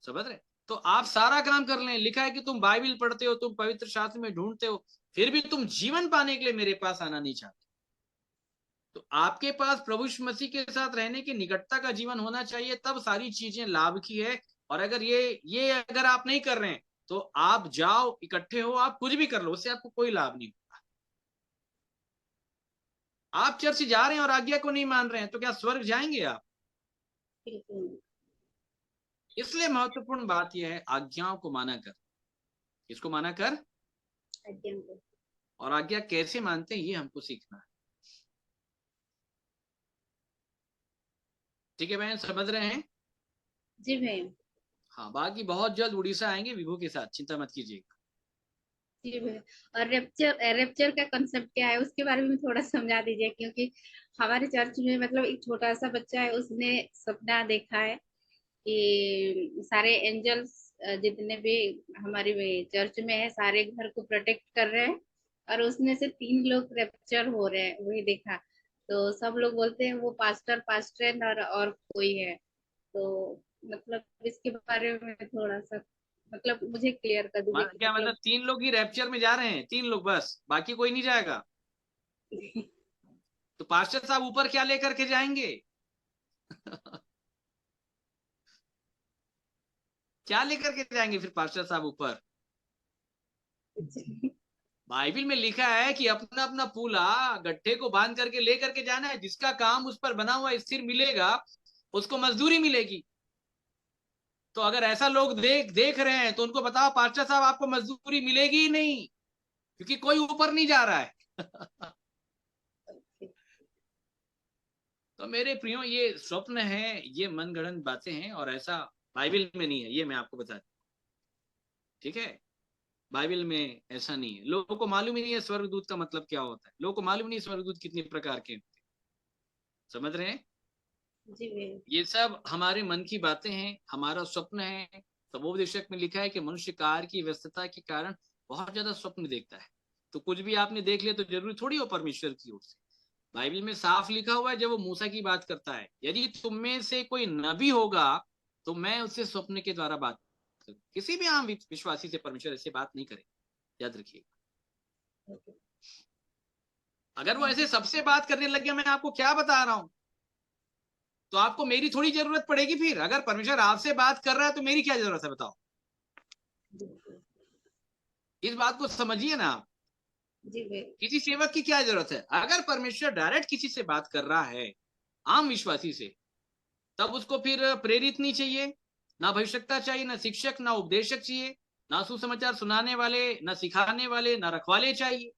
समझ रहे? तो आप सारा काम कर लें, लिखा है कि तुम बाइबल पढ़ते हो, तुम पवित्र शास्त्र में ढूंढते हो, फिर भी तुम जीवन पाने के लिए मेरे पास आना नहीं चाहते। तो आपके पास प्रभु यीशु मसीह के साथ रहने की निकटता का जीवन होना चाहिए, तब सारी चीजें लाभ की है। और अगर ये अगर आप नहीं कर रहे हैं, तो आप जाओ, इकट्ठे हो, आप कुछ भी कर लो, उससे आपको कोई लाभ नहीं होगा। आप चर्च जा रहे हैं और आज्ञा को नहीं मान रहे हैं, तो क्या स्वर्ग जाएंगे आप? इसलिए महत्वपूर्ण बात यह है, आज्ञाओं को माना कर। किसको माना कर? और आज्ञा कैसे मानते हैं, ये हमको सीखना है। ठीक है बहन, समझ रहे हैं? जी भैया। हाँ, बाकी बहुत जल्द उड़ीसा आएंगे विभू के साथ, चिंता मत कीजिएगा। जी भैया। और रेप्चर का कंसेप्ट क्या है, उसके बारे में थोड़ा समझा दीजिए, क्योंकि हमारे चर्च में मतलब एक छोटा सा बच्चा है, उसने सपना देखा है कि सारे एंजल्स जितने भी हमारे चर्च में है, सारे घर को प्रोटेक्ट कर रहे हैं, और उसमें से 3 लोग रेप्चर हो रहे हैं, वही देखा। तो सब लोग बोलते हैं वो पास्टर और कोई है। तो मतलब इसके बारे में थोड़ा सा मतलब मुझे क्लियर कर दीजिए कि क्या मतलब मतलब 3 लोग ही रैप्चर में जा रहे हैं? 3 लोग बस, बाकी कोई नहीं जाएगा? तो पास्टर साहब ऊपर क्या लेकर के जाएंगे? क्या लेकर के जाएंगे फिर पास्टर साहब ऊपर? बाइबल में लिखा है कि अपना अपना पूला गट्ठे को बांध करके लेकर के जाना है। जिसका काम उस पर बना हुआ स्थिर मिलेगा, उसको मजदूरी मिलेगी। तो अगर ऐसा लोग देख देख रहे हैं, तो उनको बताओ पास्टर साहब आपको मजदूरी मिलेगी ही नहीं, क्योंकि कोई ऊपर नहीं जा रहा है। तो मेरे प्रियो, ये स्वप्न है, ये मनगढ़ंत बातें हैं, और ऐसा बाइबल में नहीं है, ये मैं आपको बता दूं। ठीक है। बाइबल में ऐसा नहीं है। लोगों को मालूम ही नहीं है स्वर्गदूत का मतलब क्या होता है, लोगों को मालूम नहीं स्वर्गदूत कितने प्रकार के होते हैं। समझ रहे हैं? जी भैया। ये सब हमारे मन की बातें हैं, हमारा स्वप्न है। तमोपदेशक में लिखा है कि मनुष्य कार्य की व्यस्तता के कारण बहुत ज्यादा स्वप्न देखता है। तो कुछ भी आपने देख लिया तो जरूरी थोड़ी हो परमेश्वर की ओर से। बाइबल में साफ लिखा हुआ है, जब वो मूसा की बात करता है, यदि तुम में से कोई नबी होगा तो मैं उससे स्वप्न के द्वारा बात करूं। किसी भी आम विश्वासी से परमेश्वर ऐसे बात नहीं करे। याद रखिएगा। अगर वो ऐसे सबसे बात करने लग गया, मैं आपको क्या बता रहा हूं, तो आपको मेरी थोड़ी जरूरत पड़ेगी। फिर अगर परमेश्वर आपसे बात कर रहा है तो मेरी क्या जरूरत है, बताओ? इस बात को समझिए ना आप। जी भैया। किसी सेवक की क्या जरूरत है? अगर परमेश्वर डायरेक्ट किसी से बात कर रहा है, आम विश्वासी से, तब उसको फिर प्रेरित नहीं चाहिए, ना भविष्यता चाहिए, ना शिक्षक, ना उपदेशक चाहिए, ना सुसमाचार सुनाने वाले, ना सिखाने वाले, ना रखवाले चाहिए,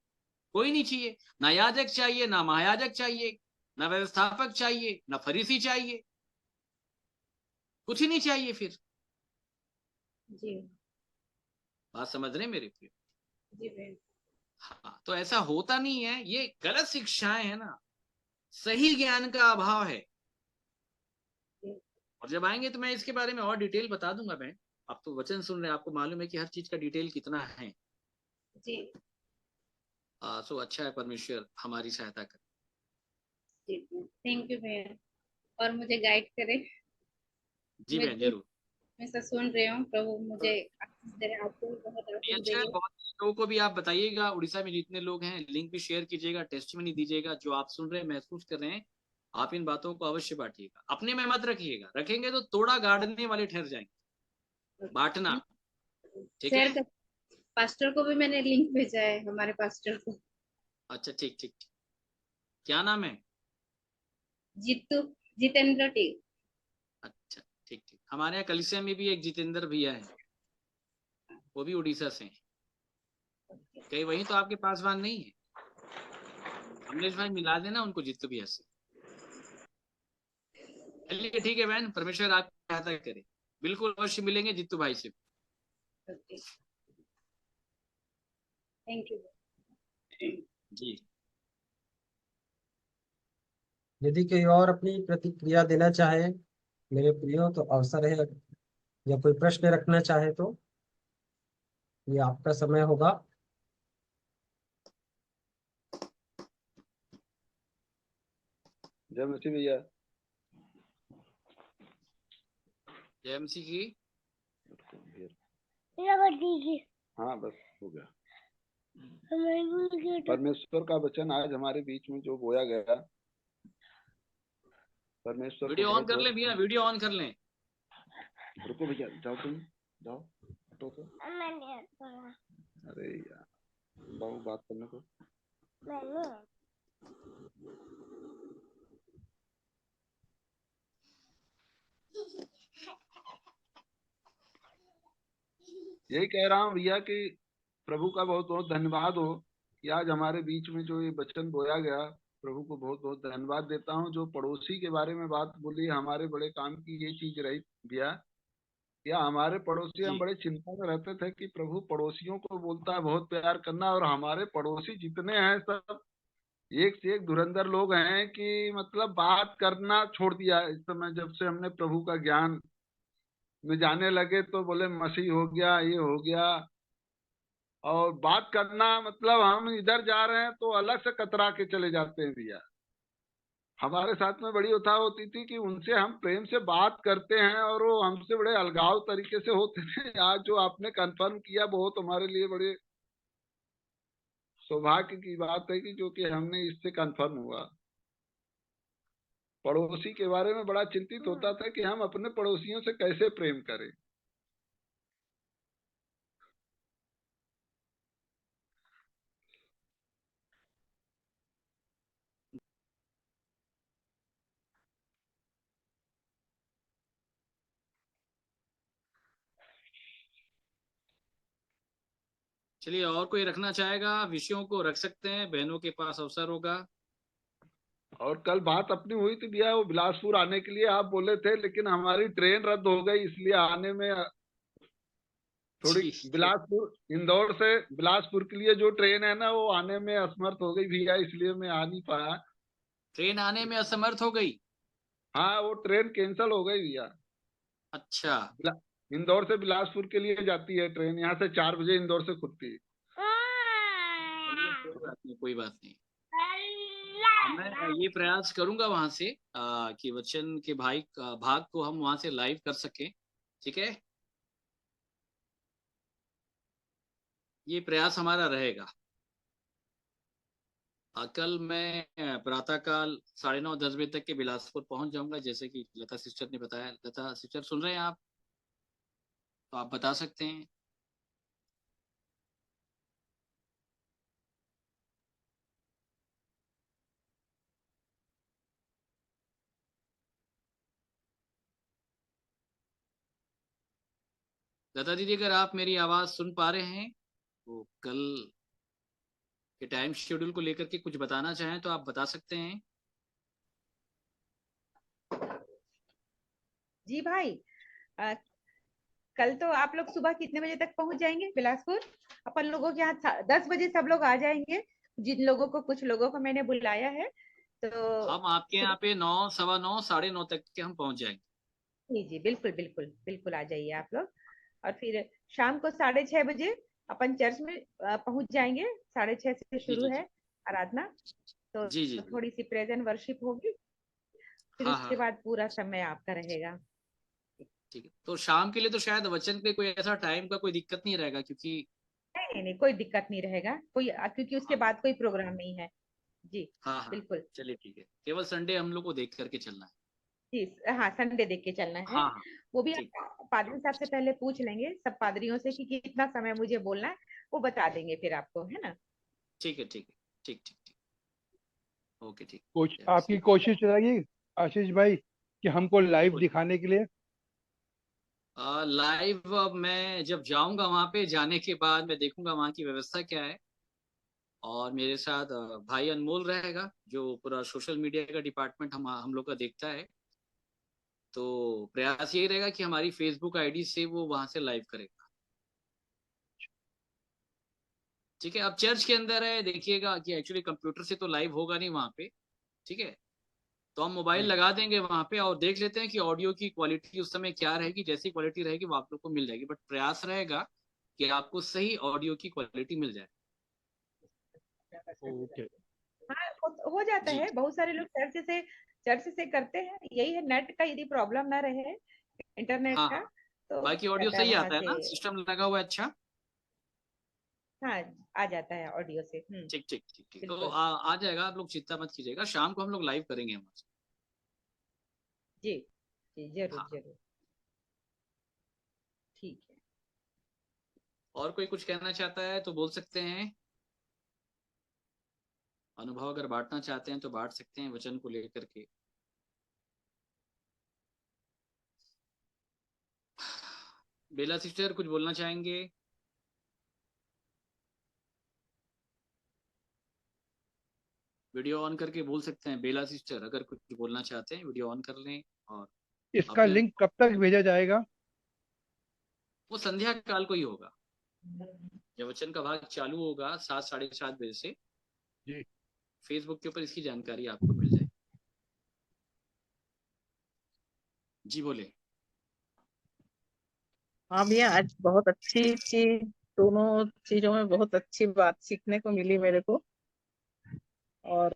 कोई नहीं चाहिए। ना याजक चाहिए, ना महायाजक चाहिए, ना व्यवस्थापक चाहिए, ना फरीसी चाहिए, कुछ ही नहीं चाहिए फिर। जी। बात समझ रहे हैं मेरे प्रिय? जी भैया। हाँ, तो ऐसा होता नहीं है, ये गलत शिक्षाएं है ना, सही ज्ञान का अभाव है। और जब आएंगे तो मैं इसके बारे में और डिटेल बता दूंगा बहन। आप तो वचन सुन रहे हैं, आपको मालूम है कि हर चीज का डिटेल कितना है। जी सो अच्छा है, परमेश्वर हमारी सहायता करे। जी थैंक यू भैया, और मुझे गाइड करे। जी मैं बहन जो जरूर। हमेशा सुन रही हूँ, प्रभु मुझे आशीष दे। आपको भी बहुत ये आशीष अच्छा है, देगी। बहुत से लोगों को भी आप बताइएगा, उड़ीसा में जितने लोग हैं लिंक भी शेयर कीजिएगा, टेस्टिमनी दीजिएगा, जो आप सुन रहे हैं महसूस कर रहे हैं, आप इन बातों को अवश्य बांटिएगा, अपने में मत रखिएगा। रखेंगे तो तोड़ा गाड़ने वाले ठहर जाएंगे। बांटना, ठीक शेयर है। कर, पास्टर को भी मैंने लिंक भेजा है, हमारे पास्टर को। अच्छा ठीक ठीक ठीक। क्या नाम है? जीतू, जितेंद्र टी। अच्छा ठीक ठीक। हमारे यहाँ कलिसिया में भी एक जितेंद्र भैया है, वो भी उड़ीसा से हैं। कहीं वही तो आपके पासवान नहीं है? अमलेश भाई मिला देना उनको जित्तू भैया से। चलिए ठीक है बहन, परमेश्वर आपकी सहायता करे। बिल्कुल अवश्य मिलेंगे जित्तू भाई से। थैंक यू जी। यदि कोई और अपनी प्रतिक्रिया देना चाहे मेरे प्रियो तो अवसर है, या कोई प्रश्न रखना चाहे तो ये आपका समय होगा। जय मसीह भैया। जय मसीह की। हाँ बस हो गया। परमेश्वर का वचन आज हमारे बीच में जो बोया गया, परमेश्वर को वीडियो ऑन बहुत कर लें भैया, वीडियो ऑन कर लें। रुको भैया, जाओ तुम जाओ, हटो तो। अरे यार बाबू बात करने को। यही कह रहा हूँ भैया कि प्रभु का बहुत बहुत धन्यवाद हो कि आज हमारे बीच में जो ये वचन बोया गया, प्रभु को बहुत बहुत धन्यवाद देता हूँ। जो पड़ोसी के बारे में बात बोली, हमारे बड़े काम की ये चीज रही भैया। या हमारे पड़ोसी, हम बड़े चिंता में रहते थे कि प्रभु पड़ोसियों को बोलता है बहुत प्यार करना, और हमारे पड़ोसी जितने हैं सब एक से एक धुरंधर लोग हैं कि मतलब बात करना छोड़ दिया। इस समय जब से हमने प्रभु का ज्ञान में जाने लगे तो बोले मसीह हो गया, ये हो गया, और बात करना मतलब हम इधर जा रहे हैं तो अलग से कतरा के चले जाते हैं भैया। हमारे साथ में बड़ी उत्साह होती थी कि उनसे हम प्रेम से बात करते हैं और वो हमसे बड़े अलगाव तरीके से होते थे। आज जो आपने कंफर्म किया बहुत हमारे लिए बड़े सौभाग्य की बात है कि जो कि हमने इससे कंफर्म हुआ। पड़ोसी के बारे में बड़ा चिंतित होता था कि हम अपने पड़ोसियों से कैसे प्रेम करें। चलिए, और कोई रखना चाहेगा? विषयों को रख सकते हैं, बहनों के पास अवसर होगा। और कल बात अपनी हुई थी भैया, वो बिलासपुर आने के लिए आप बोले थे, लेकिन हमारी ट्रेन रद्द हो गई, इसलिए आने में थोड़ी बिलासपुर, इंदौर से बिलासपुर के लिए जो ट्रेन है ना वो आने में असमर्थ हो गई भैया, इसलिए मैं आ नहीं पाया। ट्रेन आने में असमर्थ हो गई? हाँ वो ट्रेन कैंसिल हो गई भैया। अच्छा। इंदौर से बिलासपुर के लिए जाती है ट्रेन, यहाँ से 4 बजे इंदौर से खुलती है। कोई बात नहीं, कोई बात नहीं। मैं ये प्रयास करूंगा वहां से कि वचन के भाग को हम वहां से लाइव कर सकें। ठीक है, ये प्रयास हमारा रहेगा। कल मैं प्रातःकाल 9:30-10 बजे तक के बिलासपुर पहुंच जाऊंगा, जैसे कि लता सिस्टर ने बताया। लता सिस्टर सुन रहे हैं आप? तो आप बता सकते हैं। लता दीदी, अगर आप मेरी आवाज सुन पा रहे हैं तो कल के टाइम शेड्यूल को लेकर के कुछ बताना चाहें तो आप बता सकते हैं। जी भाई, कल तो आप लोग सुबह कितने बजे तक पहुंच जाएंगे बिलासपुर? अपन लोगों के यहाँ 10 बजे सब लोग आ जाएंगे। जिन लोगों को, कुछ लोगों को मैंने बुलाया है, तो हम आपके यहाँ पे 9, 9:15, 9:30 तक के हम पहुंच जाएंगे। जी जी, बिल्कुल बिल्कुल बिल्कुल आ जाइए आप लोग। और फिर शाम को 6:30 बजे अपन चर्च में पहुंच जाएंगे। 6:30 से जी शुरू जी है जी आराधना। तो जी जी जी। थोड़ी सी प्रेज एंड वर्शिप होगी, फिर हाँ उसके हाँ बाद पूरा समय आपका रहेगा। ठीक है। तो शाम के लिए तो शायद वचन पे कोई ऐसा टाइम का कोई दिक्कत नहीं रहेगा, क्योंकि नहीं नहीं नहीं, कोई दिक्कत नहीं रहेगा कोई, क्योंकि उसके हाँ बाद कोई प्रोग्राम नहीं है। जी हाँ हाँ, बिल्कुल। चलिए ठीक है, केवल संडे हम लोग को देख करके चलना है। जी हाँ, संडे देख के चलना है। हाँ हाँ वो भी ठीक। आप पादरी साहब से पहले पूछ लेंगे, सब पादरियों से कि कितना समय मुझे बोलना है, वो बता देंगे फिर आपको, है ना। ठीक है ठीक है, ठीक ठीक ठीक। ओके ठीक। आपकी कोशिश रहेगी आशीष भाई कि हमको लाइव बिल्कुल। दिखाने के लिए। लाइव मैं जब जाऊंगा वहां पे, जाने के बाद मैं देखूंगा वहां की व्यवस्था क्या है। और मेरे साथ भाई अनमोल रहेगा, जो पूरा सोशल मीडिया का डिपार्टमेंट हम लोग का देखता है। तो प्रयास यही रहेगा कि हमारी फेसबुक आईडी से वो वहां से लाइव करेगा। ठीक है। अब चर्च के अंदर है, देखिएगा कि एक्चुअली कंप्यूटर से तो लाइव होगा नहीं वहां पे। ठीक है। तो हम मोबाइल जी लगा देंगे वहां पे और देख लेते हैं कि ऑडियो की क्वालिटी उस समय क्या रहेगी। जैसी क्वालिटी रहेगी वो आप लोग को मिल जाएगी, बट प्रयास रहेगा कि आपको सही ऑडियो की क्वालिटी मिल जाए। ओके। हाँ, हो जाता जी है, बहुत सारे लोग चर्च से करते हैं। यही है, नेट का यदि प्रॉब्लम ना रहे, इंटरनेट हाँ का, हाँ। तो बाकी ऑडियो रहता है सही वहां आता है से। ना, सिस्टम लगा हुआ है अच्छा। हाँ, आ जाता है ऑडियो से। ठीक ठीक ठीक ठीक। तो बिल्कुल। आ जाएगा, आप लोग चिंता मत कीजिएगा, शाम को हम लोग लाइव करेंगे वहां से। जी जी, जरूर हाँ। जरूर। ठीक है। और कोई कुछ कहना चाहता है तो बोल सकते हैं। अनुभव अगर बांटना चाहते हैं तो बांट सकते हैं वचन को लेकर के। बेला सिस्टर कुछ बोलना चाहेंगे? वीडियो ऑन करके बोल सकते हैं बेला सिस्टर, अगर कुछ बोलना चाहते हैं वीडियो ऑन कर लें। और इसका अपने लिंक कब तक भेजा जाएगा? वो संध्या काल को ही होगा, जब वचन का भाग चालू होगा 7 साढ़े 7 बजे से। जी फेसबुक के ऊपर इसकी जानकारी आपको मिल जाएगी। जी बोले। हाँ भैया, आज बहुत अच्छी चीज, दोनों चीजों में बहुत अच्छी बात सीखने को मिली मेरे को। और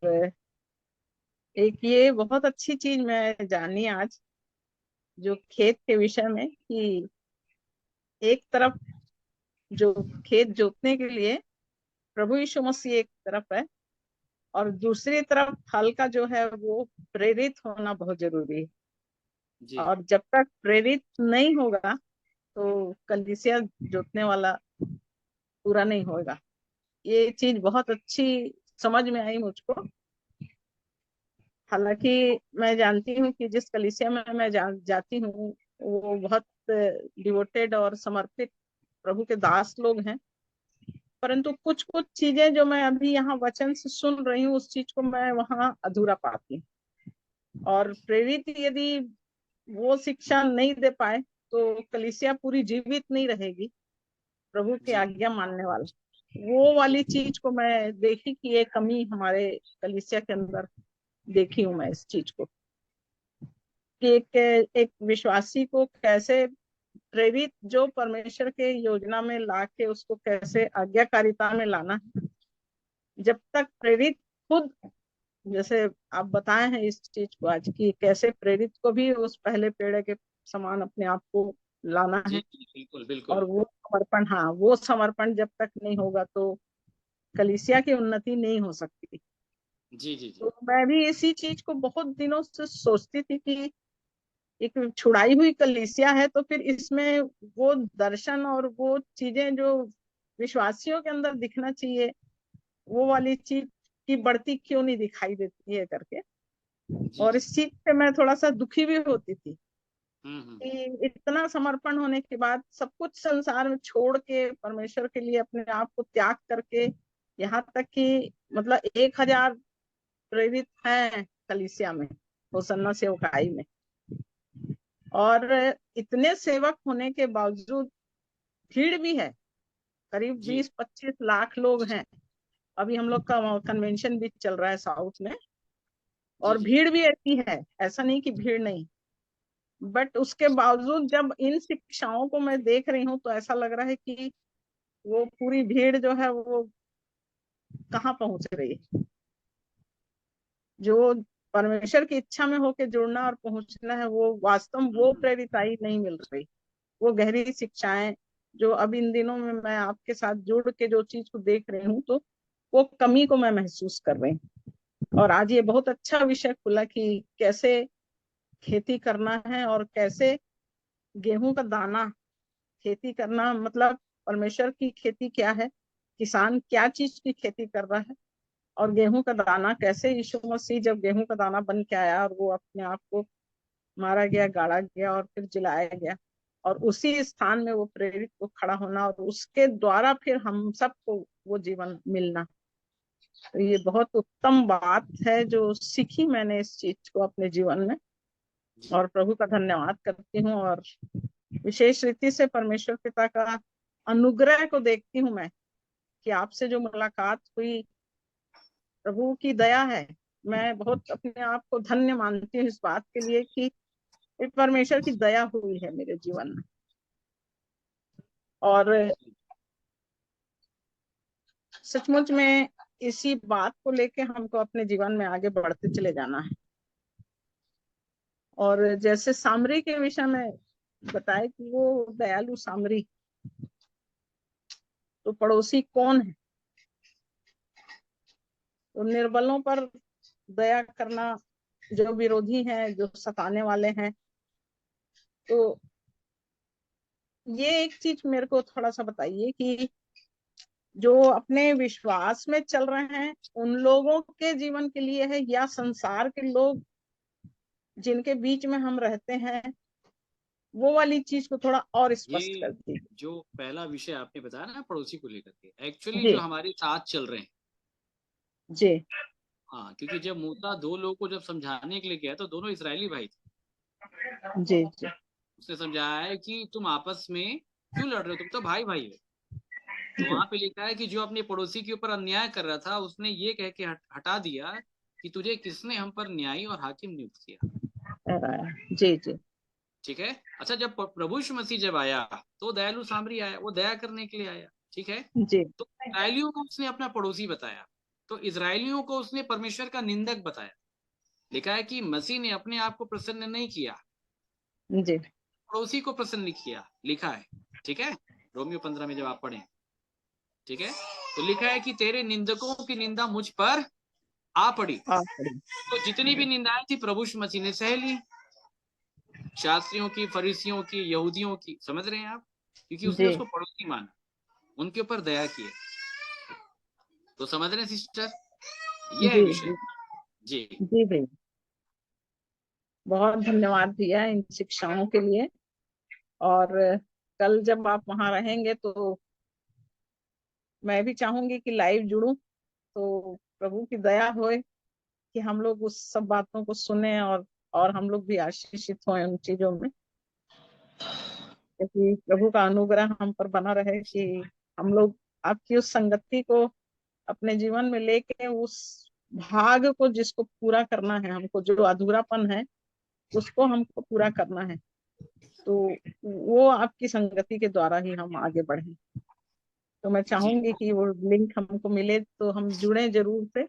एक ये बहुत अच्छी चीज मैं जानी आज, जो खेत के विषय में, कि एक तरफ जो खेत जोतने के लिए प्रभु यीशु मसीह एक तरफ है, और दूसरी तरफ हल का जो है वो प्रेरित होना बहुत जरूरी है। जी और जब तक प्रेरित नहीं होगा तो कलीसिया जोतने वाला पूरा नहीं होगा। ये चीज बहुत अच्छी समझ में आई मुझको। हालांकि मैं जानती हूँ कि जिस कलीसिया में मैं जाती हूँ, वो बहुत डिवोटेड और समर्पित प्रभु के दास लोग हैं। परंतु कुछ कुछ चीजें जो मैं अभी यहाँ वचन से सुन रही हूँ, उस चीज को मैं वहाँ अधूरा पाती हूँ। और प्रेरित यदि वो शिक्षा नहीं दे पाए तो कलीसिया पूरी जीवित नहीं रहेगी, प्रभु की जी आज्ञा मानने वाला। वो जी वाली चीज को मैं देखी कि ये कमी हमारे कलीसिया के अंदर देखी हूँ मैं इस चीज को, कि एक विश्वासी को कैसे प्रेरित जो परमेश्वर के योजना में लाके उसको कैसे आज्ञाकारिता में लाना है। जब तक प्रेरित खुद, जैसे आप बताए हैं इस चीज को आज, कि कैसे प्रेरित को भी उस पहले पेड़ के समान अपने आप को लाना जी है। जी, बिल्कुल और बिल्कुल। वो समर्पण, हाँ, वो समर्पण जब तक नहीं होगा तो कलीसिया की उन्नति नहीं हो सकती। जी जी जी तो मैं भी इसी चीज को बहुत दिनों से सोचती थी कि एक छुड़ाई हुई कलीसिया है, तो फिर इसमें वो दर्शन और वो चीजें जो विश्वासियों के अंदर दिखना चाहिए, वो वाली चीज की बढ़ती क्यों नहीं दिखाई देती है करके। जी और जी। इस चीज से मैं थोड़ा सा दुखी भी होती थी हम्म। कि इतना समर्पण होने के बाद सब कुछ संसार में छोड़ के परमेश्वर के लिए अपने आप को त्याग करके, यहाँ तक कि मतलब 1000 प्रेरित हैं कलीसिया में, होसन्ना सेवकाई में। और इतने सेवक होने के बावजूद भीड़ भी है, करीब जी 20-25 लाख लोग हैं। अभी हम लोग का कन्वेंशन भी चल रहा है साउथ में, जी और जी भीड़ भी ऐसी है, ऐसा नहीं कि भीड़ नहीं। बट उसके बावजूद जब इन शिक्षाओं को मैं देख रही हूँ तो ऐसा लग रहा है कि वो पूरी भीड़ जो है वो कहाँ पहुंच रही है। जो परमेश्वर की इच्छा में होके जुड़ना और पहुंचना है, वो वास्तव में वो प्रेरिताई नहीं मिल रही। वो गहरी शिक्षाएं जो अब इन दिनों में मैं आपके साथ जुड़ के जो चीज को देख रही हूँ, तो वो कमी को मैं महसूस कर रही हूँ। और आज ये बहुत अच्छा विषय खुला कि कैसे खेती करना है और कैसे गेहूं का दाना खेती करना, मतलब परमेश्वर की खेती क्या है, किसान क्या चीज की खेती कर रहा है, और गेहूं का दाना कैसे यीशु मसीह जब गेहूं का दाना बन के आया और वो अपने आप को मारा गया, गाड़ा गया और फिर जलाया गया, और उसी स्थान में वो प्रेरित को खड़ा होना और उसके द्वारा फिर हम सबको वो जीवन मिलना। तो ये बहुत उत्तम बात है जो सीखी मैंने इस चीज को अपने जीवन में, और प्रभु का धन्यवाद करती हूँ। और विशेष रीति से परमेश्वर पिता का अनुग्रह को देखती हूँ मैं कि आपसे जो मुलाकात हुई, प्रभु की दया है। मैं बहुत अपने आप को धन्य मानती हूँ इस बात के लिए कि परमेश्वर की दया हुई है मेरे जीवन में। और सचमुच में इसी बात को लेके हमको अपने जीवन में आगे बढ़ते चले जाना है। और जैसे सामरी के विषय में बताए कि वो दयालु सामरी, तो पड़ोसी कौन है? तो निर्बलों पर दया करना, जो विरोधी हैं, जो सताने वाले हैं। तो ये एक चीज मेरे को थोड़ा सा बताइए कि जो अपने विश्वास में चल रहे हैं उन लोगों के जीवन के लिए है, या संसार के लोग जिनके बीच में हम रहते हैं, वो वाली चीज को थोड़ा और स्पष्ट कर ये दीजिए। जो पहला विषय आपने बताया ना पड़ोसी को लेकर के, एक्चुअली जी जो हमारे साथ चल रहे हैं, जी हाँ, क्योंकि जब मूसा 2 लोगों को जब समझाने के लिए गया तो दोनों इस्राएली भाई थे। जी जी उसने समझाया है कि तुम आपस में क्यों लड़ रहे हो, तुम तो भाई भाई हो। तो वहां पे लिखा है कि जो अपने पड़ोसी के ऊपर अन्याय कर रहा था उसने ये कह के हटा दिया कि तुझे किसने हम पर न्यायी और हाकिम नियुक्त किया। जी जी ठीक है। अच्छा, जब प्रभु यीशु मसीह जब आया तो दयालु सामरी आया, वो दया करने के लिए आया। ठीक है। जी तो इस्राएलियों को उसने अपना पड़ोसी बताया, तो इस्राएलियों को उसने परमेश्वर का निंदक बताया। लिखा है कि मसीह ने अपने आप को प्रसन्न नहीं किया, जी पड़ोसी को प्रसन्न किया, लिखा है। ठीक है, रोमियो 15 में जब आप पढ़े। ठीक है, तो लिखा है कि तेरे निंदकों की निंदा मुझ पर आ पड़ी। तो जितनी भी निंदाएं थी प्रभु यीशु मसीह ने सह ली, शास्त्रियों की, फरीसियों की, यहूदियों की, समझ रहे हैं आप, क्योंकि उसने जी उसको पड़ोसी माना, उनके ऊपर दया की। तो समझ रहे हैं सिस्टर, ये है जी विषय। जी जी भैया, बहुत धन्यवाद भैया इन शिक्षाओं के लिए। और कल जब आप वहां रहेंगे तो मैं भी चाहूंगी कि लाइव जुड़ूं, तो प्रभु की दया होए कि हम लोग उस सब बातों को सुने और हम लोग भी आशीषित हों उन चीजों में, क्योंकि प्रभु का अनुग्रह हम पर बना रहे कि हम लोग आपकी उस संगति को अपने जीवन में लेके उस भाग को जिसको पूरा करना है, हमको जो अधूरापन है उसको हमको पूरा करना है, तो वो आपकी संगति के द्वारा ही हम आगे बढ़े। तो मैं चाहूंगी कि वो लिंक हमको मिले तो हम जुड़े जरूर से,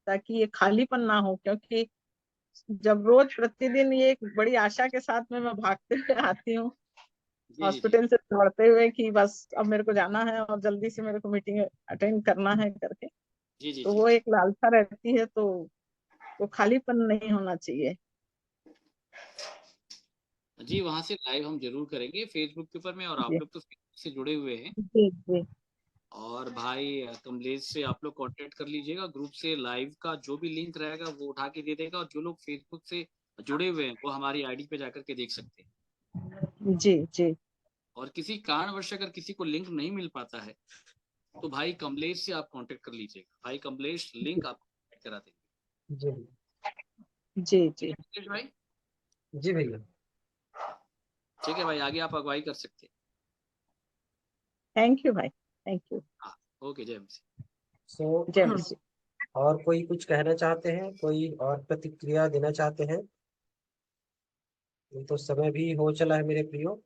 ताकि ये खालीपन ना हो। क्योंकि जब रोज प्रतिदिन ये एक बड़ी आशा के साथ में मैं भागते हुए आती हूँ हॉस्पिटल से दौड़ते हुए कि बस अब मेरे को जाना है और जल्दी से मेरे को मीटिंग अटेंड करना है करके, तो वो एक लालसा रहती है, तो वो खालीपन नहीं होना चाहिए। जी, वहां से लाइव हम जरूर करेंगे फेसबुक के ऊपर में, और आप जी लोग तो फेसबुक से जुड़े हुए हैं। जी जी और भाई कमलेश से आप लोग कांटेक्ट कर लीजिएगा, ग्रुप से लाइव का जो भी लिंक रहेगा वो उठा के दे देगा, और जो लोग फेसबुक से जुड़े हुए हैं वो हमारी आईडी पे जाकर के देख सकते हैं। जी जी और किसी कारणवश अगर किसी को लिंक नहीं मिल पाता है तो भाई कमलेश से आप कांटेक्ट कर लीजिएगा, भाई कमलेश लिंक आपको करा देंगे। जी जी कमलेश भाई, जी भैया, ठीक है भाई, आगे आप अगुवाई कर सकते हैं। थैंक यू भाई, थैंक यू। हाँ, ओके, जय मसीह। सो जय मसीह। और कोई कुछ कहना चाहते हैं, कोई और प्रतिक्रिया देना चाहते हैं? तो समय भी हो चला है मेरे प्रियो।